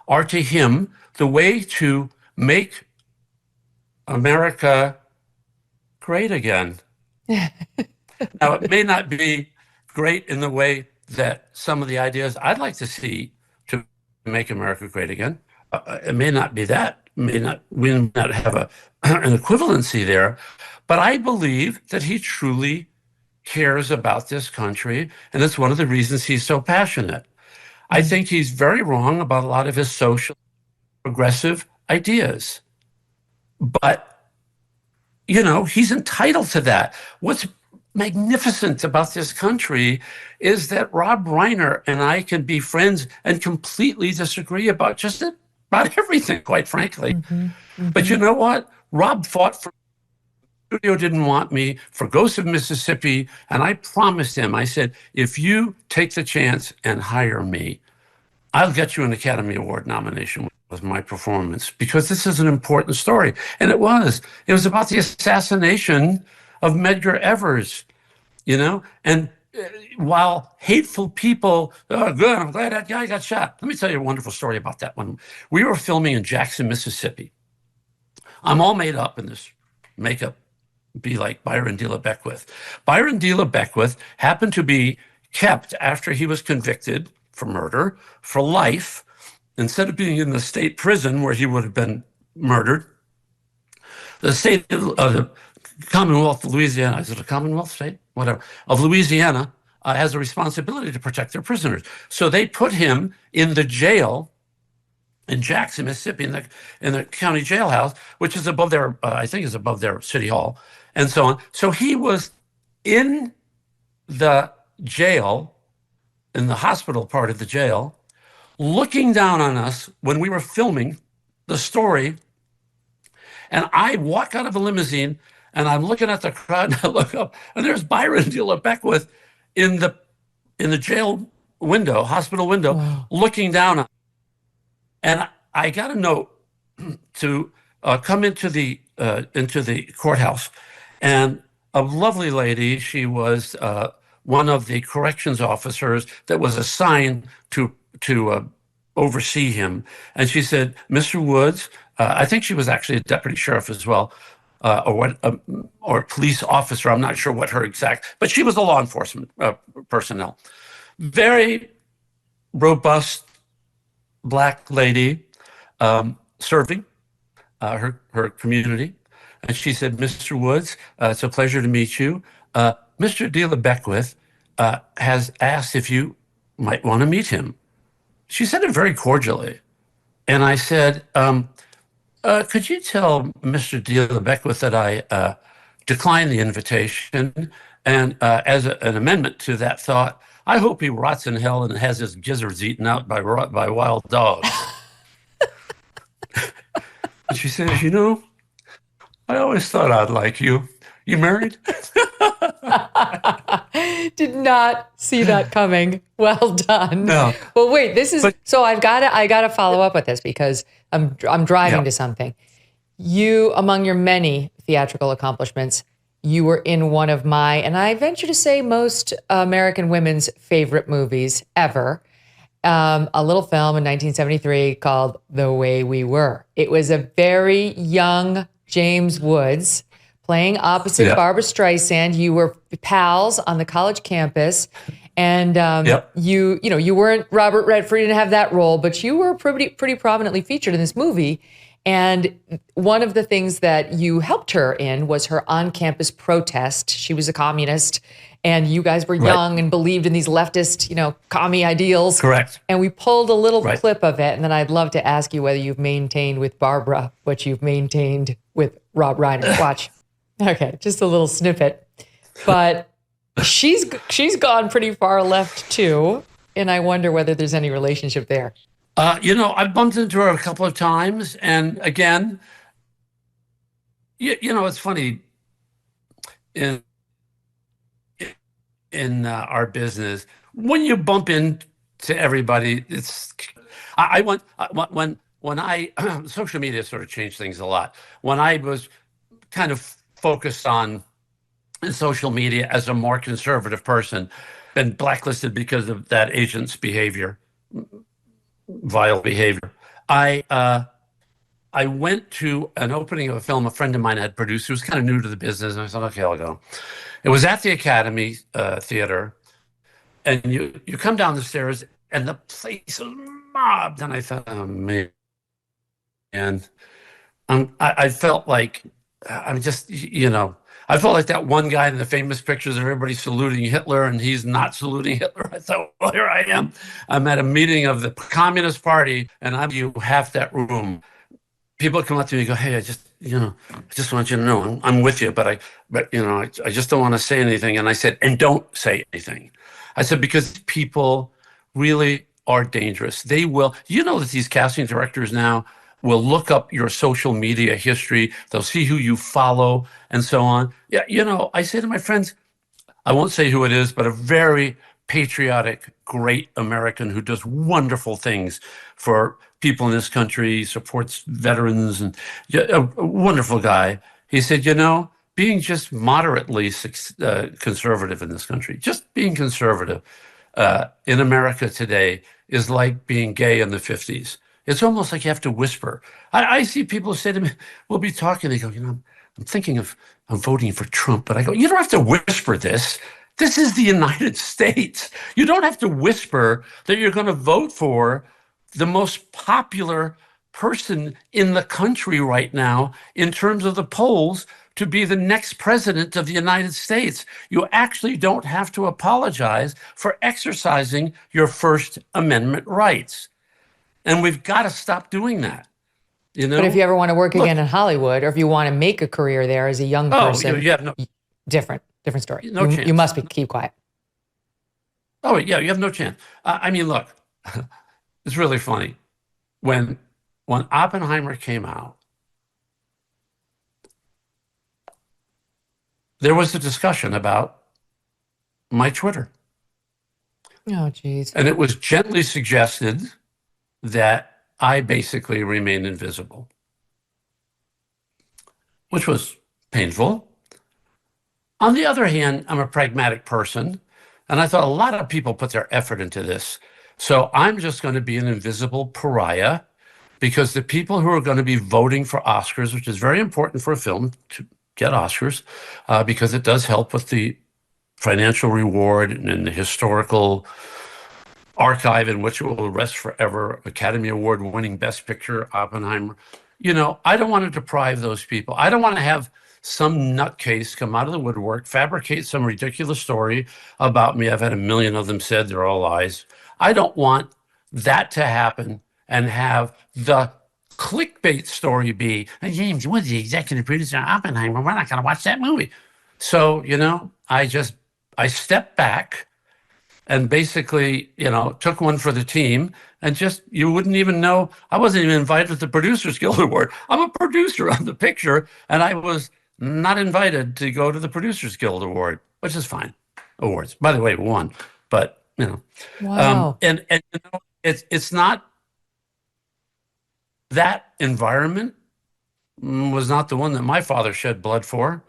are to him the way to make America great again. Now, it may not be great in the way that some of the ideas I'd like to see to make America great again. It may not be that. We may not have an equivalency there. But I believe that he truly cares about this country, and it's one of the reasons he's so passionate. I think he's very wrong about a lot of his social progressive ideas. But, you know, he's entitled to that. What's magnificent about this country is that Rob Reiner and I can be friends and completely disagree about just about everything, quite frankly. But you know what? Rob fought for studio didn't want me for Ghosts of Mississippi, and I promised him, I said, if you take the chance and hire me, I'll get you an Academy Award nomination with my performance, because this is an important story. And it was about the assassination of Medgar Evers, you know, and while hateful people, oh, good, I'm glad that guy got shot. Let me tell you a wonderful story about that one. We were filming in Jackson, Mississippi. I'm all made up in this makeup, be like Byron De La Beckwith. Byron De La Beckwith happened to be kept after he was convicted for murder for life. Instead of being in the state prison where he would have been murdered, the state of the Commonwealth of Louisiana, is it a Commonwealth state? Whatever, of Louisiana has a responsibility to protect their prisoners. So they put him in the jail in Jackson, Mississippi, in the county jailhouse, which is above their, I think is above their city hall, and so on. So he was in the jail, in the hospital part of the jail, looking down on us when we were filming the story. And I walk out of a limousine and I'm looking at the crowd and I look up and there's Byron De La Beckwith in the jail window, hospital window, wow, looking down on us. And I got a note to come into the courthouse, and a lovely lady, she was one of the corrections officers that was assigned to oversee him. And she said, Mr. Woods, I think she was actually a deputy sheriff as well, or police officer. I'm not sure what her exact, but she was a law enforcement personnel. Very robust Black lady serving her community. And she said, Mr. Woods, it's a pleasure to meet you. Mr. De La Beckwith has asked if you might want to meet him. She said it very cordially. And I said, could you tell Mr. De La Beckwith that I declined the invitation? And as an amendment to that thought, I hope he rots in hell and has his gizzards eaten out by wild dogs. And she says, you know, I always thought I'd like you. You married? Did not see that coming. Well done. No. Well, wait, so I gotta follow up with this because I'm driving to something. You, among your many theatrical accomplishments, you were in one of my, and I venture to say most American women's favorite movies ever, a little film in 1973 called The Way We Were. It was a very young James Woods playing opposite Barbara Streisand. You were pals on the college campus, and you weren't Robert Redford, you didn't have that role, but you were pretty prominently featured in this movie. And one of the things that you helped her in was her on-campus protest. She was a communist, and you guys were young and believed in these leftist, commie ideals. Correct. And we pulled a little clip of it, and then I'd love to ask you whether you've maintained with Barbara what you've maintained with Rob Reiner. Watch. Okay, just a little snippet. But she's gone pretty far left too, and I wonder whether there's any relationship there. I bumped into her a couple of times, and again, it's funny in our business when you bump into everybody. When I social media sort of changed things a lot. When I was kind of focused on social media as a more conservative person, been blacklisted because of that agent's behavior. Vile behavior. I went to an opening of a film a friend of mine had produced. Who was kind of new to the business, and I thought, okay, I'll go. It was at the Academy Theater, and you come down the stairs, and the place was mobbed, and I thought, oh man, and I felt like I'm just, I felt like that one guy in the famous pictures of everybody saluting Hitler, and he's not saluting Hitler. I thought, well, here I am. I'm at a meeting of the Communist Party, and I'm you half that room. People come up to me and go, hey, I just want you to know I'm with you, but I just don't want to say anything. And I said, and don't say anything. I said, because people really are dangerous. They will, that these casting directors now will look up your social media history. They'll see who you follow and so on. Yeah, I say to my friends, I won't say who it is, but a very patriotic, great American who does wonderful things for people in this country, supports veterans, and a wonderful guy. He said, being just moderately conservative in this country, just being conservative in America today is like being gay in the 50s. It's almost like you have to whisper. I see people say to me, we'll be talking, they go, I'm thinking I'm voting for Trump, but I go, you don't have to whisper this. This is the United States. You don't have to whisper that you're going to vote for the most popular person in the country right now in terms of the polls to be the next president of the United States. You actually don't have to apologize for exercising your First Amendment rights. And we've got to stop doing that. But if you ever want to work again in Hollywood, or if you want to make a career there as a young person, different story. No chance. You must keep quiet. Oh, yeah, you have no chance. Look, it's really funny. When Oppenheimer came out, there was a discussion about my Twitter. Oh, geez. And it was gently suggested that I basically remain invisible, which was painful. On the other hand, I'm a pragmatic person, and I thought a lot of people put their effort into this. So I'm just going to be an invisible pariah, because the people who are going to be voting for Oscars, which is very important for a film to get Oscars, because it does help with the financial reward and the historical archive in which it will rest forever, Academy Award winning Best Picture, Oppenheimer. I don't want to deprive those people. I don't want to have some nutcase come out of the woodwork, fabricate some ridiculous story about me. I've had a million of them said, they're all lies. I don't want that to happen and have the clickbait story be, James Woods, the executive producer of Oppenheimer, we're not going to watch that movie. So, I stepped back and basically, took one for the team, and you wouldn't even know, I wasn't even invited to the Producers Guild Award. I'm a producer on the picture, and I was not invited to go to the Producers Guild Award, which is fine. Awards, by the way, won, but Wow. And it's not that environment was not the one that my father shed blood for.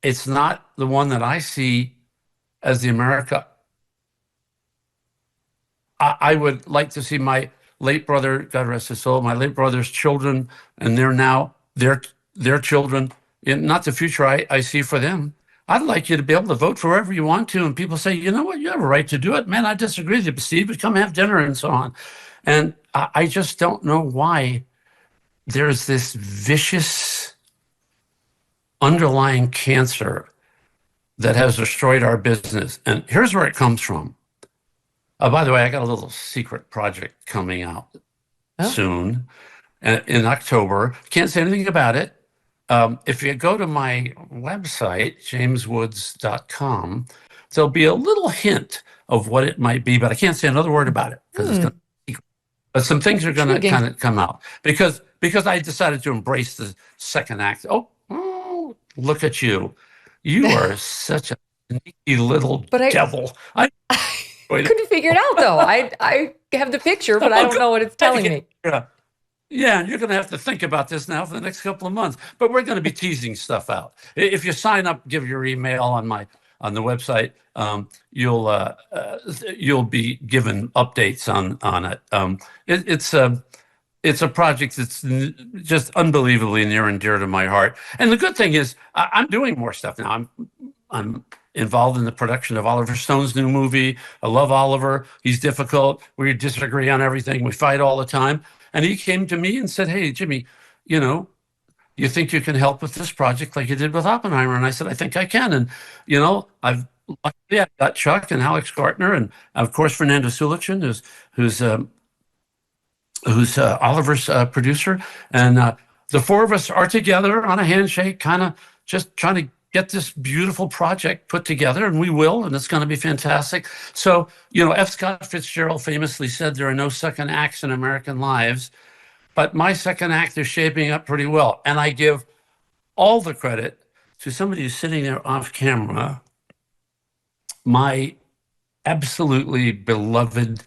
It's not the one that I see as the America I would like to see. My late brother, God rest his soul, my late brother's children, and they're now their children, not the future I see for them. I'd like you to be able to vote for whoever you want to, and people say, you know what, you have a right to do it. Man, I disagree with you, but Steve, but come have dinner and so on. And I just don't know why there's this vicious underlying cancer that has destroyed our business. And here's where it comes from. By the way, I got a little secret project coming out soon in October. Can't say anything about it. If you go to my website, jameswoods.com, there'll be a little hint of what it might be, but I can't say another word about it because it's going to be secret. But some things are going to kind of come out because I decided to embrace the second act. Oh, look at you. You are such a sneaky little devil. I couldn't figure it out, though. I have the picture, but I don't know what it's telling me. Yeah, you're going to have to think about this now for the next couple of months. But we're going to be teasing stuff out. If you sign up, give your email on the website, you'll be given updates on it. It's a project that's just unbelievably near and dear to my heart. And the good thing is, I'm doing more stuff now. I'm involved in the production of Oliver Stone's new movie. I love Oliver. He's difficult. We disagree on everything. We fight all the time. And he came to me and said, hey, Jimmy, you think you can help with this project like you did with Oppenheimer? And I said, I think I can. And, I've got Chuck and Alex Gartner and, of course, Fernando Sulichin, who's Oliver's producer. And the four of us are together on a handshake, kind of just trying to get this beautiful project put together, and we will, and it's going to be fantastic. So, F. Scott Fitzgerald famously said there are no second acts in American lives, but my second act is shaping up pretty well. And I give all the credit to somebody who's sitting there off camera, my absolutely beloved,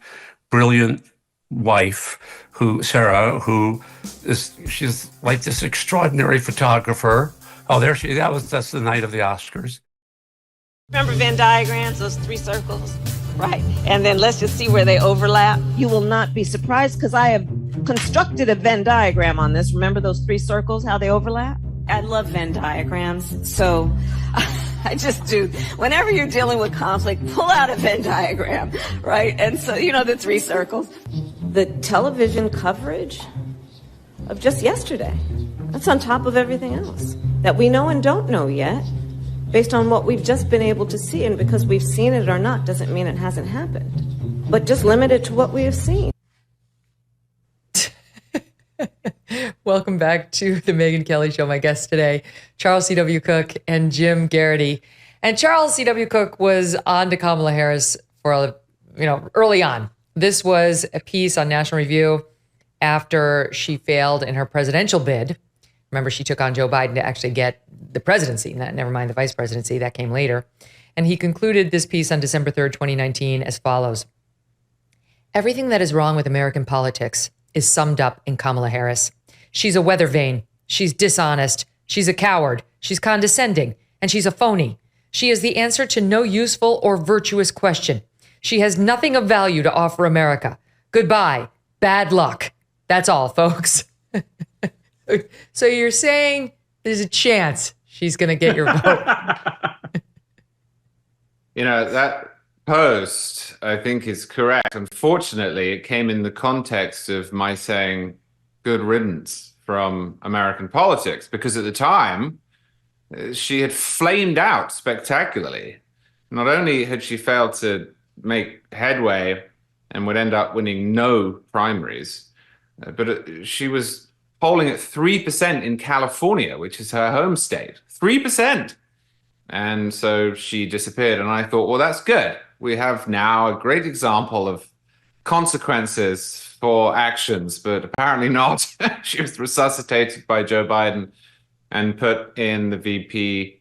brilliant wife, Sarah, she's like this extraordinary photographer. Oh, that's the night of the Oscars. Remember Venn diagrams, those three circles? Right. And then let's just see where they overlap. You will not be surprised because I have constructed a Venn diagram on this. Remember those three circles, how they overlap? I love Venn diagrams. So I just do. Whenever you're dealing with conflict, pull out a Venn diagram, right? And so, the three circles. The television coverage of just yesterday, that's on top of everything else that we know and don't know yet, based on what we've just been able to see. And because we've seen it or not doesn't mean it hasn't happened, but just limited to what we have seen. Welcome back to the Megyn Kelly Show. My guests today, Charles C.W. Cook and Jim Garrity. And Charles C.W. Cook was on to Kamala Harris for, early on. This was a piece on National Review after she failed in her presidential bid. Remember, she took on Joe Biden to actually get the presidency, never mind the vice presidency. That came later. And he concluded this piece on December 3rd, 2019 as follows. Everything that is wrong with American politics is summed up in Kamala Harris. She's a weather vane. She's dishonest. She's a coward. She's condescending. And she's a phony. She is the answer to no useful or virtuous question. She has nothing of value to offer America. Goodbye. Bad luck. That's all, folks. So you're saying there's a chance she's going to get your vote? That post, I think, is correct. Unfortunately, it came in the context of my saying good riddance from American politics, because at the time, she had flamed out spectacularly. Not only had she failed to make headway and would end up winning no primaries, but she was polling at 3% in California, which is her home state. 3%. And so she disappeared. And I thought, well, that's good. We have now a great example of consequences for actions, but apparently not. She was resuscitated by Joe Biden and put in the VP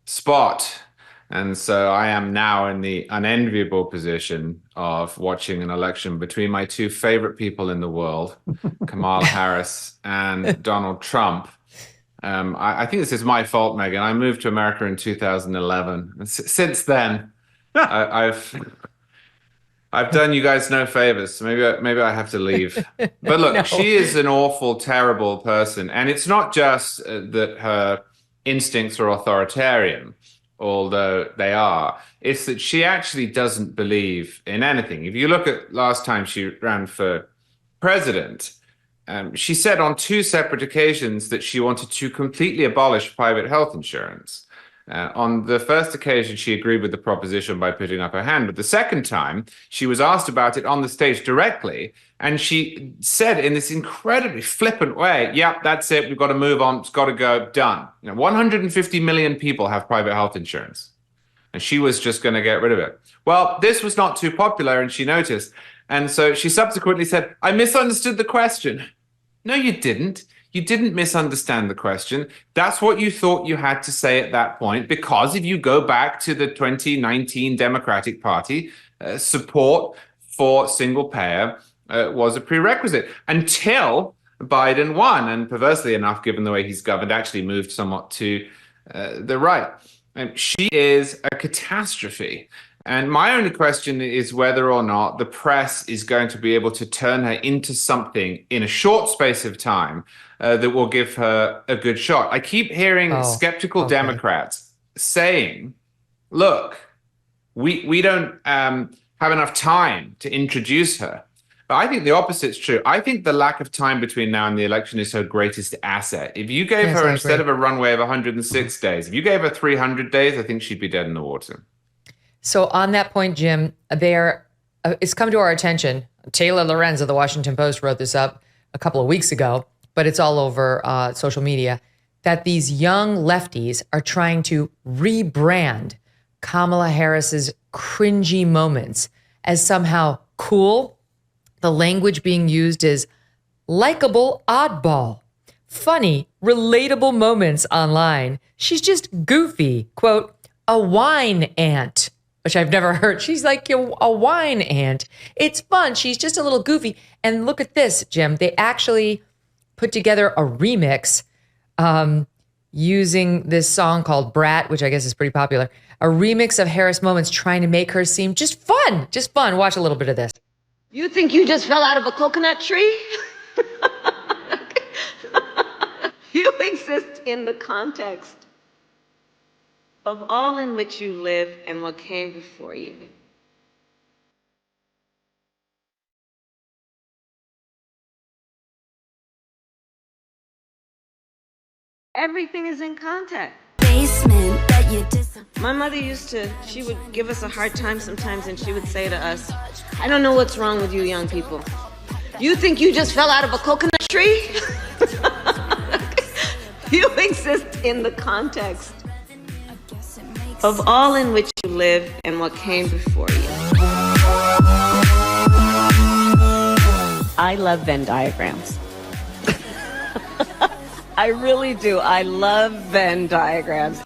spot. And so I am now in the unenviable position of watching an election between my two favorite people in the world, Kamala Harris and Donald Trump. I think this is my fault, Megyn. I moved to America in 2011. Since then, I've done you guys no favors. So maybe I have to leave. But look, No. She is an awful, terrible person. And it's not just that her instincts are authoritarian, although they are. It's that she actually doesn't believe in anything. If you look at last time she ran for president, she said on 2 separate occasions that she wanted to completely abolish private health insurance. On the first occasion, she agreed with the proposition by putting up her hand. But the second time, she was asked about it on the stage directly. And she said in this incredibly flippant way, yeah, that's it. We've got to move on. It's got to go. Done. 150 million people have private health insurance. And she was just going to get rid of it. Well, this was not too popular, and she noticed. And so she subsequently said, I misunderstood the question. No, you didn't. You didn't misunderstand the question. That's what you thought you had to say at that point, because if you go back to the 2019 Democratic Party, support for single payer was a prerequisite until Biden won. And perversely enough, given the way he's governed, actually moved somewhat to the right. And she is a catastrophe. And my only question is whether or not the press is going to be able to turn her into something in a short space of time that will give her a good shot. I keep hearing skeptical Democrats saying, look, we don't have enough time to introduce her. But I think the opposite's true. I think the lack of time between now and the election is her greatest asset. If you gave her, instead of a runway of 106 days, if you gave her 300 days, I think she'd be dead in the water. So on that point, Jim, it's come to our attention. Taylor Lorenz of the Washington Post wrote this up a couple of weeks ago, but it's all over social media, that these young lefties are trying to rebrand Kamala Harris's cringy moments as somehow cool. The language being used is likable oddball, funny, relatable moments online. She's just goofy, quote, a wine ant, which I've never heard. She's like a wine ant. It's fun. She's just a little goofy. And look at this, Jim. They actually put together a remix using this song called Brat, which I guess is pretty popular. A remix of Harris moments trying to make her seem just fun. Just fun. Watch a little bit of this. You think you just fell out of a coconut tree? You exist in the context of all in which you live and what came before you. Everything is in context. My mother she would give us a hard time sometimes, and she would say to us, I don't know what's wrong with you young people. You think you just fell out of a coconut tree? You exist in the context of all in which you live and what came before you. I love Venn diagrams. I really do. I love Venn diagrams.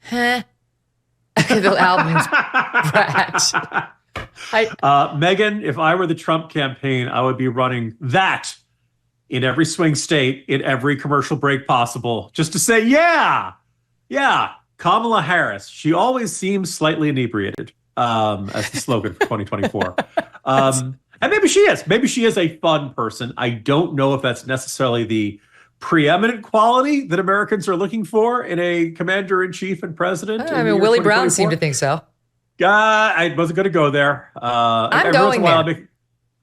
Huh? The album's Brat. Megyn, if I were the Trump campaign, I would be running that in every swing state, in every commercial break possible, just to say, yeah, Kamala Harris. She always seems slightly inebriated, as the slogan for 2024. And maybe she is. Maybe she is a fun person. I don't know if that's necessarily the preeminent quality that Americans are looking for in a commander-in-chief and president. I mean, Willie Brown seemed to think so. I wasn't going to go there. I'm going there.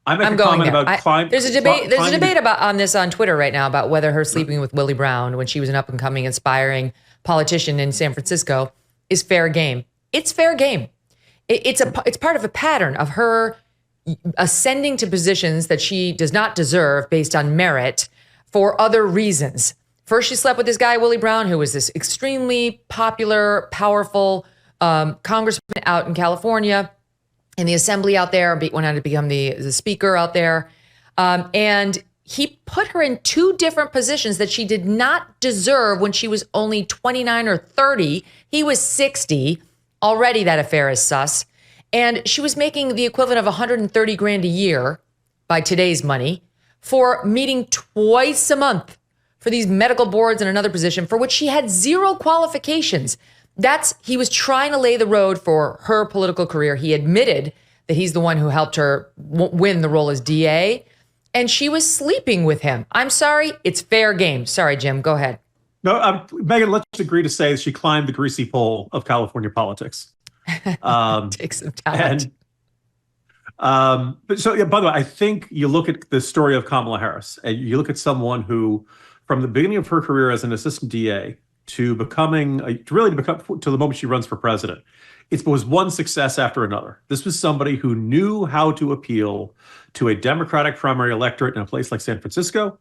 I'm going there. About climate. There's a debate. There's a debate on this on Twitter right now about whether her sleeping with Willie Brown when she was an up-and-coming, inspiring politician in San Francisco is fair game. It's fair game. It's part of a pattern of her ascending to positions that she does not deserve based on merit for other reasons. First, she slept with this guy, Willie Brown, who was this extremely popular, powerful congressman out in California, in the assembly out there, went on to become the speaker out there. And he put her in 2 different positions that she did not deserve when she was only 29 or 30. He was 60. Already that affair is sus. And she was making the equivalent of 130 grand a year by today's money for meeting twice a month for these medical boards and another position for which she had 0 qualifications. He was trying to lay the road for her political career. He admitted that he's the one who helped her win the role as DA. And she was sleeping with him. I'm sorry, it's fair game. Sorry, Jim, go ahead. No, Megyn, let's agree to say that she climbed the greasy pole of California politics. Takes some talent. But so, yeah, by the way, I think you look at the story of Kamala Harris, and you look at someone who, from the beginning of her career as an assistant DA to to the moment she runs for president, it was one success after another. This was somebody who knew how to appeal to a Democratic primary electorate in a place like San Francisco,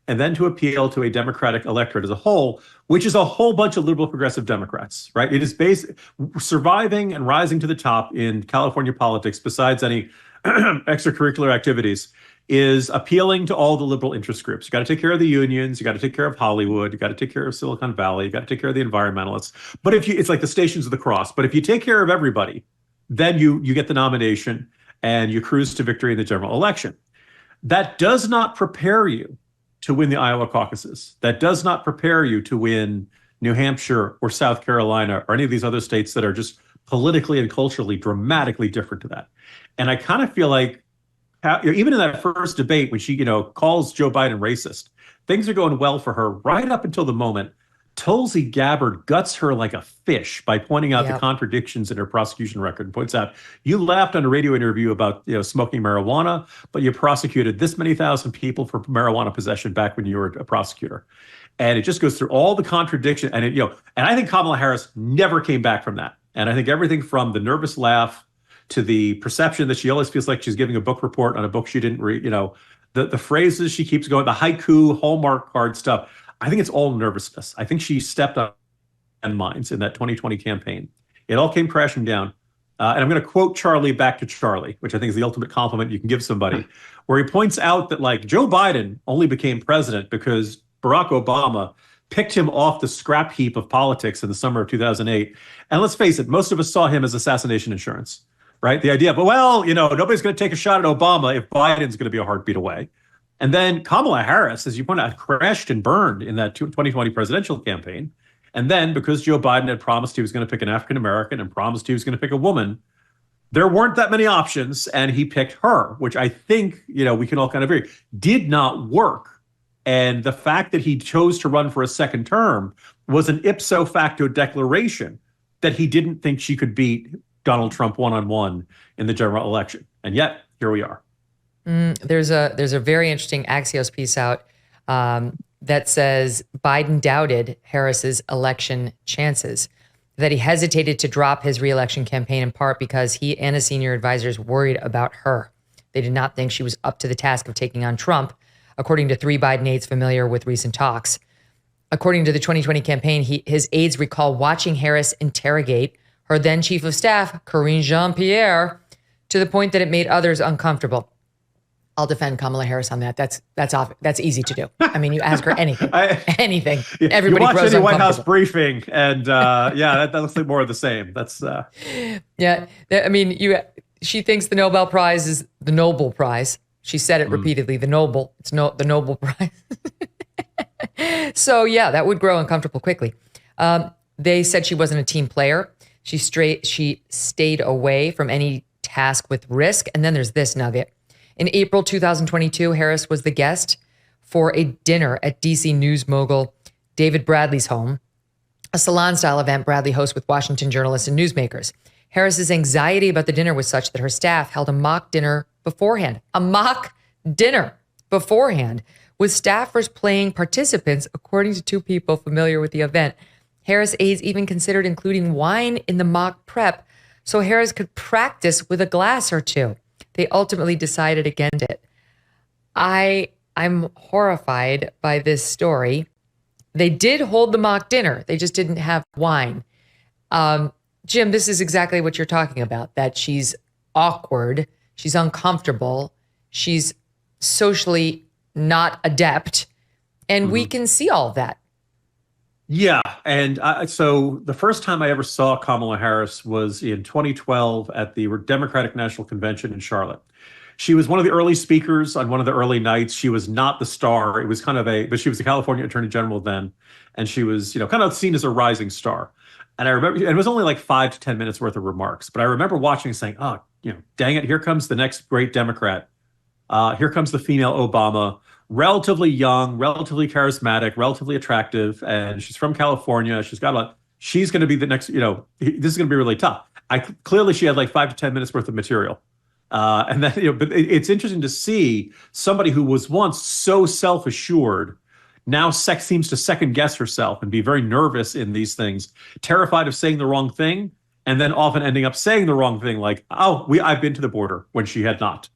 and then to appeal to a Democratic electorate as a whole, which is a whole bunch of liberal progressive Democrats, right? It is surviving and rising to the top in California politics, besides any extracurricular activities, is appealing to all the liberal interest groups. You got to take care of the unions, you got to take care of Hollywood, you got to take care of Silicon Valley, you got to take care of the environmentalists. But it's like the Stations of the Cross. But if you take care of everybody, then you get the nomination and you cruise to victory in the general election. That does not prepare you to win the Iowa caucuses. That does not prepare you to win New Hampshire or South Carolina or any of these other states that are just politically and culturally dramatically different to that. And I kind of feel like, even in that first debate when she, calls Joe Biden racist, things are going well for her right up until the moment Tulsi Gabbard guts her like a fish by pointing out the contradictions in her prosecution record and points out, you laughed on a radio interview about smoking marijuana, but you prosecuted this many thousand people for marijuana possession back when you were a prosecutor. And it just goes through all the contradiction. And and I think Kamala Harris never came back from that. And I think everything from the nervous laugh to the perception that she always feels like she's giving a book report on a book she didn't read, the phrases she keeps going, the haiku, Hallmark card stuff. I think it's all nervousness. I think she stepped on minds in that 2020 campaign. It all came crashing down. And I'm going to quote Charlie back to Charlie, which I think is the ultimate compliment you can give somebody, where he points out that Joe Biden only became president because Barack Obama picked him off the scrap heap of politics in the summer of 2008. And let's face it, most of us saw him as assassination insurance. Right? The idea of, nobody's going to take a shot at Obama if Biden's going to be a heartbeat away. And then Kamala Harris, as you point out, crashed and burned in that 2020 presidential campaign. And then because Joe Biden had promised he was going to pick an African-American and promised he was going to pick a woman, there weren't that many options. And he picked her, which I think, we can all kind of agree, did not work. And the fact that he chose to run for a second term was an ipso facto declaration that he didn't think she could beat Donald Trump one-on-one in the general election. And yet, here we are. There's a very interesting Axios piece out that says Biden doubted Harris's election chances, that he hesitated to drop his reelection campaign in part because he and his senior advisors worried about her. They did not think she was up to the task of taking on Trump, according to 3 Biden aides familiar with recent talks. According to the 2020 campaign, his aides recall watching Harris interrogate her then chief of staff, Karine Jean-Pierre, to the point that it made others uncomfortable. I'll defend Kamala Harris on that. That's eeasy to do. I mean, you ask her anything, anything. Everybody you watch grows any White House uncomfortable. briefing, and that looks like more of the same. That's she thinks the Nobel Prize is the Nobel Prize. She said it repeatedly. The Nobel. It's the Nobel Prize. So that would grow uncomfortable quickly. They said she wasn't a team player. She stayed away from any task with risk. And then there's this nugget. In April 2022, Harris was the guest for a dinner at DC news mogul David Bradley's home, a salon-style event Bradley hosts with Washington journalists and newsmakers. Harris's anxiety about the dinner was such that her staff held a mock dinner beforehand. A mock dinner beforehand, with staffers playing participants, according to 2 people familiar with the event. Harris aides even considered including wine in the mock prep so Harris could practice with a glass or 2. They ultimately decided against it. I'm horrified by this story. They did hold the mock dinner. They just didn't have wine. Jim, this is exactly what you're talking about, that she's awkward, she's uncomfortable, she's socially not adept. And we can see all of that. Yeah. And so the first time I ever saw Kamala Harris was in 2012 at the Democratic National Convention in Charlotte. She was one of the early speakers on one of the early nights. She was not the star. It was kind of but she was the California Attorney General then. And she was, kind of seen as a rising star. And I remember, and it was only like 5 to 10 minutes worth of remarks. But I remember watching and saying, oh, dang it, here comes the next great Democrat. Here comes the female Obama, relatively young, relatively charismatic, relatively attractive. And she's from California. She's going to be the next, this is going to be really tough. Clearly she had like 5 to 10 minutes worth of material. And then, but it's interesting to see somebody who was once so self-assured now seems to second guess herself and be very nervous in these things, terrified of saying the wrong thing, and then often ending up saying the wrong thing, like, I've been to the border, when she had not.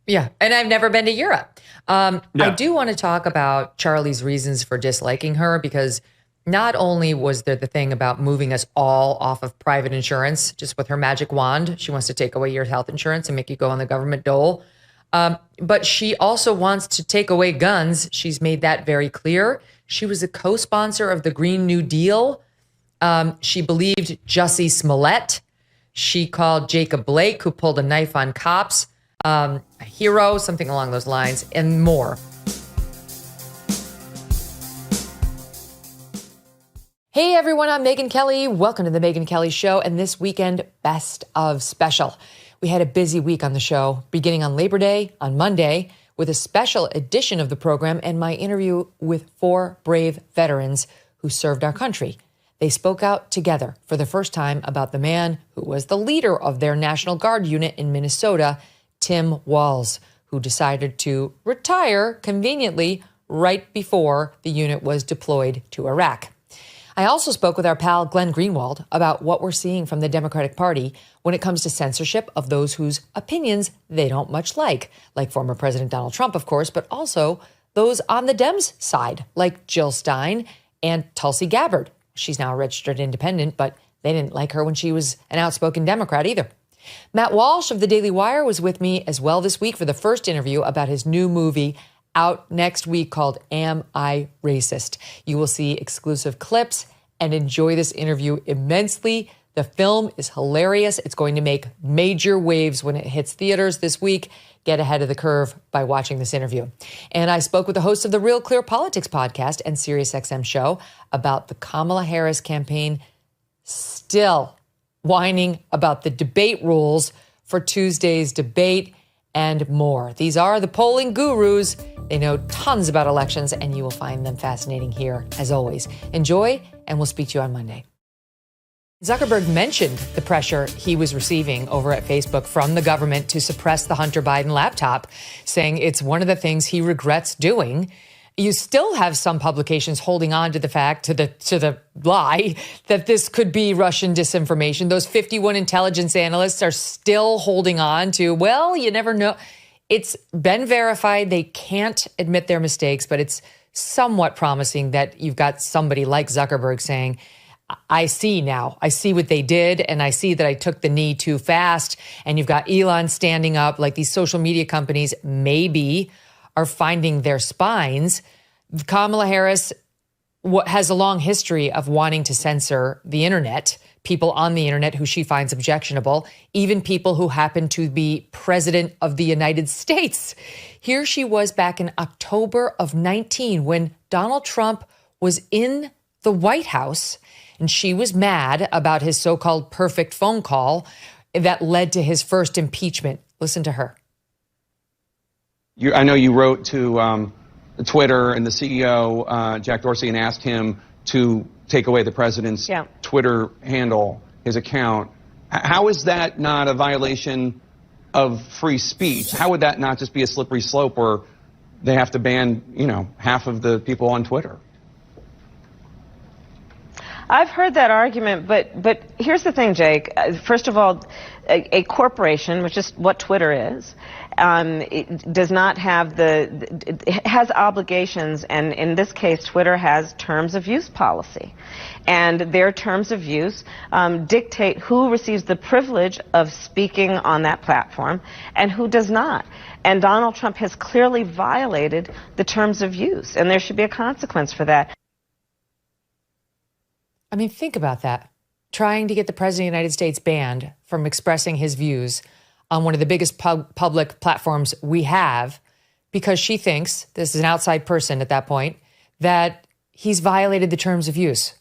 Yeah, and I've never been to Europe. I do want to talk about Charlie's reasons for disliking her, because not only was there the thing about moving us all off of private insurance, just with her magic wand, she wants to take away your health insurance and make you go on the government dole. But she also wants to take away guns. She's made that very clear. She was a co-sponsor of the Green New Deal. She believed Jussie Smollett. She called Jacob Blake, who pulled a knife on cops, a hero, something along those lines, and more. Hey everyone, I'm Megyn Kelly. Welcome to the Megyn Kelly Show and this weekend Best of Special. We had a busy week on the show, beginning on Labor Day on Monday with a special edition of the program and my interview with 4 brave veterans who served our country. They spoke out together for the first time about the man who was the leader of their National Guard unit in Minnesota, Tim Walz, who decided to retire conveniently right before the unit was deployed to Iraq. I also spoke with our pal Glenn Greenwald about what we're seeing from the Democratic Party when it comes to censorship of those whose opinions they don't much like former President Donald Trump, of course, but also those on the Dems side, like Jill Stein and Tulsi Gabbard. She's now a registered independent, but they didn't like her when she was an outspoken Democrat either. Matt Walsh of the Daily Wire was with me as well this week for the first interview about his new movie out next week called Am I Racist? You will see exclusive clips and enjoy this interview immensely. The film is hilarious. It's going to make major waves when it hits theaters this week. Get ahead of the curve by watching this interview. And I spoke with the host of the Real Clear Politics podcast and SiriusXM show about the Kamala Harris campaign still whining about the debate rules for Tuesday's debate and more. These are the polling gurus. They know tons about elections, and you will find them fascinating here, as always. Enjoy, and we'll speak to you on Monday. Zuckerberg mentioned the pressure he was receiving over at Facebook from the government to suppress the Hunter Biden laptop, saying it's one of the things he regrets doing. You still have some publications holding on to the fact, to the lie, that this could be Russian disinformation. Those 51 intelligence analysts are still holding on to, well, you never know. It's been verified. They can't admit their mistakes, but it's somewhat promising that you've got somebody like Zuckerberg saying, I see now. I see what they did, and I see that I took the knee too fast. And you've got Elon standing up, like these social media companies maybe are finding their spines. Kamala Harris has a long history of wanting to censor the internet, people on the internet who she finds objectionable, even people who happen to be president of the United States. Here she was back in October of 19 when Donald Trump was in the White House, and she was mad about his so-called perfect phone call that led to his first impeachment. Listen to her. I know you wrote to Twitter and the CEO, Jack Dorsey, and asked him to take away the president's Twitter handle, his account. How is that not a violation of free speech? How would that not just be a slippery slope where they have to ban, half of the people on Twitter? I've heard that argument, but here's the thing, Jake. First of all, a corporation, which is what Twitter is, it does not have it has obligations, and in this case, Twitter has terms of use policy. And their terms of use dictate who receives the privilege of speaking on that platform and who does not. And Donald Trump has clearly violated the terms of use, and there should be a consequence for that. I mean, think about that. Trying to get the president of the United States banned from expressing his views on one of the biggest public platforms we have because she thinks, this is an outside person at that point, that he's violated the terms of use.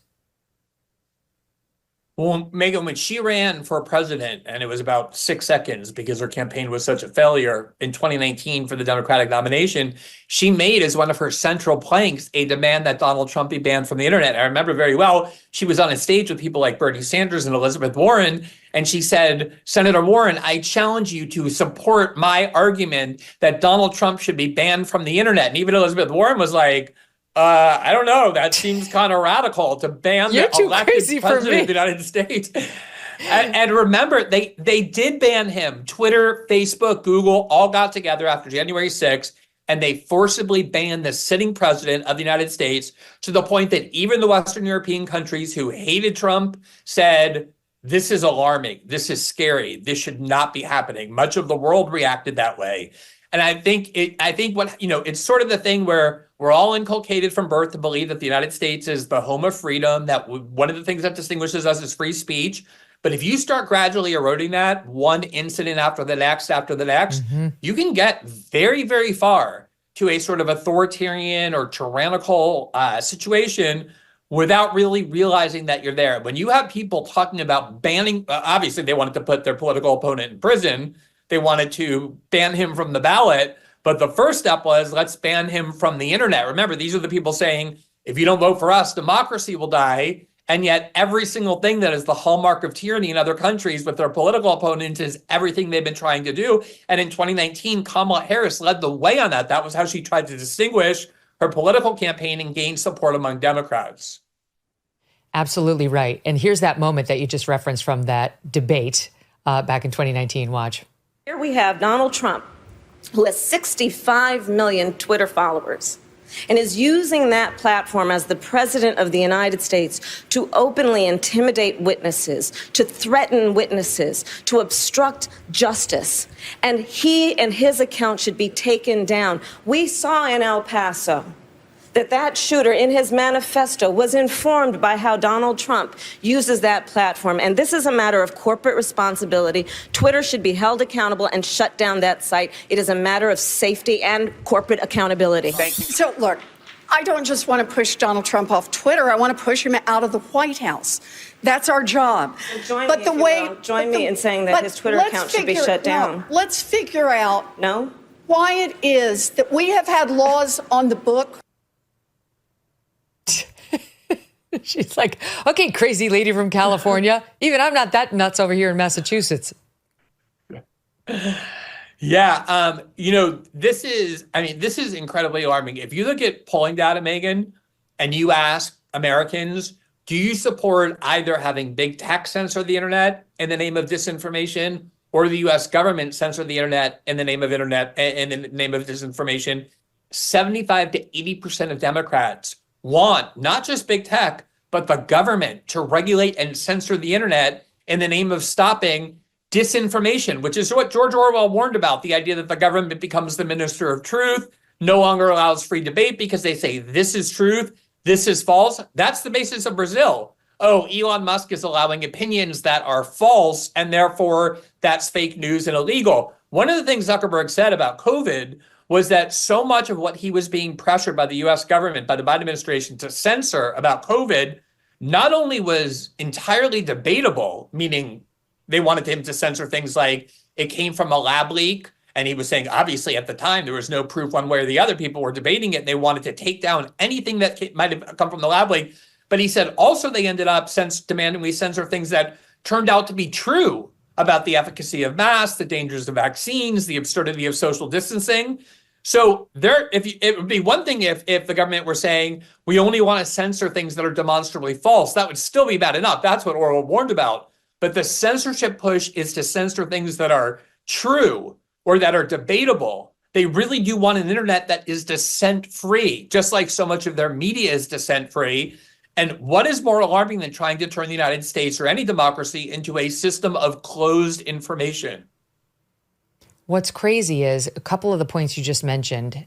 Well, Megyn, when she ran for president, and it was about 6 seconds because her campaign was such a failure in 2019 for the Democratic nomination, she made as one of her central planks a demand that Donald Trump be banned from the internet. I remember very well, she was on a stage with people like Bernie Sanders and Elizabeth Warren, and she said, Senator Warren, I challenge you to support my argument that Donald Trump should be banned from the internet. And even Elizabeth Warren was like, I don't know. That seems kind of radical to ban the elected president of the United States. And remember, they did ban him. Twitter, Facebook, Google all got together after January 6th, and they forcibly banned the sitting president of the United States to the point that even the Western European countries who hated Trump said, this is alarming. This is scary. This should not be happening. Much of the world reacted that way. And I think it's sort of the thing where we're all inculcated from birth to believe that the United States is the home of freedom, that one of the things that distinguishes us is free speech. But if you start gradually eroding that one incident after the next, you can get very, very far to a sort of authoritarian or tyrannical situation without really realizing that you're there. When you have people talking about banning, obviously they wanted to put their political opponent in prison. They wanted to ban him from the ballot. But the first step was, let's ban him from the internet. Remember, these are the people saying, if you don't vote for us, democracy will die. And yet every single thing that is the hallmark of tyranny in other countries with their political opponents is everything they've been trying to do. And in 2019, Kamala Harris led the way on that. That was how she tried to distinguish her political campaign and gain support among Democrats. Absolutely right. And here's that moment that you just referenced from that debate back in 2019. Watch. Here we have Donald Trump, who has 65 million Twitter followers and is using that platform as the president of the United States to openly intimidate witnesses, to threaten witnesses, to obstruct justice. And he and his account should be taken down. We saw in El Paso that shooter in his manifesto was informed by how Donald Trump uses that platform. And this is a matter of corporate responsibility. Twitter should be held accountable and shut down that site. It is a matter of safety and corporate accountability. Thank you. So, look, I don't just want to push Donald Trump off Twitter. I want to push him out of the White House. That's our job. Join me in saying that his Twitter account should be shut down. No, let's figure out why it is that we have had laws on the book. She's like, okay, crazy lady from California. Even I'm not that nuts over here in Massachusetts. Yeah. This is incredibly alarming. If you look at polling data, Megyn, and you ask Americans, do you support either having big tech censor the internet in the name of disinformation or the U.S. government censor the internet in the name of disinformation? 75 to 80% of Democrats want not just big tech, but the government to regulate and censor the internet in the name of stopping disinformation, which is what George Orwell warned about, the idea that the government becomes the minister of truth, no longer allows free debate because they say this is truth, this is false. That's the basis of Brazil. Oh, Elon Musk is allowing opinions that are false, and therefore that's fake news and illegal. One of the things Zuckerberg said about COVID was that so much of what he was being pressured by the U.S. government, by the Biden administration to censor about COVID, not only was entirely debatable, meaning they wanted him to censor things like it came from a lab leak, and he was saying, obviously, at the time, there was no proof one way or the other. People were debating it, and they wanted to take down anything that might have come from the lab leak. But he said also they ended up demanding we censor things that turned out to be true about the efficacy of masks, the dangers of vaccines, the absurdity of social distancing. So it would be one thing if the government were saying we only want to censor things that are demonstrably false. That would still be bad enough. That's what Orwell warned about. But the censorship push is to censor things that are true or that are debatable. They really do want an internet that is dissent-free, just like so much of their media is dissent-free. And what is more alarming than trying to turn the United States or any democracy into a system of closed information? what's crazy is a couple of the points you just mentioned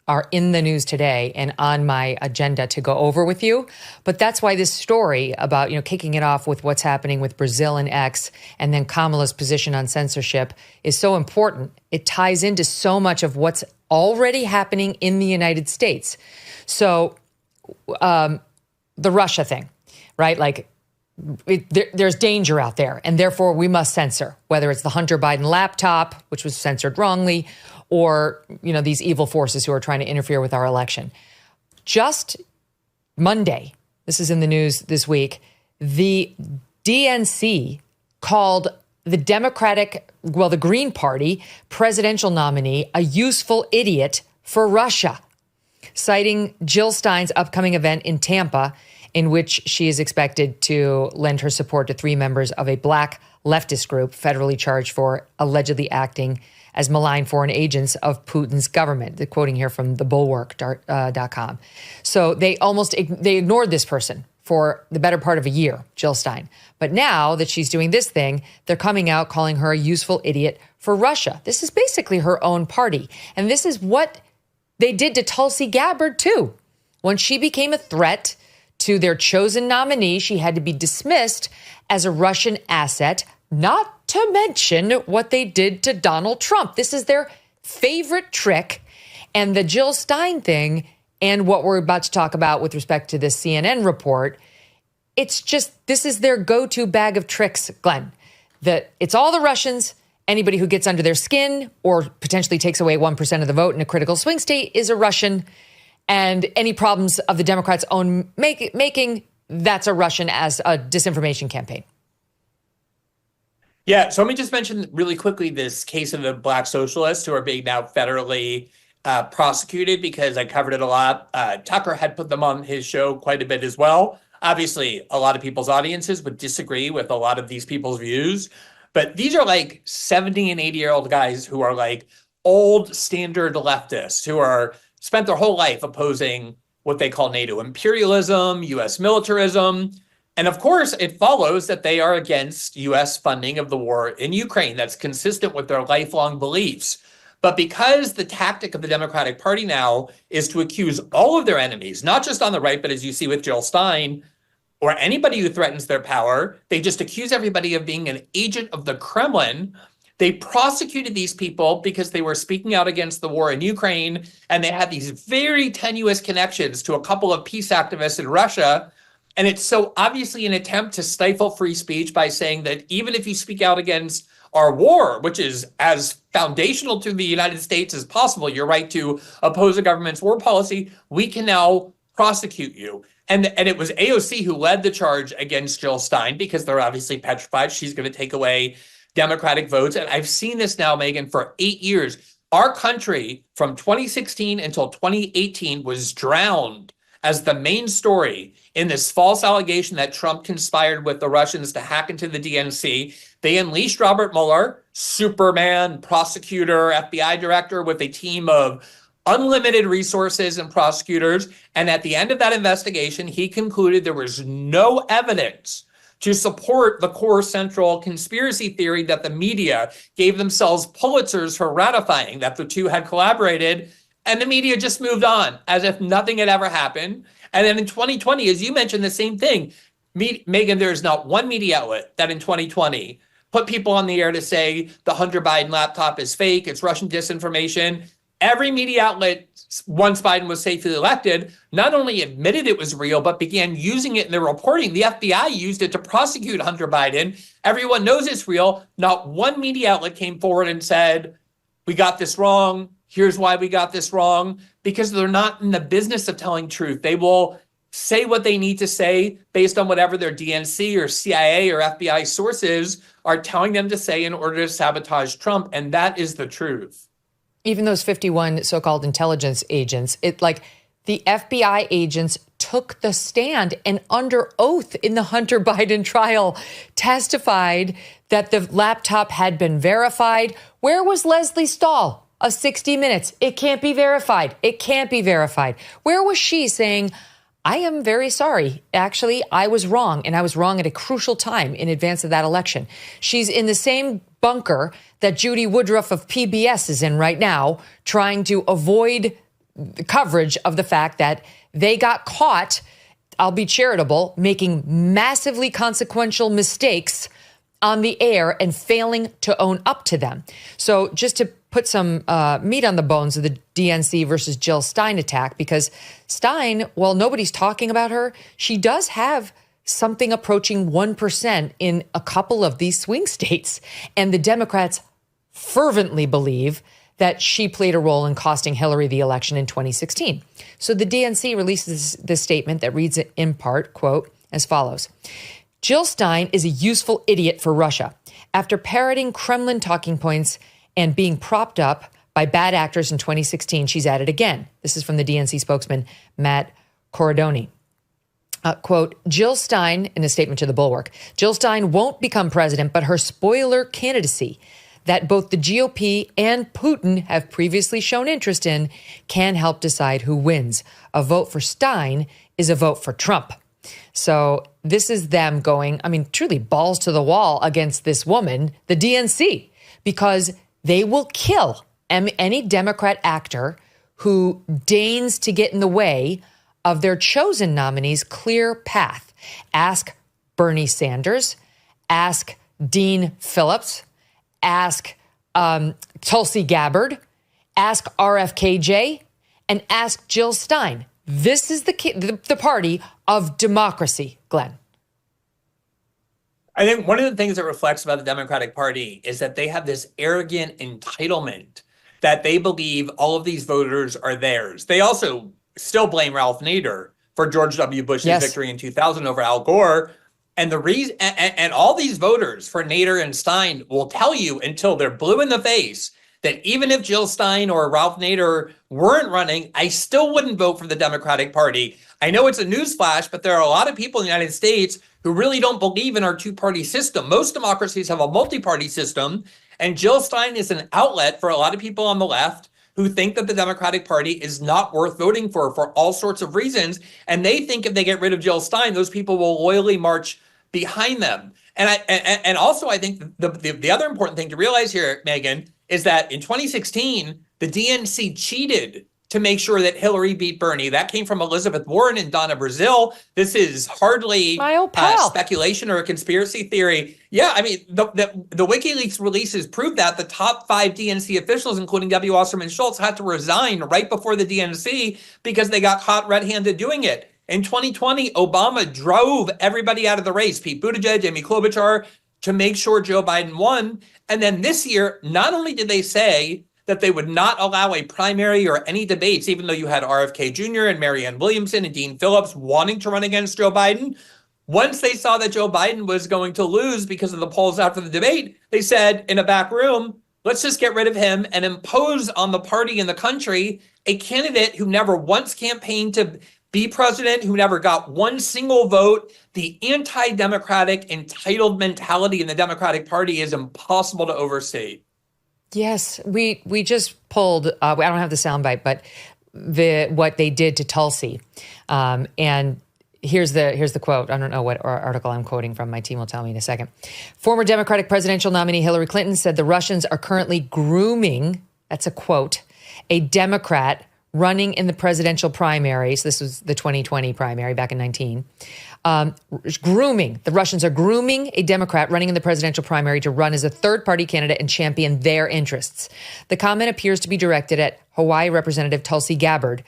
are in the news today and on my agenda to go over with you. But that's why this story about, kicking it off with what's happening with Brazil and X and then Kamala's position on censorship is so important. It ties into so much of what's already happening in the United States. So the Russia thing, right? Like there's danger out there and therefore we must censor, whether it's the Hunter Biden laptop, which was censored wrongly, or, these evil forces who are trying to interfere with our election. Just Monday, this is in the news this week, the DNC called the the Green Party presidential nominee a useful idiot for Russia, citing Jill Stein's upcoming event in Tampa, in which she is expected to lend her support to 3 members of a black leftist group federally charged for allegedly acting as malign foreign agents of Putin's government. They're quoting here from thebulwark.com. So they ignored this person for the better part of a year, Jill Stein. But now that she's doing this thing, they're coming out calling her a useful idiot for Russia. This is basically her own party. And this is what they did to Tulsi Gabbard, too. When she became a threat to their chosen nominee, she had to be dismissed as a Russian asset, not to mention what they did to Donald Trump. This is their favorite trick. And the Jill Stein thing and what we're about to talk about with respect to this CNN report, this is their go-to bag of tricks, Glenn. It's all the Russians. Anybody who gets under their skin or potentially takes away 1% of the vote in a critical swing state is a Russian. And any problems of the Democrats' own making, that's a Russian as a disinformation campaign. Yeah, so let me just mention really quickly this case of the black socialists who are being now federally prosecuted because I covered it a lot. Tucker had put them on his show quite a bit as well. Obviously, a lot of people's audiences would disagree with a lot of these people's views, but these are like 70 and 80-year-old guys who are like old standard leftists who are spent their whole life opposing what they call NATO imperialism, U.S. militarism. And of course, it follows that they are against U.S. funding of the war in Ukraine. That's consistent with their lifelong beliefs. But because the tactic of the Democratic Party now is to accuse all of their enemies, not just on the right, but as you see with Jill Stein, or anybody who threatens their power, they just accuse everybody of being an agent of the Kremlin. They prosecuted these people because they were speaking out against the war in Ukraine, and they had these very tenuous connections to a couple of peace activists in Russia. And it's so obviously an attempt to stifle free speech by saying that even if you speak out against our war, which is as foundational to the United States as possible, your right to oppose a government's war policy, we can now prosecute you. And it was AOC who led the charge against Jill Stein because they're obviously petrified she's going to take away Democratic votes. And I've seen this now, Megyn, for 8 years. Our country from 2016 until 2018 was drowned as the main story in this false allegation that Trump conspired with the Russians to hack into the DNC. They unleashed Robert Mueller, Superman, prosecutor, FBI director, with a team of unlimited resources and prosecutors. And at the end of that investigation, he concluded there was no evidence to support the core central conspiracy theory that the media gave themselves Pulitzers for ratifying, that the two had collaborated. And the media just moved on as if nothing had ever happened. And then in 2020, as you mentioned, the same thing. Megyn, there's not one media outlet that in 2020 put people on the air to say the Hunter Biden laptop is fake, it's Russian disinformation. Every media outlet, once Biden was safely elected, not only admitted it was real, but began using it in their reporting. The FBI used it to prosecute Hunter Biden. Everyone knows it's real. Not one media outlet came forward and said, we got this wrong. Here's why we got this wrong. Because they're not in the business of telling truth. They will say what they need to say based on whatever their DNC or CIA or FBI sources are telling them to say in order to sabotage Trump. And that is the truth. Even those 51 so-called intelligence agents, the FBI agents took the stand and under oath in the Hunter Biden trial testified that the laptop had been verified. Where was Leslie Stahl? 60 Minutes. It can't be verified. It can't be verified. Where was she saying, I am very sorry. Actually, I was wrong, and I was wrong at a crucial time in advance of that election. She's in the same bunker that Judy Woodruff of PBS is in right now, trying to avoid the coverage of the fact that they got caught, I'll be charitable, making massively consequential mistakes on the air and failing to own up to them. So just to put some meat on the bones of the DNC versus Jill Stein attack, because Stein, while nobody's talking about her, she does have something approaching 1% in a couple of these swing states. And the Democrats fervently believe that she played a role in costing Hillary the election in 2016. So the DNC releases this statement that reads in part, quote, as follows. Jill Stein is a useful idiot for Russia. After parroting Kremlin talking points and being propped up by bad actors in 2016, she's at it again. This is from the DNC spokesman, Matt Corradoni. Quote, Jill Stein, in a statement to the Bulwark, Jill Stein won't become president, but her spoiler candidacy that both the GOP and Putin have previously shown interest in can help decide who wins. A vote for Stein is a vote for Trump. So this is them going, I mean, truly balls to the wall against this woman, the DNC, because they will kill any Democrat actor who deigns to get in the way of their chosen nominee's clear path. Ask Bernie Sanders, ask Dean Phillips, ask Tulsi Gabbard, ask RFKJ, and ask Jill Stein. This is the party of democracy, Glenn. I think one of the things that reflects about the Democratic Party is that they have this arrogant entitlement that they believe all of these voters are theirs. They also still blame Ralph Nader for George W. Bush's victory in 2000 over Al Gore. And the reason, and all these voters for Nader and Stein will tell you until they're blue in the face that even if Jill Stein or Ralph Nader weren't running, I still wouldn't vote for the Democratic Party. I know it's a newsflash, but there are a lot of people in the United States who really don't believe in our two-party system. Most democracies have a multi-party system, and Jill Stein is an outlet for a lot of people on the left who think that the Democratic Party is not worth voting for all sorts of reasons. And they think if they get rid of Jill Stein, those people will loyally march behind them. And also, I think the other important thing to realize here, Megyn, is that in 2016, the DNC cheated to make sure that Hillary beat Bernie. That came from Elizabeth Warren and Donna Brazile. This is hardly speculation or a conspiracy theory. Yeah, I mean, the WikiLeaks releases prove that the top 5 DNC officials, including W. Wasserman Schultz, had to resign right before the DNC because they got caught red-handed doing it. In 2020, Obama drove everybody out of the race, Pete Buttigieg, Amy Klobuchar, to make sure Joe Biden won. And then this year, not only did they say that they would not allow a primary or any debates, even though you had RFK Jr. and Marianne Williamson and Dean Phillips wanting to run against Joe Biden. Once they saw that Joe Biden was going to lose because of the polls after the debate, they said in a back room, let's just get rid of him and impose on the party and the country a candidate who never once campaigned to be president, who never got one single vote. The anti-democratic entitled mentality in the Democratic Party is impossible to overstate. Yes, we just pulled, I don't have the soundbite, but what they did to Tulsi. And here's the quote. I don't know what article I'm quoting from. My team will tell me in a second. Former Democratic presidential nominee Hillary Clinton said the Russians are currently grooming, that's a quote, a Democrat running in the presidential primaries. This was the 2020 primary back in 19. Grooming. The Russians are grooming a Democrat running in the presidential primary to run as a third-party candidate and champion their interests. The comment appears to be directed at Hawaii Representative Tulsi Gabbard.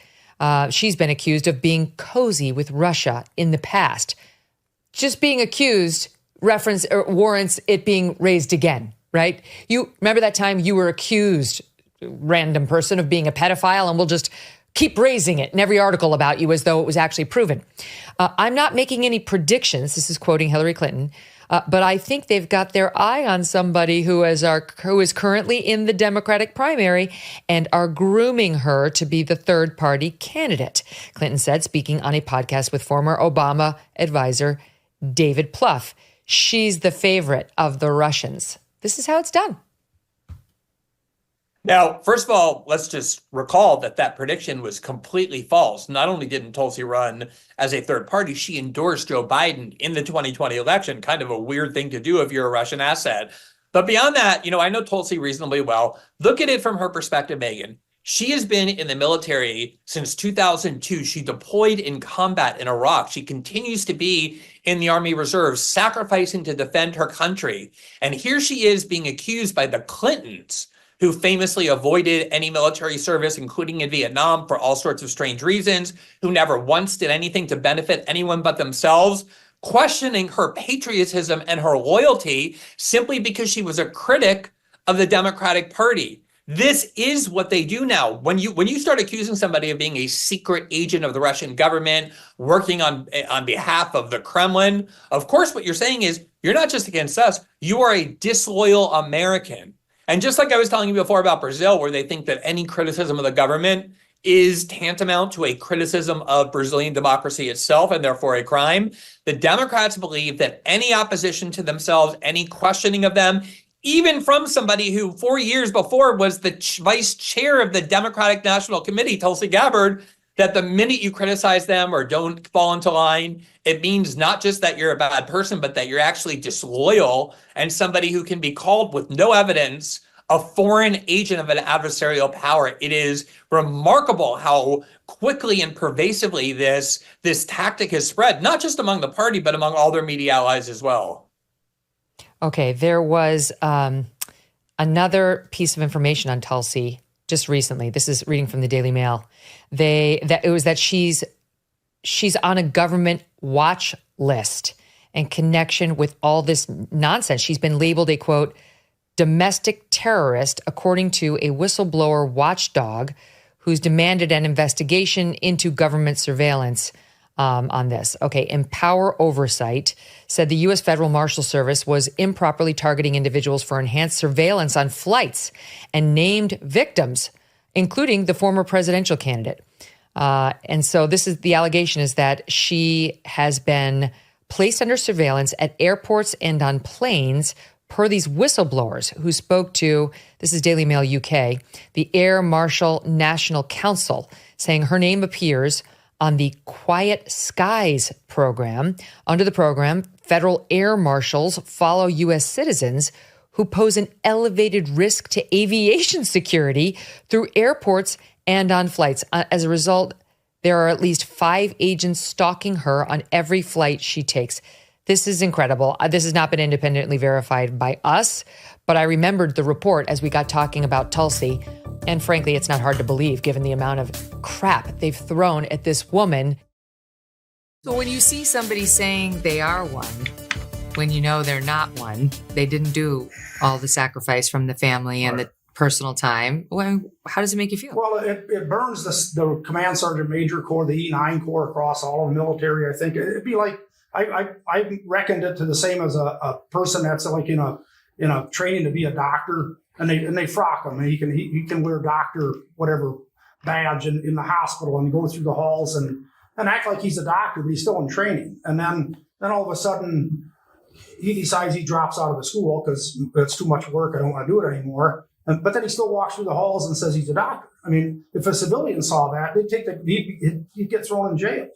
She's been accused of being cozy with Russia in the past. Just being accused warrants it being raised again, right? You remember that time you were accused, random person, of being a pedophile, and we'll just keep raising it in every article about you as though it was actually proven. I'm not making any predictions. This is quoting Hillary Clinton. But I think they've got their eye on somebody who is currently in the Democratic primary and are grooming her to be the third party candidate, Clinton said, speaking on a podcast with former Obama advisor David Plouffe. She's the favorite of the Russians. This is how it's done. Now, first of all, let's just recall that prediction was completely false. Not only didn't Tulsi run as a third party, she endorsed Joe Biden in the 2020 election. Kind of a weird thing to do if you're a Russian asset. But beyond that, I know Tulsi reasonably well. Look at it from her perspective, Megyn. She has been in the military since 2002. She deployed in combat in Iraq. She continues to be in the Army Reserve, sacrificing to defend her country. And here she is being accused by the Clintons, who famously avoided any military service, including in Vietnam, for all sorts of strange reasons, who never once did anything to benefit anyone but themselves, questioning her patriotism and her loyalty simply because she was a critic of the Democratic Party. This is what they do now. When you start accusing somebody of being a secret agent of the Russian government, working on behalf of the Kremlin, of course, what you're saying is you're not just against us, you are a disloyal American. And just like I was telling you before about Brazil, where they think that any criticism of the government is tantamount to a criticism of Brazilian democracy itself and therefore a crime, the Democrats believe that any opposition to themselves, any questioning of them, even from somebody who 4 years before was the vice chair of the Democratic National Committee, Tulsi Gabbard, that the minute you criticize them or don't fall into line, it means not just that you're a bad person, but that you're actually disloyal and somebody who can be called with no evidence a foreign agent of an adversarial power. It is remarkable how quickly and pervasively this tactic has spread, not just among the party, but among all their media allies as well. Okay, there was another piece of information on Tulsi just recently. This is reading from the Daily Mail. It was that she's on a government watch list in connection with all this nonsense. She's been labeled a, quote, domestic terrorist, according to a whistleblower watchdog who's demanded an investigation into government surveillance on this. Okay, Empower Oversight said the U.S. Federal Marshal Service was improperly targeting individuals for enhanced surveillance on flights and named victims, including the former presidential candidate. And so this is the allegation is that she has been placed under surveillance at airports and on planes per these whistleblowers who spoke to, this is Daily Mail UK, the Air Marshal National Council, saying her name appears on the Quiet Skies program. Under the program, federal air marshals follow U.S. citizens who pose an elevated risk to aviation security through airports and on flights. As a result, there are at least 5 agents stalking her on every flight she takes. This is incredible. This has not been independently verified by us, but I remembered the report as we got talking about Tulsi. And frankly, it's not hard to believe given the amount of crap they've thrown at this woman. So when you see somebody saying they are one, when you know they're not one, they didn't do all the sacrifice from the family and the personal time, well, how does it make you feel? Well, it burns the Command Sergeant Major Corps, the E9 Corps across all of the military. I think it'd be like, I reckoned it to the same as a person that's like in a training to be a doctor, and they frock him. And he can wear doctor whatever badge in the hospital and go through the halls and act like he's a doctor, but he's still in training. And then all of a sudden he decides he drops out of the school because it's too much work. I don't want to do it anymore. But then he still walks through the halls and says he's a doctor. I mean, if a civilian saw that, he'd get thrown in jail.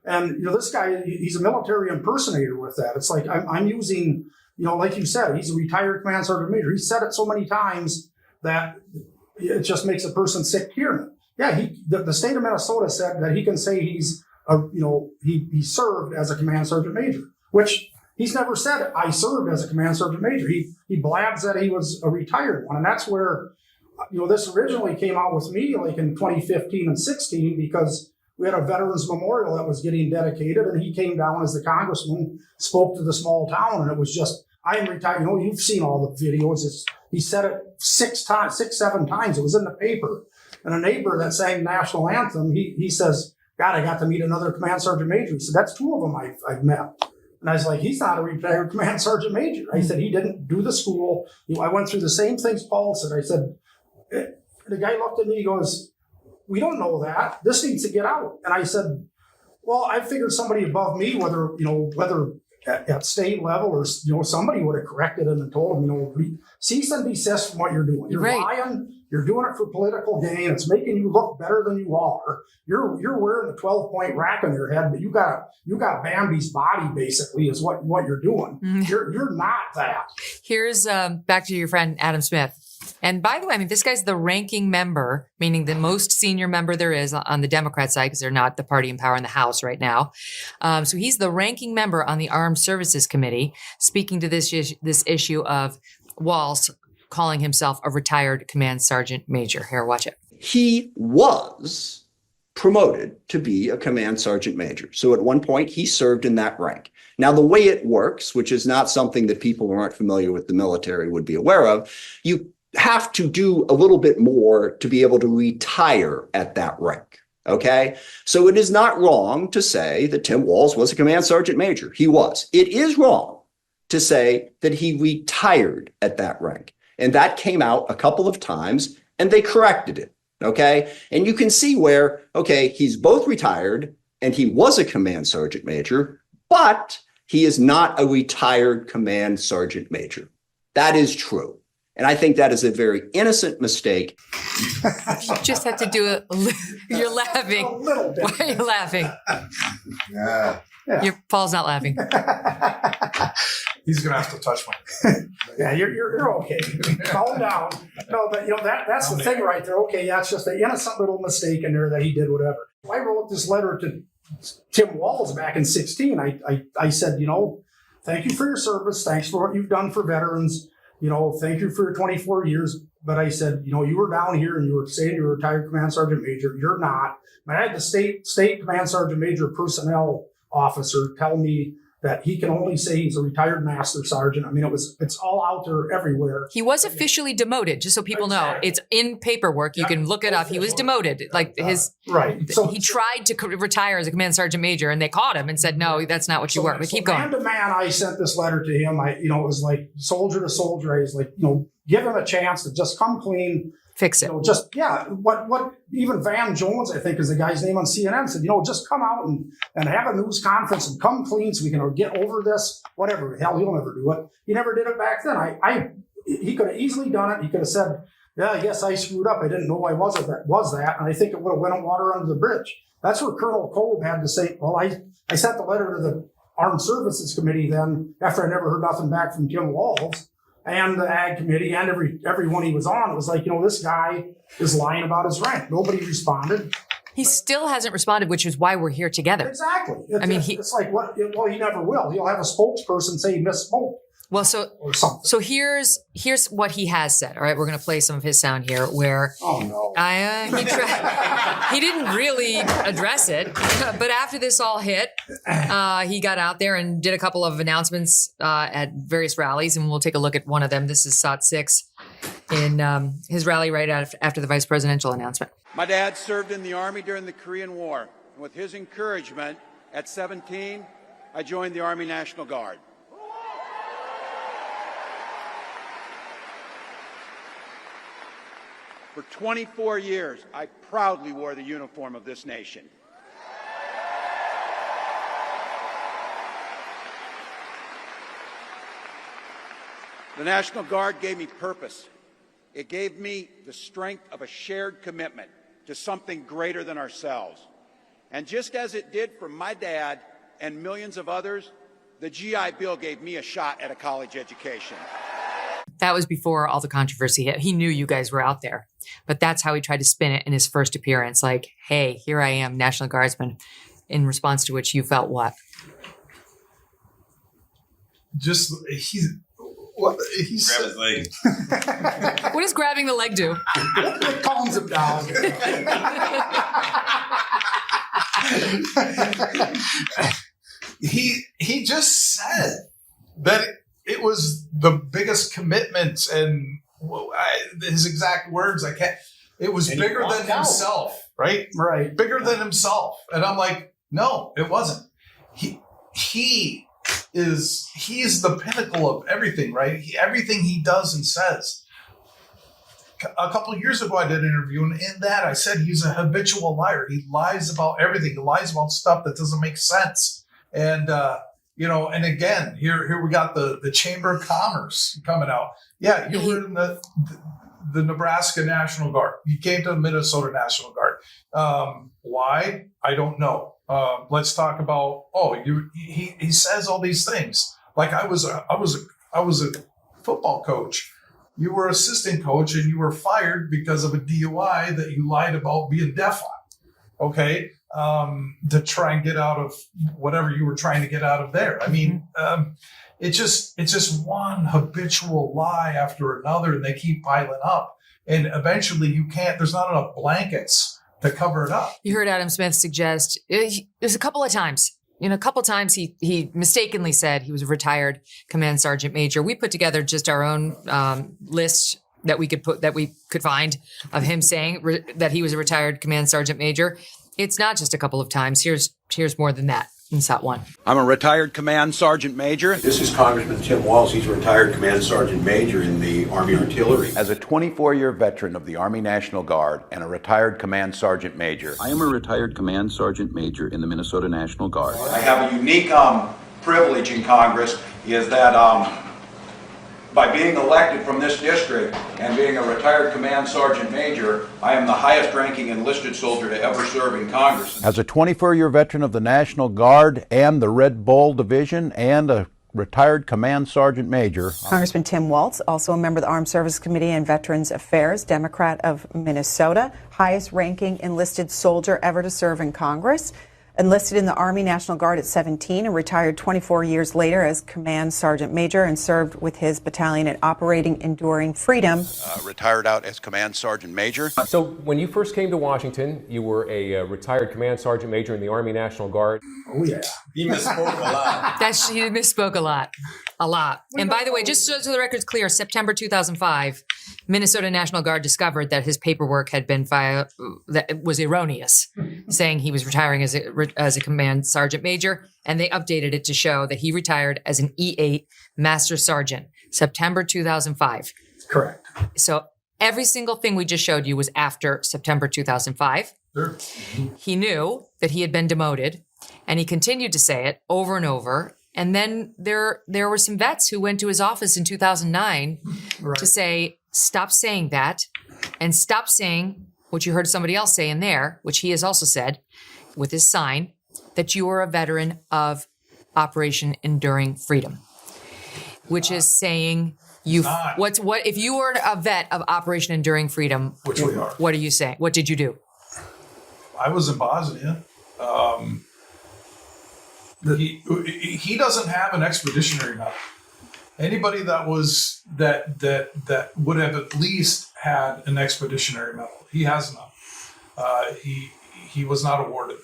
And, this guy, he's a military impersonator with that. It's like, I'm using, like you said, he's a retired Command Sergeant Major. He said it so many times that it just makes a person sick hearing it. Yeah, the state of Minnesota said that he can say he's, he served as a Command Sergeant Major, which he's never said, I served as a Command Sergeant Major. He blabs that he was a retired one. And that's where, this originally came out with me like in 2015 and 16, because we had a veterans memorial that was getting dedicated, and he came down as the congressman, spoke to the small town, and it was just, I am retired. You've seen all the videos. He said it 6, 7 times. It was in the paper. And a neighbor that sang the national anthem, he says, God, I got to meet another Command Sergeant Major. He said, that's 2 of them I've met. And I was like, he's not a retired Command Sergeant Major. I said, he didn't do the school. I went through the same things Paul said. I said, the guy looked at me, he goes, we don't know that. This needs to get out. And I said, well, I figured somebody above me, whether at state level or, somebody would have corrected him and told him, cease and desist from what you're doing. You're lying. You're doing it for political gain. It's making you look better than you are. You're wearing the 12-point rack on your head, but you got Bambi's body, basically, is what you're doing. You're not that. Here's back to your friend Adam Smith. And by the way, I mean, this guy's the ranking member, meaning the most senior member there is on the Democrat side, because they're not the party in power in the House right now. So he's the ranking member on the Armed Services Committee, speaking to this issue of Walz calling himself a retired command sergeant major. Here, watch it. He was promoted to be a command sergeant major. So at one point, he served in that rank. Now, the way it works, which is not something that people who aren't familiar with the military would be aware of, you have to do a little bit more to be able to retire at that rank. Okay? So it is not wrong to say that Tim Walz was a command sergeant major. He was. It is wrong to say that he retired at that rank. And that came out a couple of times, and they corrected it. Okay? And you can see where, okay, he's both retired and he was a command sergeant major, but he is not a retired command sergeant major. That is true. And I think that is a very innocent mistake. You just have to do it. You're laughing. A little bit. Why are you laughing? Yeah. Paul's not laughing. He's gonna have to touch my. Yeah, you're okay. Calm down. No, but that's the thing right there. Okay, yeah, it's just an innocent little mistake in there that he did whatever. I wrote this letter to Tim Walz back in 2016. I said, thank you for your service. Thanks for what you've done for veterans. Thank you for your 24 years. But I said, you were down here and you were saying you're a retired command sergeant major. You're not. But I had the state command sergeant major personnel officer tell me that he can only say he's a retired master sergeant. I mean, it's all out there everywhere. He was officially demoted, just so people know. It's in paperwork. You can look it up. He was demoted. Right. So he tried to retire as a command sergeant major, and they caught him and said, no, that's not what you were. But keep going. Man to man, I sent this letter to him. It was like soldier to soldier. I was like, give him a chance to just come clean. Fix it. What even Van Jones, I think is the guy's name on CNN, said, just come out and have a news conference and come clean so we can get over this, whatever. Hell, he'll never do it. He never did it back then. He could have easily done it. He could have said, yeah, yes, I screwed up. I didn't know I was that. And I think it would have went water under the bridge. That's where Colonel Kolb had to say, well, I sent the letter to the Armed Services Committee then after I never heard nothing back from Tim Walz. And the Ag Committee and everyone he was on, it was like, this guy is lying about his rank. Nobody responded. He still hasn't responded, which is why we're here together. Exactly. It's like, what? Well, he never will. He'll have a spokesperson say he misspoke. Well, so here's what he has said. All right, we're going to play some of his sound here where he didn't really address it, but after this all hit, he got out there and did a couple of announcements at various rallies, and we'll take a look at one of them. This is SOT 6 in his rally right after the vice presidential announcement. My dad served in the Army during the Korean War, and with his encouragement, at 17, I joined the Army National Guard. For 24 years, I proudly wore the uniform of this nation. The National Guard gave me purpose. It gave me the strength of a shared commitment to something greater than ourselves. And just as it did for my dad and millions of others, the GI Bill gave me a shot at a college education. That was before all the controversy hit. He knew you guys were out there, but that's how he tried to spin it in his first appearance. Like, hey, here I am, National Guardsman, in response to which you felt what? Grab his leg. What does grabbing the leg do? It calms him down. He just said that it was the biggest commitment, and his exact words, it was bigger than himself, right? Right. Bigger than himself. And I'm like, no, it wasn't. He's the pinnacle of everything, right? Everything he does and says. A couple of years ago, I did an interview, and in that I said he's a habitual liar. He lies about everything. He lies about stuff that doesn't make sense. And, and again, here we got the Chamber of Commerce coming out. Yeah, you were in the Nebraska National Guard. He came to the Minnesota National Guard. Why? I don't know. Let's talk about. He says all these things. Like I was a football coach. You were assistant coach and you were fired because of a DUI that you lied about being deaf on. Okay. To try and get out of whatever you were trying to get out of there. I mean, it's just one habitual lie after another, and they keep piling up. And eventually there's not enough blankets to cover it up. You heard Adam Smith suggest, there's a couple of times, he mistakenly said he was a retired command sergeant major. We put together just our own list that we could find of him saying that he was a retired command sergeant major. It's not just a couple of times. Here's more than that. Insert one. I'm a retired command sergeant major. This is Congressman Tim Walz. He's a retired command sergeant major in the Army Artillery. As a 24-year veteran of the Army National Guard and a retired command sergeant major. I am a retired command sergeant major in the Minnesota National Guard. I have a unique privilege in Congress is that by being elected from this district and being a retired command sergeant major, I am the highest ranking enlisted soldier to ever serve in Congress. As a 24-year veteran of the National Guard and the Red Bull Division and a retired command sergeant major. Congressman Tim Walz, also a member of the Armed Services Committee and Veterans Affairs, Democrat of Minnesota, highest ranking enlisted soldier ever to serve in Congress. Enlisted in the Army National Guard at 17 and retired 24 years later as Command Sergeant Major and served with his battalion at Operating Enduring Freedom. Retired out as Command Sergeant Major. So when you first came to Washington, you were a retired Command Sergeant Major in the Army National Guard. Oh, yeah. He misspoke a lot. He misspoke a lot. A lot. And by the way, just so the record's clear, September 2005, Minnesota National Guard discovered that his paperwork had been filed, that was erroneous, saying he was retiring as a command sergeant major, and they updated it to show that he retired as an E8 master sergeant, September 2005. Correct. So every single thing we just showed you was after September 2005. Sure. He knew that he had been demoted, and he continued to say it over and over. And then there were some vets who went to his office in 2009 to say, stop saying that and stop saying what you heard somebody else say in there, which he has also said with his sign, that you are a veteran of Operation Enduring Freedom, which is saying if you were a vet of Operation Enduring Freedom, which we are. What are you saying? What did you do? I was in Bosnia. He doesn't have an expeditionary medal. Anybody that would have at least had an expeditionary medal. He has none. He was not awarded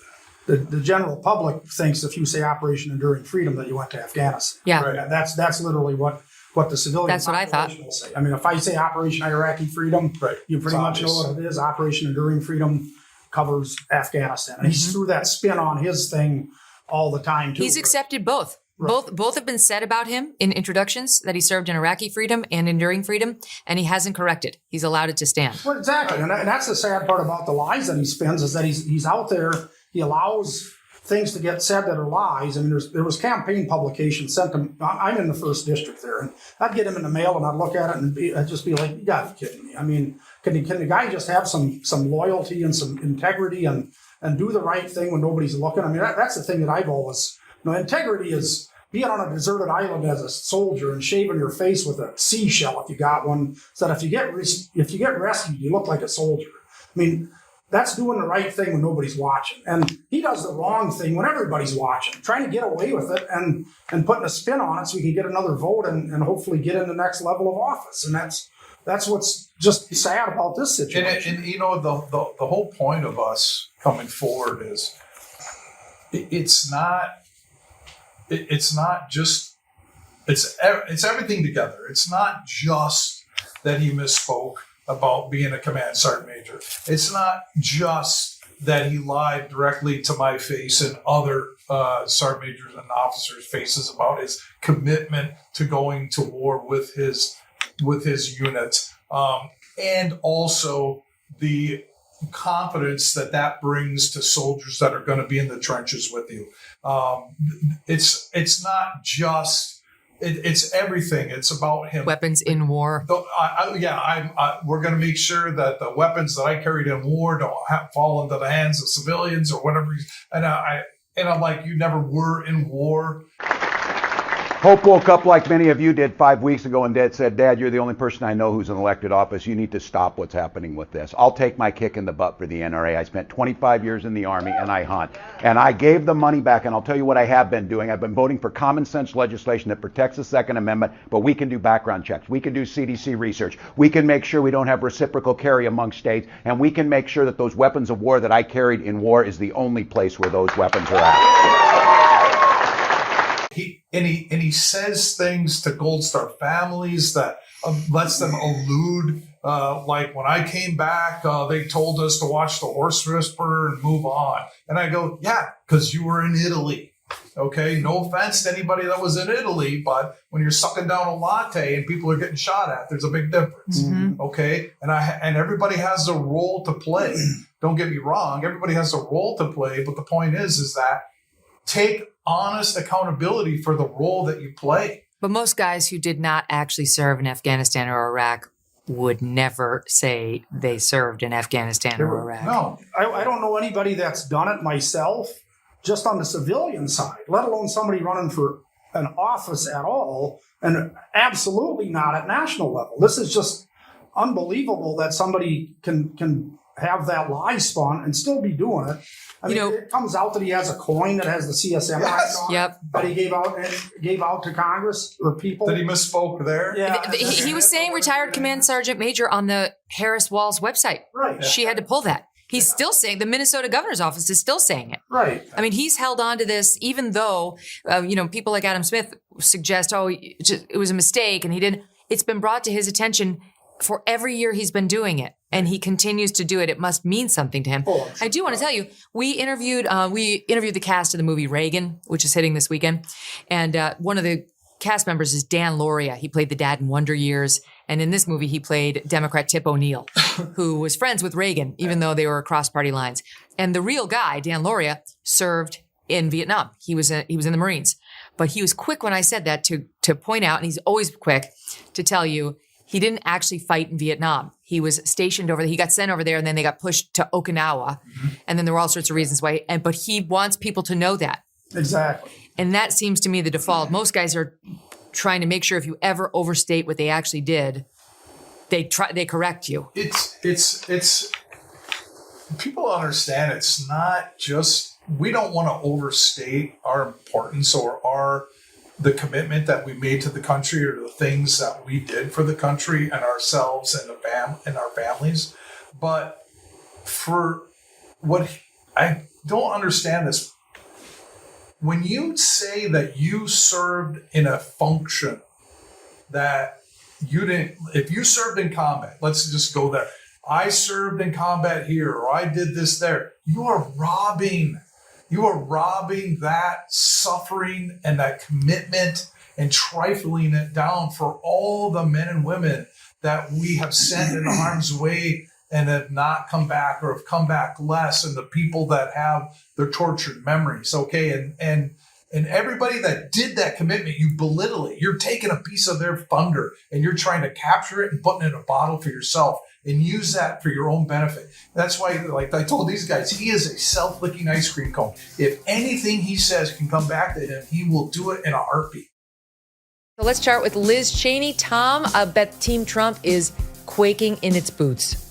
that. The general public thinks if you say Operation Enduring Freedom that you went to Afghanistan. Yeah, right. That's literally what the civilian. That's what I thought. Will say. I mean, if I say Operation Iraqi Freedom, right. You pretty much know what it is. Operation Enduring Freedom covers Afghanistan, and he threw that spin on his thing all the time too. He's accepted both. Right. Both have been said about him in introductions that he served in Iraqi Freedom and Enduring Freedom, and he hasn't corrected. He's allowed it to stand. Well, exactly, and that's the sad part about the lies that he spins is that he's out there. He allows things to get said that are lies. I mean, there was campaign publications sent to. I'm in the 1st District there, and I'd get him in the mail, and I'd look at it and I'd just be like, "You gotta be kidding me!" I mean, can the guy just have some loyalty and some integrity and do the right thing when nobody's looking? I mean, that's the thing that I've always. Integrity is being on a deserted island as a soldier and shaving your face with a seashell if you got one, so that if you get rescued, you look like a soldier. I mean, that's doing the right thing when nobody's watching. And he does the wrong thing when everybody's watching, trying to get away with it and putting a spin on it so he can get another vote and hopefully get in the next level of office. And that's what's just sad about this situation. And the whole point of us coming forward is it's everything together. It's not just that he misspoke about being a command sergeant major. It's not just that he lied directly to my face and other sergeant majors and officers' faces about his commitment to going to war with his unit, and also the confidence that brings to soldiers that are going to be in the trenches with you. It's not just It's everything. It's about him. Weapons in war. We're going to make sure that the weapons that I carried in war don't fall into the hands of civilians or whatever. And I'm like, you never were in war. Hope woke up like many of you did 5 weeks ago and said, Dad, you're the only person I know who's in elected office. You need to stop what's happening with this. I'll take my kick in the butt for the NRA. I spent 25 years in the Army and I hunt. And I gave the money back, and I'll tell you what I have been doing. I've been voting for common sense legislation that protects the Second Amendment, but we can do background checks. We can do CDC research. We can make sure we don't have reciprocal carry among states, and we can make sure that those weapons of war that I carried in war is the only place where those weapons are at. He says things to Gold Star families that lets them allude. Like when I came back, they told us to watch The Horse Whisperer and move on. And I go, yeah, because you were in Italy. Okay, no offense to anybody that was in Italy, but when you're sucking down a latte and people are getting shot at, there's a big difference. Mm-hmm. Okay, and everybody has a role to play. Don't get me wrong, everybody has a role to play, but the point is that take honest accountability for the role that you play. But most guys who did not actually serve in Afghanistan or Iraq would never say they served in Afghanistan or Iraq. No, I don't know anybody that's done it myself, just on the civilian side, let alone somebody running for an office at all, and absolutely not at national level. This is just unbelievable that somebody can have that lie spun and still be doing it. I mean, it comes out that he has a coin that has the CSM on it that he gave out to Congress or people. That he misspoke there? Yeah. He was saying retired command sergeant major on the Harris Walls website. Right. She had to pull that. He's still saying, the Minnesota governor's office is still saying it. Right. I mean, he's held on to this, even though, people like Adam Smith suggest, it was a mistake and he didn't. It's been brought to his attention for every year he's been doing it, and he continues to do it. It must mean something to him. I do want to tell you, we interviewed the cast of the movie Reagan, which is hitting this weekend, and one of the cast members is Dan Lauria. He played the dad in Wonder Years, and in this movie he played Democrat Tip O'Neill, who was friends with Reagan, even though they were across party lines. And the real guy, Dan Lauria, served in Vietnam. He was in the Marines, but he was quick when I said that to point out, and he's always quick to tell you, he didn't actually fight in Vietnam. He was stationed over there. He got sent over there, and then they got pushed to Okinawa. Mm-hmm. And then there were all sorts of reasons why. But he wants people to know that. Exactly. And that seems to me the default. Most guys are trying to make sure if you ever overstate what they actually did, they correct you. It's people don't understand. It's not just, we don't want to overstate our importance or the commitment that we made to the country or the things that we did for the country and ourselves and our families. But for what I don't understand is when you say that you served in a function that you didn't, if you served in combat, let's just go there. I served in combat here, or I did this there. You are robbing that suffering and that commitment and trifling it down for all the men and women that we have sent into harm's way and have not come back or have come back less, and the people that have their tortured memories. Okay. And everybody that did that commitment, you belittle it. You're taking a piece of their thunder and you're trying to capture it and put it in a bottle for yourself and use that for your own benefit. That's why, like I told these guys, he is a self-licking ice cream cone. If anything he says can come back to him, he will do it in a heartbeat. So let's start with Liz Cheney. Tom, I bet Team Trump is quaking in its boots.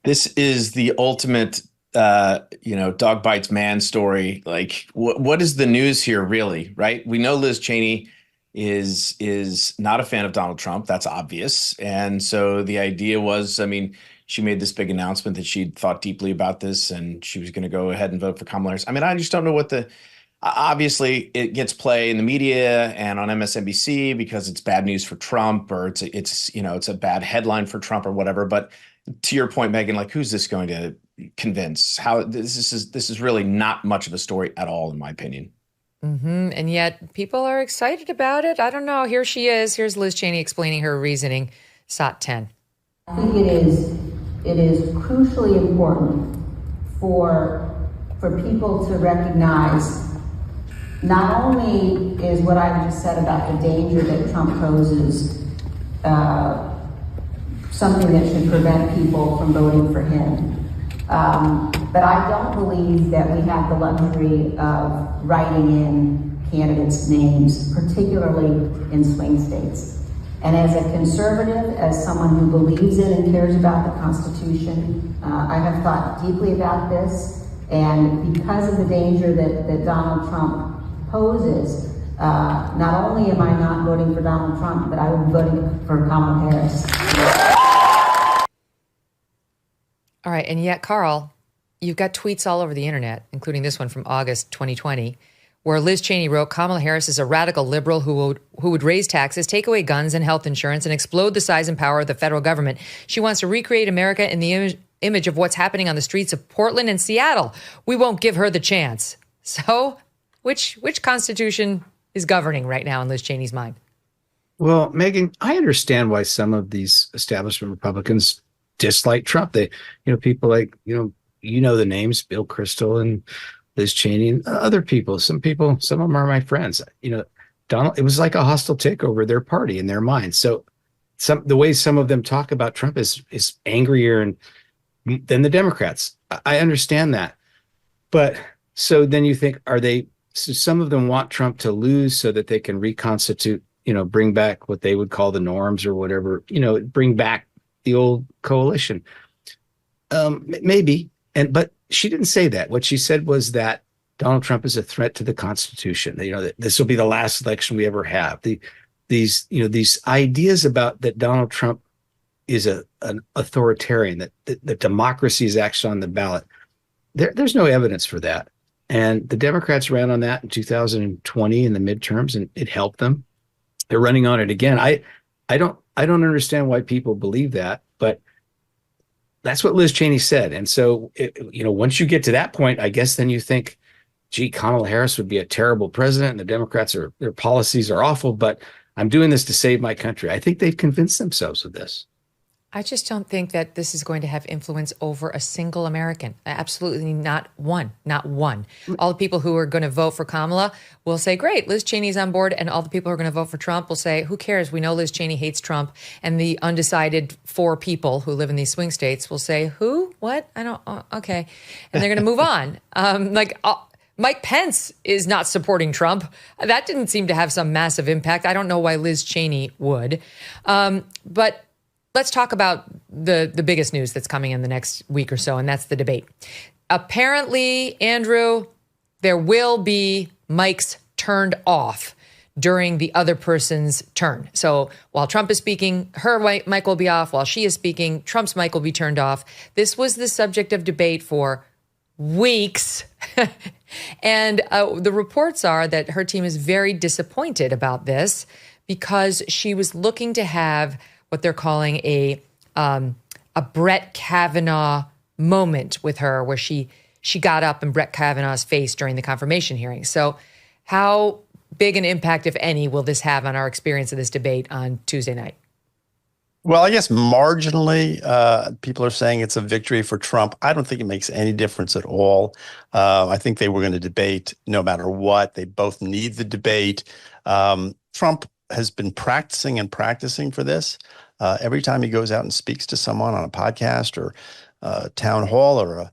This is the ultimate, dog bites man story. Like, what is the news here, really? Right? We know Liz Cheney is not a fan of Donald Trump. That's obvious. And so the idea was, she made this big announcement that she'd thought deeply about this and she was going to go ahead and vote for Kamala Harris. I just don't know obviously it gets play in the media and on MSNBC because it's bad news for Trump, or it's a bad headline for Trump or whatever. But to your point, Megyn, like, who's this going to convince? How this is really not much of a story at all, in my opinion. Mm-hmm. And yet people are excited about it. I don't know. Here she is. Here's Liz Cheney explaining her reasoning. SOT 10. I think it is crucially important for people to recognize not only is what I just said about the danger that Trump poses something that should prevent people from voting for him, but I don't believe that we have the luxury of writing in candidates' names, particularly in swing states. And as a conservative, as someone who believes in and cares about the Constitution, I have thought deeply about this. And because of the danger that Donald Trump poses, not only am I not voting for Donald Trump, but I will be voting for Kamala Harris. All right. And yet, Carl, you've got tweets all over the internet, including this one from August 2020, where Liz Cheney wrote, Kamala Harris is a radical liberal who would raise taxes, take away guns and health insurance, and explode the size and power of the federal government. She wants to recreate America in the image of what's happening on the streets of Portland and Seattle. We won't give her the chance. So which Constitution is governing right now in Liz Cheney's mind? Well, Megyn, I understand why some of these establishment Republicans dislike Trump. They, people like, the names, Bill Kristol and Liz Cheney and other people. Some of them are my friends. Donald, it was like a hostile takeover of their party in their minds. So the way some of them talk about Trump is angrier than the Democrats. I understand that. But so then you think, so some of them want Trump to lose so that they can reconstitute, bring back what they would call the norms or whatever, bring back the old coalition. Maybe. But she didn't say that. What she said was that Donald Trump is a threat to the Constitution. That this will be the last election we ever have. These ideas about that Donald Trump is an authoritarian, that democracy is actually on the ballot. There's no evidence for that. And the Democrats ran on that in 2020 in the midterms, and it helped them. They're running on it again. I don't understand why people believe that, but that's what Liz Cheney said. And so, once you get to that point, I guess then you think, gee, Kamala Harris would be a terrible president and the Democrats their policies are awful, but I'm doing this to save my country. I think they've convinced themselves of this. I just don't think that this is going to have influence over a single American. Absolutely not one. All the people who are going to vote for Kamala will say, great, Liz Cheney's on board. And all the people who are going to vote for Trump will say, who cares? We know Liz Cheney hates Trump. And the undecided 4 people who live in these swing states will say, who? What? I don't, okay. And they're going to move on. Mike Pence is not supporting Trump. That didn't seem to have some massive impact. I don't know why Liz Cheney would. But let's talk about the biggest news that's coming in the next week or so, and that's the debate. Apparently, Andrew, there will be mics turned off during the other person's turn. So while Trump is speaking, her mic will be off. While she is speaking, Trump's mic will be turned off. This was the subject of debate for weeks. And the reports are that her team is very disappointed about this because she was looking to have what they're calling a Brett Kavanaugh moment with her, where she got up in Brett Kavanaugh's face during the confirmation hearing. So how big an impact, if any, will this have on our experience of this debate on Tuesday night? Well, I guess marginally, people are saying it's a victory for Trump. I don't think it makes any difference at all. I think they were going to debate no matter what. They both need the debate. Trump has been practicing for this. Every time he goes out and speaks to someone on a podcast or a town hall or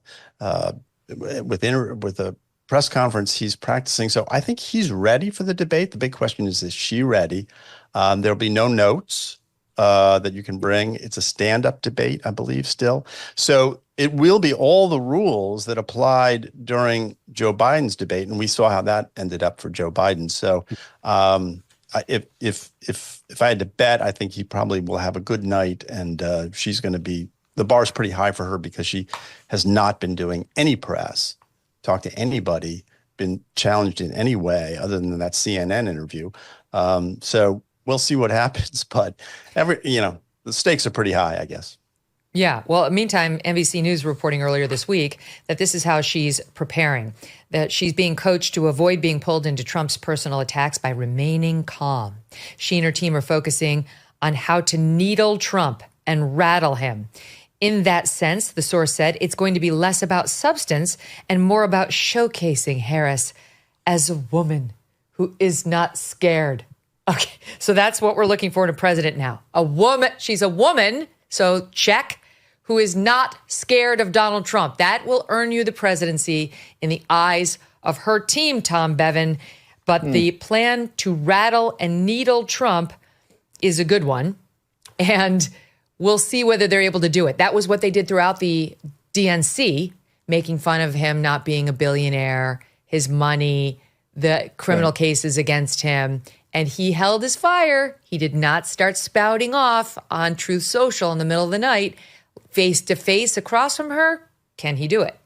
with a press conference, he's practicing. So I think he's ready for the debate. The big question is she ready? There'll be no notes that you can bring. It's a stand-up debate, I believe, still. So it will be all the rules that applied during Joe Biden's debate, and we saw how that ended up for Joe Biden. So if I had to bet, I think he probably will have a good night, and she's going to be – the bar's pretty high for her because she has not been doing any press, talked to anybody, been challenged in any way other than that CNN interview. So we'll see what happens, but the stakes are pretty high, I guess. Yeah. Well, meantime, NBC News reporting earlier this week that this is how she's preparing, that she's being coached to avoid being pulled into Trump's personal attacks by remaining calm. She and her team are focusing on how to needle Trump and rattle him. In that sense, the source said, it's going to be less about substance and more about showcasing Harris as a woman. who is not scared. Okay, so that's what we're looking for in a president now. A woman, she's a woman, so check, who is not scared of Donald Trump. That will earn you the presidency in the eyes of her team, Tom Bevan. But the plan to rattle and needle Trump is a good one. And we'll see whether they're able to do it. That was what they did throughout the DNC, making fun of him not being a billionaire, his money, the criminal cases against him. And he held his fire. He did not start spouting off on Truth Social in the middle of the night, face to face across from her. Can he do it?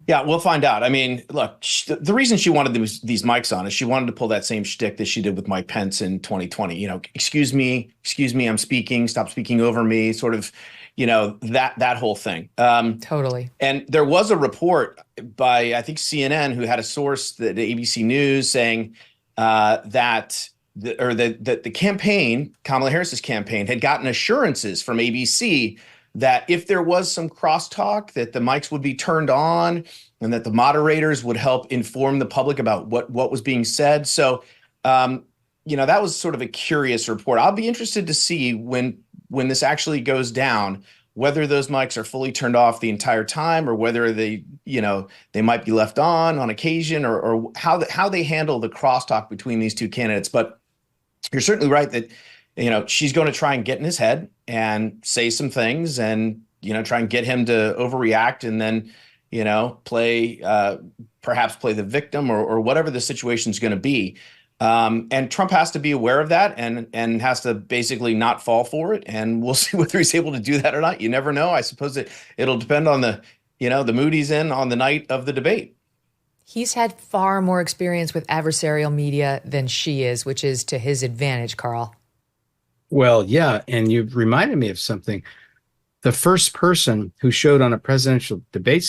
Yeah, we'll find out. I mean, look, the reason she wanted these mics on is she wanted to pull that same shtick that she did with Mike Pence in 2020. You know, excuse me, I'm speaking, stop speaking over me, sort of, you know, that whole thing. Totally. And there was a report by, I think, CNN, who had a source, the ABC News, saying that the campaign, Kamala Harris's campaign, had gotten assurances from ABC that if there was some crosstalk, that the mics would be turned on and that the moderators would help inform the public about what was being said. So, you know, that was sort of a curious report. I'll be interested to see when this actually goes down, whether those mics are fully turned off the entire time or whether they, you know, they might be left on occasion or how they handle the crosstalk between these two candidates. But you're certainly right that, you know, she's going to try and get in his head and say some things and, you know, try and get him to overreact and then, you know, perhaps play the victim or whatever the situation is going to be. And Trump has to be aware of that and has to basically not fall for it. And we'll see whether he's able to do that or not. You never know. I suppose it'll depend on the mood he's in on the night of the debate. He's had far more experience with adversarial media than she is, which is to his advantage, Carl. Well, yeah. And you've reminded me of something. The first person who showed on a presidential debate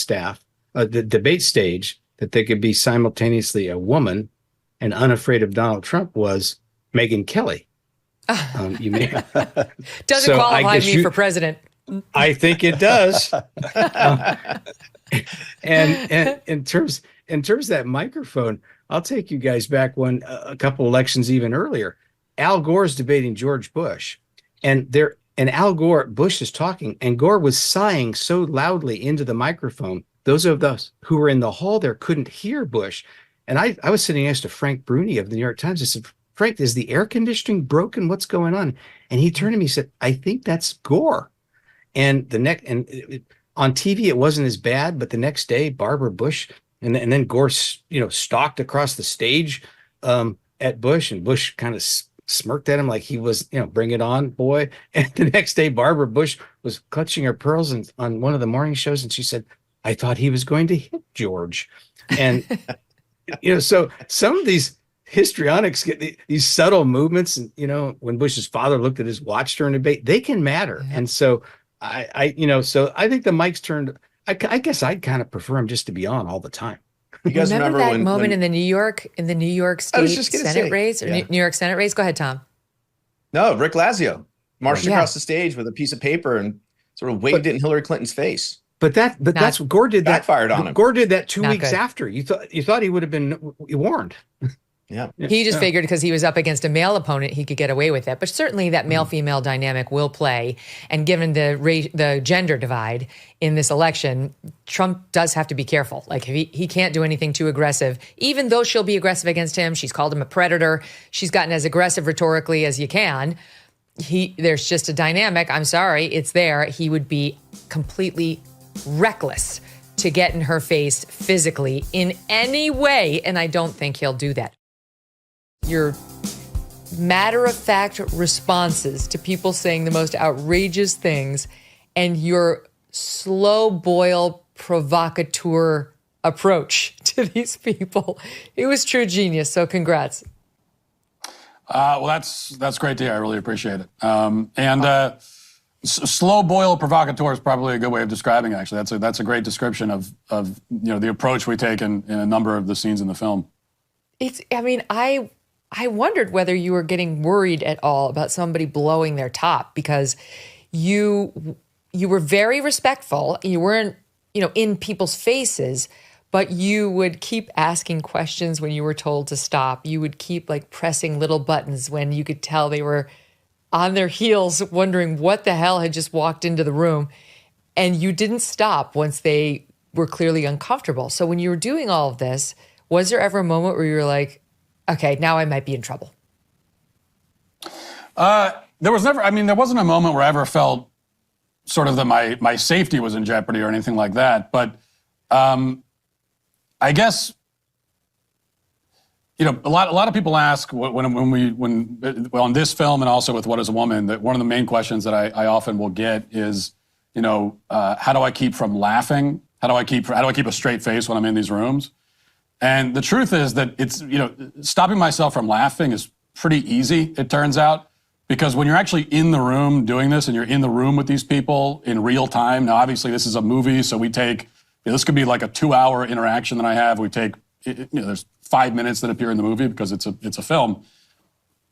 the debate stage, that they could be simultaneously a woman and unafraid of Donald Trump was Megyn Kelly. You may doesn't qualify me for president. I think it does. And in terms of that microphone, I'll take you guys back a couple elections even earlier. Al Gore's debating George Bush, and Bush is talking, and Gore was sighing so loudly into the microphone. Those of us who were in the hall there couldn't hear Bush. And I was sitting next to Frank Bruni of the New York Times. I said, Frank, is the air conditioning broken? What's going on? And he turned to me and said, I think that's Gore. And on TV, it wasn't as bad, but the next day, Barbara Bush, and then Gore, stalked across the stage at Bush, and Bush kind of smirked at him like he was, bring it on, boy. And the next day, Barbara Bush was clutching her pearls on one of the morning shows, and she said, I thought he was going to hit George. And, so some of these histrionics get these subtle movements, and, when Bush's father looked at his watch during debate, they can matter. And so I think the mic's turned. I guess I'd kind of prefer him just to be on all the time. You guys remember that moment in the New York State Senate race or New York Senate race? Go ahead, Tom. No, Rick Lazio marched across the stage with a piece of paper and sort of waved it in Hillary Clinton's face. But that's what Gore did. Backfired on him. Gore did that 2 weeks after. You thought he would have been warned. Yeah. He just figured because he was up against a male opponent, he could get away with it. But certainly that male-female dynamic will play. And given the gender divide in this election, Trump does have to be careful. Like he can't do anything too aggressive. Even though she'll be aggressive against him, she's called him a predator. She's gotten as aggressive rhetorically as you can. There's just a dynamic. I'm sorry, it's there. He would be completely reckless to get in her face physically in any way. And I don't think he'll do that. Your matter-of-fact responses to people saying the most outrageous things and your slow-boil provocateur approach to these people. It was true genius, so congrats. Well, that's great to hear. I really appreciate it. Slow-boil provocateur is probably a good way of describing it, actually. That's a great description of the approach we take in a number of the scenes in the film. I wondered whether you were getting worried at all about somebody blowing their top, because you were very respectful. You weren't, in people's faces, but you would keep asking questions when you were told to stop. You would keep like pressing little buttons when you could tell they were on their heels, wondering what the hell had just walked into the room. And you didn't stop once they were clearly uncomfortable. So when you were doing all of this, was there ever a moment where you were like, okay, now I might be in trouble? There wasn't a moment where I ever felt sort of that my safety was in jeopardy or anything like that. But I guess, a lot of people ask when on this film and also with What Is a Woman, that one of the main questions that I often will get is, how do I keep from laughing? How do I keep a straight face when I'm in these rooms? And the truth is that it's, stopping myself from laughing is pretty easy, it turns out, because when you're actually in the room doing this and you're in the room with these people in real time, now obviously this is a movie, so we take, this could be like a 2-hour interaction that I have. We take, there's 5 minutes that appear in the movie because it's a film,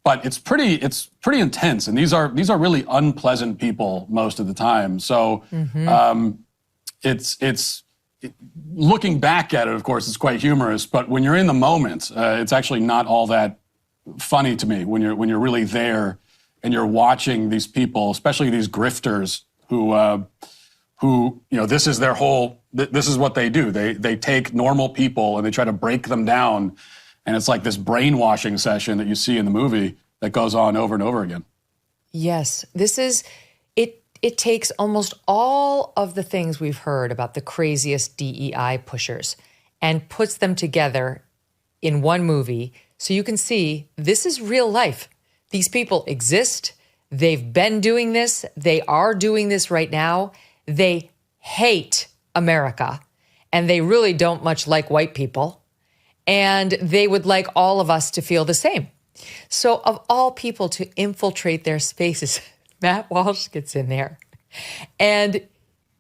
but it's pretty intense. And these are really unpleasant people most of the time. So it's looking back at it, of course, it's quite humorous, but when you're in the moment, it's actually not all that funny to me when you're really there and you're watching these people, especially these grifters who this is their whole, this is what they do. They take normal people and they try to break them down. And it's like this brainwashing session that you see in the movie that goes on over and over again. Yes, this is, it takes almost all of the things we've heard about the craziest DEI pushers and puts them together in one movie so you can see this is real life. These people exist. They've been doing this. They are doing this right now. They hate America, and they really don't much like white people, and they would like all of us to feel the same. So of all people to infiltrate their spaces, Matt Walsh gets in there, and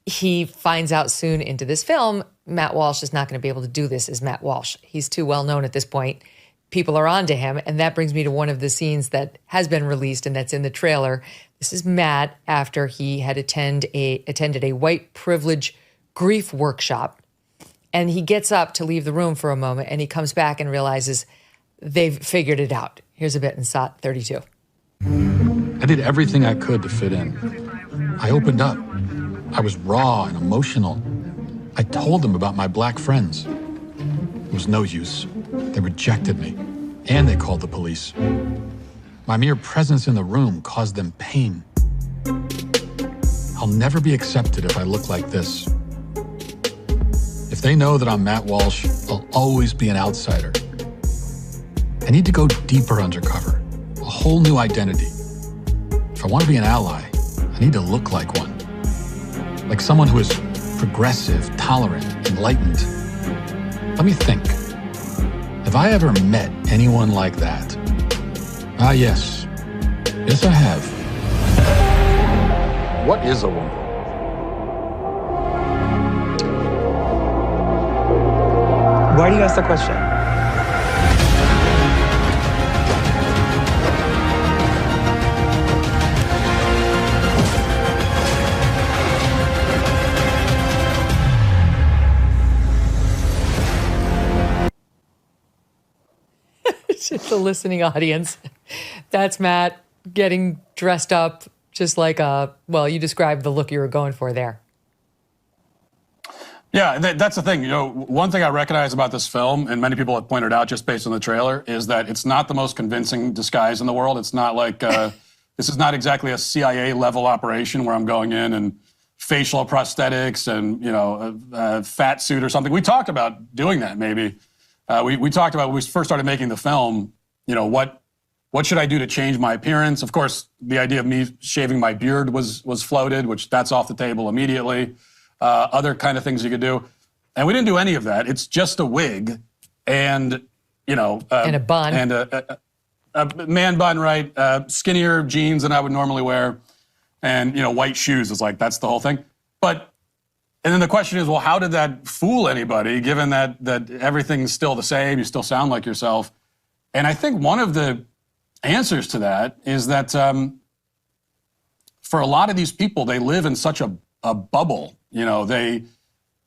he finds out soon into this film, Matt Walsh is not going to be able to do this as Matt Walsh. He's too well known at this point. People are onto him, and that brings me to one of the scenes that has been released and that's in the trailer. This is Matt after he had attended a white privilege grief workshop, and he gets up to leave the room for a moment, and he comes back and realizes they've figured it out. Here's a bit in SOT 32. I did everything I could to fit in. I opened up. I was raw and emotional. I told them about my black friends. It was no use. They rejected me, and they called the police. My mere presence in the room caused them pain. I'll never be accepted if I look like this. If they know that I'm Matt Walsh, I'll always be an outsider. I need to go deeper undercover, a whole new identity. If I want to be an ally, I need to look like one. Like someone who is progressive, tolerant, enlightened. Let me think. Have I ever met anyone like that? Ah, yes. Yes, I have. What is a woman? Why do you ask the question? The listening audience. That's Matt getting dressed up just like you described the look you were going for there. Yeah, that's the thing. One thing I recognize about this film, and many people have pointed out just based on the trailer, is that it's not the most convincing disguise in the world. It's not like, this is not exactly a CIA level operation where I'm going in and facial prosthetics and, a fat suit or something. We talked about doing that maybe. We talked about when we first started making the film, what should I do to change my appearance? Of course, the idea of me shaving my beard was floated, which that's off the table immediately. Other kind of things you could do. And we didn't do any of that. It's just a wig and, and a bun. And a man bun, right? Skinnier jeans than I would normally wear. And, white shoes is like, that's the whole thing. And then the question is, well, how did that fool anybody, given that everything's still the same, you still sound like yourself? And I think one of the answers to that is that for a lot of these people, they live in such a bubble. They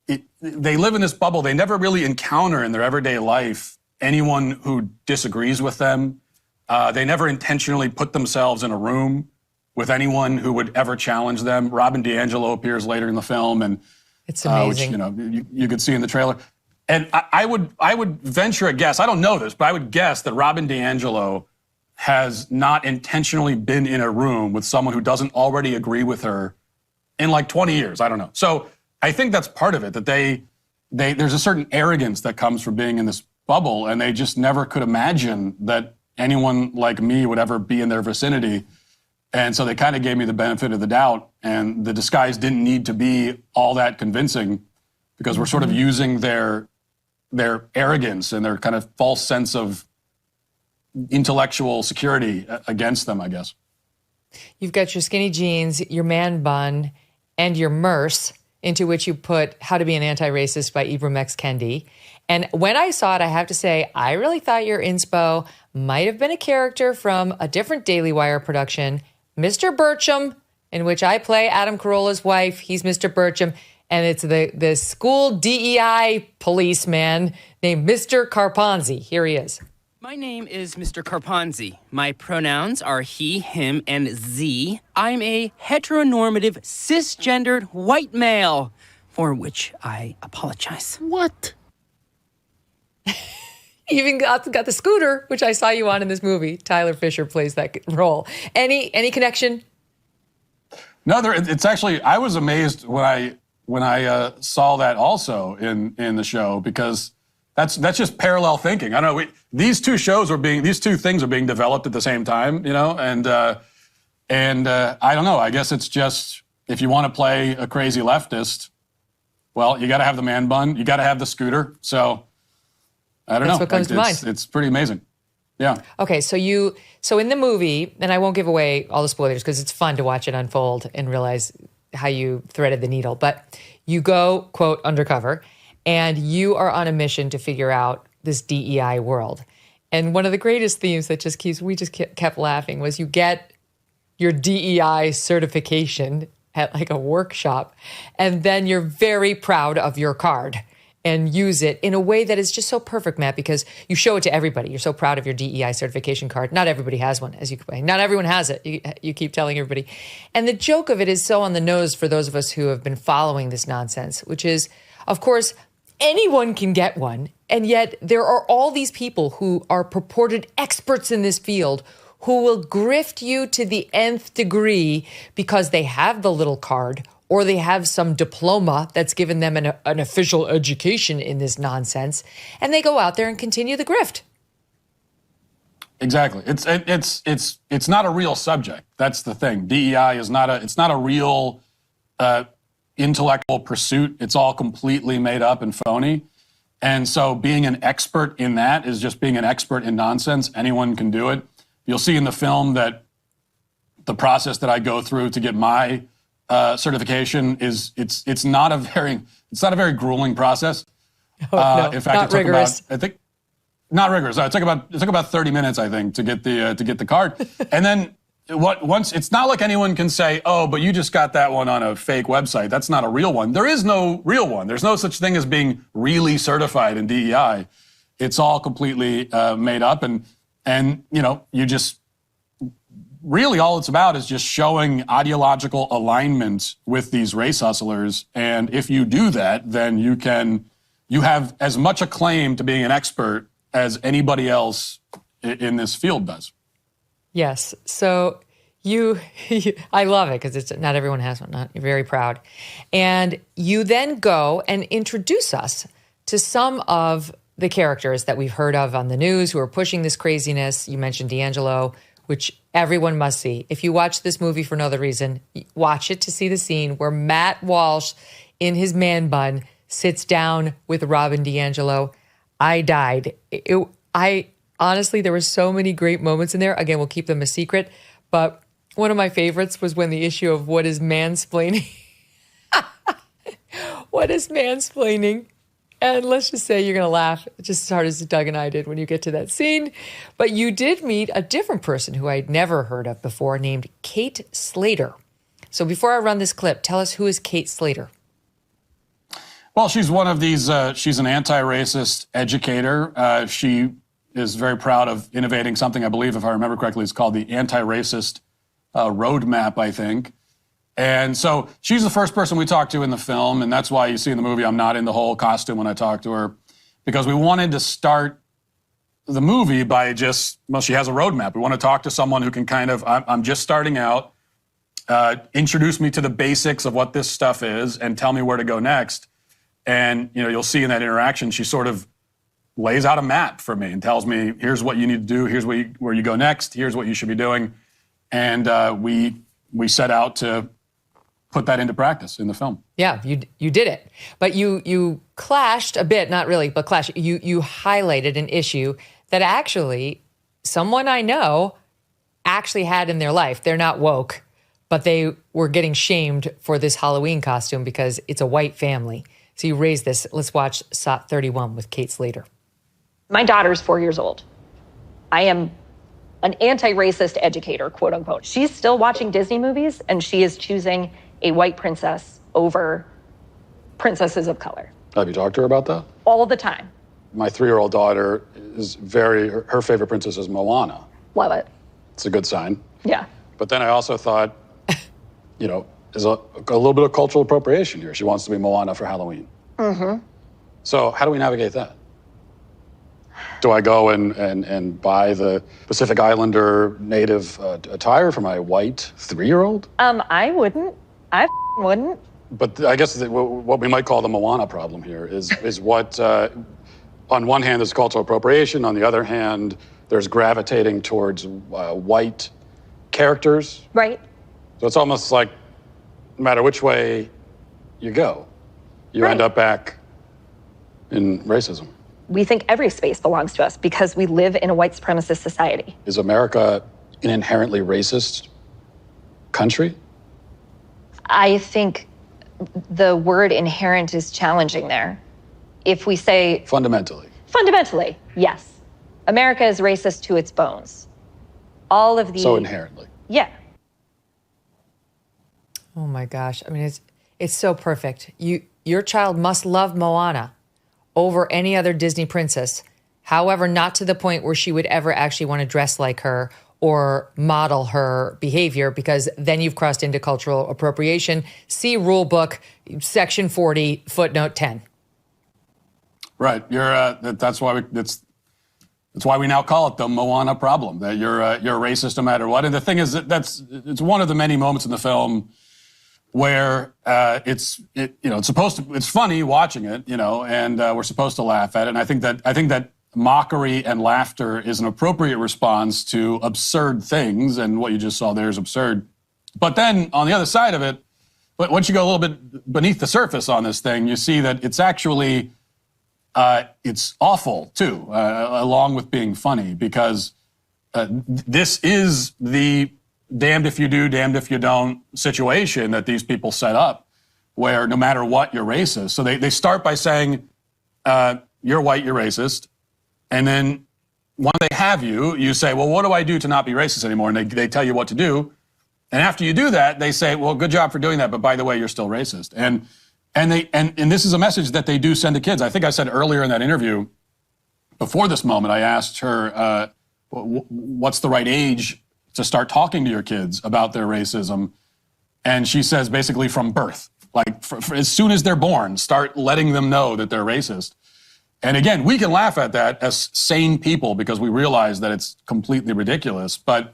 they live in this bubble. They never really encounter in their everyday life anyone who disagrees with them. They never intentionally put themselves in a room with anyone who would ever challenge them. Robin DiAngelo appears later in the film, and it's amazing. Which you could see in the trailer. And I would venture a guess. I don't know this, but I would guess that Robin DiAngelo has not intentionally been in a room with someone who doesn't already agree with her in like 20 years. I don't know. So I think that's part of it, that there's a certain arrogance that comes from being in this bubble, and they just never could imagine that anyone like me would ever be in their vicinity. And so they kind of gave me the benefit of the doubt, and the disguise didn't need to be all that convincing because we're sort of using their arrogance and their kind of false sense of intellectual security against them, I guess. You've got your skinny jeans, your man bun, and your merce, into which you put How to Be an Anti-Racist by Ibram X. Kendi. And when I saw it, I have to say, I really thought your inspo might have been a character from a different Daily Wire production, Mr. Burcham, in which I play Adam Carolla's wife. He's Mr. Burcham. And it's the school DEI policeman named Mr. Carponzi. Here he is. My name is Mr. Carponzi. My pronouns are he, him, and Z. I'm a heteronormative, cisgendered white male, for which I apologize. What? Even got the scooter, which I saw you on in this movie. Tyler Fisher plays that role. Any connection? No, it's actually, I was amazed when I saw that also in the show, because that's just parallel thinking. I don't know. These two things are being developed at the same time, and I don't know. I guess it's just, if you want to play a crazy leftist, well, you got to have the man bun, you got to have the scooter. So I don't know. That's what comes to mind. It's pretty amazing. Yeah. Okay, so in the movie, and I won't give away all the spoilers because it's fun to watch it unfold and realize how you threaded the needle, but you go, quote, undercover, and you are on a mission to figure out this DEI world. And one of the greatest themes that we just kept laughing was you get your DEI certification at like a workshop, and then you're very proud of your card and use it in a way that is just so perfect, Matt, because you show it to everybody. You're so proud of your DEI certification card. Not everybody has one, as you can. Not everyone has it. You keep telling everybody. And the joke of it is so on the nose for those of us who have been following this nonsense, which is, of course, anyone can get one. And yet there are all these people who are purported experts in this field who will grift you to the nth degree because they have the little card or they have some diploma that's given them an official education in this nonsense, and they go out there and continue the grift. Exactly. It's not a real subject. That's the thing. DEI is not a real intellectual pursuit. It's all completely made up and phony. And so being an expert in that is just being an expert in nonsense. Anyone can do it. You'll see in the film that the process that I go through to get my certification is it's not a very grueling process. No, in fact, not rigorous. Not rigorous. It took about 30 minutes, I think, to get the card. And then once it's not like anyone can say, "Oh, but you just got that one on a fake website." That's not a real one. There is no real one. There's no such thing as being really certified in DEI. It's all completely made up, and you just. Really, all it's about is just showing ideological alignment with these race hustlers. And if you do that, then you have as much a claim to being an expert as anybody else in this field does. Yes. So I love it because not everyone has one. You're very proud. And you then go and introduce us to some of the characters that we've heard of on the news who are pushing this craziness. You mentioned DiAngelo, which everyone must see. If you watch this movie for no other reason, watch it to see the scene where Matt Walsh in his man bun sits down with Robin DiAngelo. I died. I honestly, there were so many great moments in there. Again, we'll keep them a secret. But one of my favorites was when the issue of what is mansplaining. What is mansplaining? And let's just say you're going to laugh just as hard as Doug and I did when you get to that scene. But you did meet a different person who I'd never heard of before named Kate Slater. So before I run this clip, tell us, who is Kate Slater? Well, she's one of these, she's an anti-racist educator. She is very proud of innovating something, I believe, if I remember correctly, it's called the anti-racist roadmap, I think. And so she's the first person we talked to in the film, and that's why you see in the movie I'm not in the whole costume when I talk to her, because we wanted to start the movie by just, well, she has a roadmap. We want to talk to someone who can kind of, I'm just starting out, introduce me to the basics of what this stuff is and tell me where to go next. And, you know, you'll see in that interaction, she sort of lays out a map for me and tells me, here's what you need to do, here's where you go next, here's what you should be doing. And we set out to put that into practice in the film. Yeah, you did it. But you clashed a bit, not really, but clashed. You highlighted an issue that actually someone I know actually had in their life. They're not woke, but they were getting shamed for this Halloween costume because it's a white family. So you raised this. Let's watch SOT 31 with Kate Slater. My daughter's 4 years old. I am an anti-racist educator, quote unquote. She's still watching Disney movies and she is choosing a white princess over princesses of color. Have you talked to her about that? All the time. My 3-year-old daughter is her favorite princess is Moana. Love it. It's a good sign. Yeah. But then I also thought, you know, there's a little bit of cultural appropriation here. She wants to be Moana for Halloween. Mm-hmm. So how do we navigate that? Do I go and buy the Pacific Islander native attire for my white 3-year-old? I wouldn't. I wouldn't. But I guess what we might call the Moana problem here is what, on one hand, there's cultural appropriation. On the other hand, there's gravitating towards white characters. Right. So it's almost like no matter which way you go, you end up back in racism. We think every space belongs to us because we live in a white supremacist society. Is America an inherently racist country? I think the word inherent is challenging there. If we say... Fundamentally, yes. America is racist to its bones. All of the... So inherently. Yeah. Oh my gosh. I mean, it's so perfect. Your child must love Moana over any other Disney princess. However, not to the point where she would ever actually want to dress like her or model her behavior, because then you've crossed into cultural appropriation. See rule book, section 40, footnote 10. Right. That's why that's why we now call it the Moana problem. That you're a racist no matter what. And the thing is it's one of the many moments in the film where it's funny watching it, you know, and we're supposed to laugh at it. And I think that mockery and laughter is an appropriate response to absurd things, and what you just saw there is absurd. But then on the other side of it, but once you go a little bit beneath the surface on this thing, you see that it's actually it's awful too, along with being funny, because this is the damned if you do, damned if you don't situation that these people set up, where no matter what, you're racist. So they start by saying, you're white, you're racist. And then when they have you say, well, what do I do to not be racist anymore? And they tell you what to do. And after you do that, they say, well, good job for doing that, but by the way, you're still racist. And this is a message that they do send to kids. I think I said earlier in that interview, before this moment, I asked her, what's the right age to start talking to your kids about their racism? And she says basically from birth, like as soon as they're born, start letting them know that they're racist. And again, we can laugh at that as sane people because we realize that it's completely ridiculous, but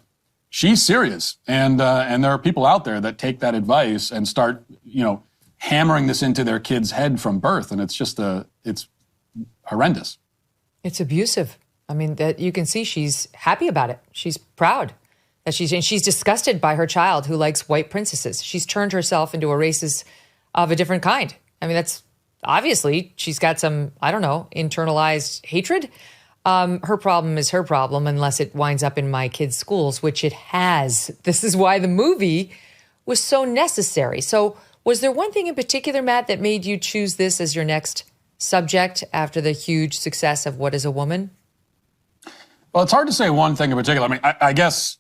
she's serious. And there are people out there that take that advice and start, you know, hammering this into their kid's head from birth. And it's just it's horrendous. It's abusive. I mean, that you can see she's happy about it. She's proud that she's disgusted by her child who likes white princesses. She's turned herself into a racist of a different kind. I mean, that's obviously she's got some, I don't know, internalized hatred. Her problem is her problem unless it winds up in my kids' schools, which it has. This is why the movie was so necessary. So was there one thing in particular, Matt, that made you choose this as your next subject after the huge success of What is a Woman? Well, it's hard to say one thing in particular. I mean, I guess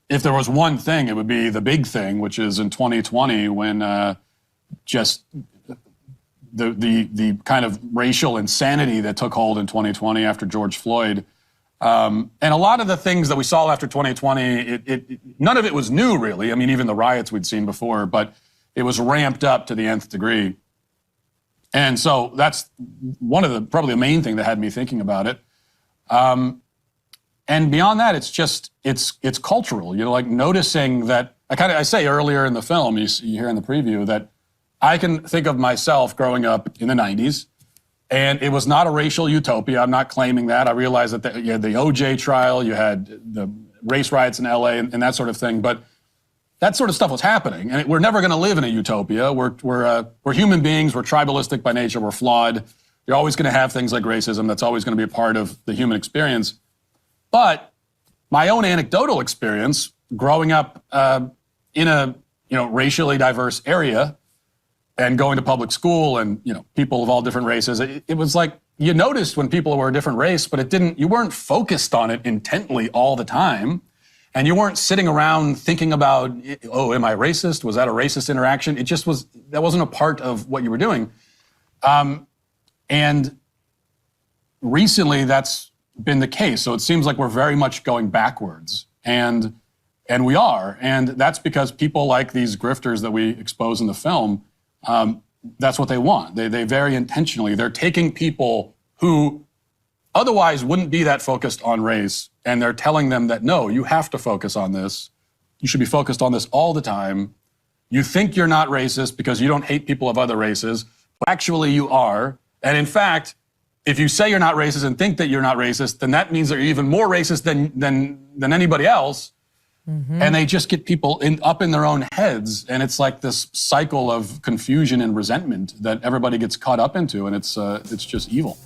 if there was one thing, it would be the big thing, which is in 2020 when just the kind of racial insanity that took hold in 2020 after George Floyd. And a lot of the things that we saw after 2020, none of it was new, really. I mean, even the riots we'd seen before, but it was ramped up to the nth degree. And so that's probably the main thing that had me thinking about it. And beyond that, it's cultural. Like noticing that, I say earlier in the film, you hear in the preview, that I can think of myself growing up in the 90s, and it was not a racial utopia. I'm not claiming that. I realize that you had the OJ trial, you had the race riots in LA and that sort of thing, but that sort of stuff was happening. And we're never going to live in a utopia. We're human beings. We're tribalistic by nature. We're flawed. You're always going to have things like racism. That's always going to be a part of the human experience. But my own anecdotal experience growing up in a racially diverse area and going to public school and people of all different races, it was like you noticed when people were a different race, but you weren't focused on it intently all the time. And you weren't sitting around thinking about, oh, am I racist? Was that a racist interaction? That wasn't a part of what you were doing. And recently that's been the case. So it seems like we're very much going backwards. And we are. And that's because people like these grifters that we expose in the film, that's what they want. They very intentionally, they're taking people who otherwise wouldn't be that focused on race, and they're telling them that, no, you have to focus on this. You should be focused on this all the time. You think you're not racist because you don't hate people of other races, but actually you are. And in fact, if you say you're not racist and think that you're not racist, then that means that you're even more racist than anybody else. Mm-hmm. And they just get people up in their own heads. And it's like this cycle of confusion and resentment that everybody gets caught up into. And it's just evil.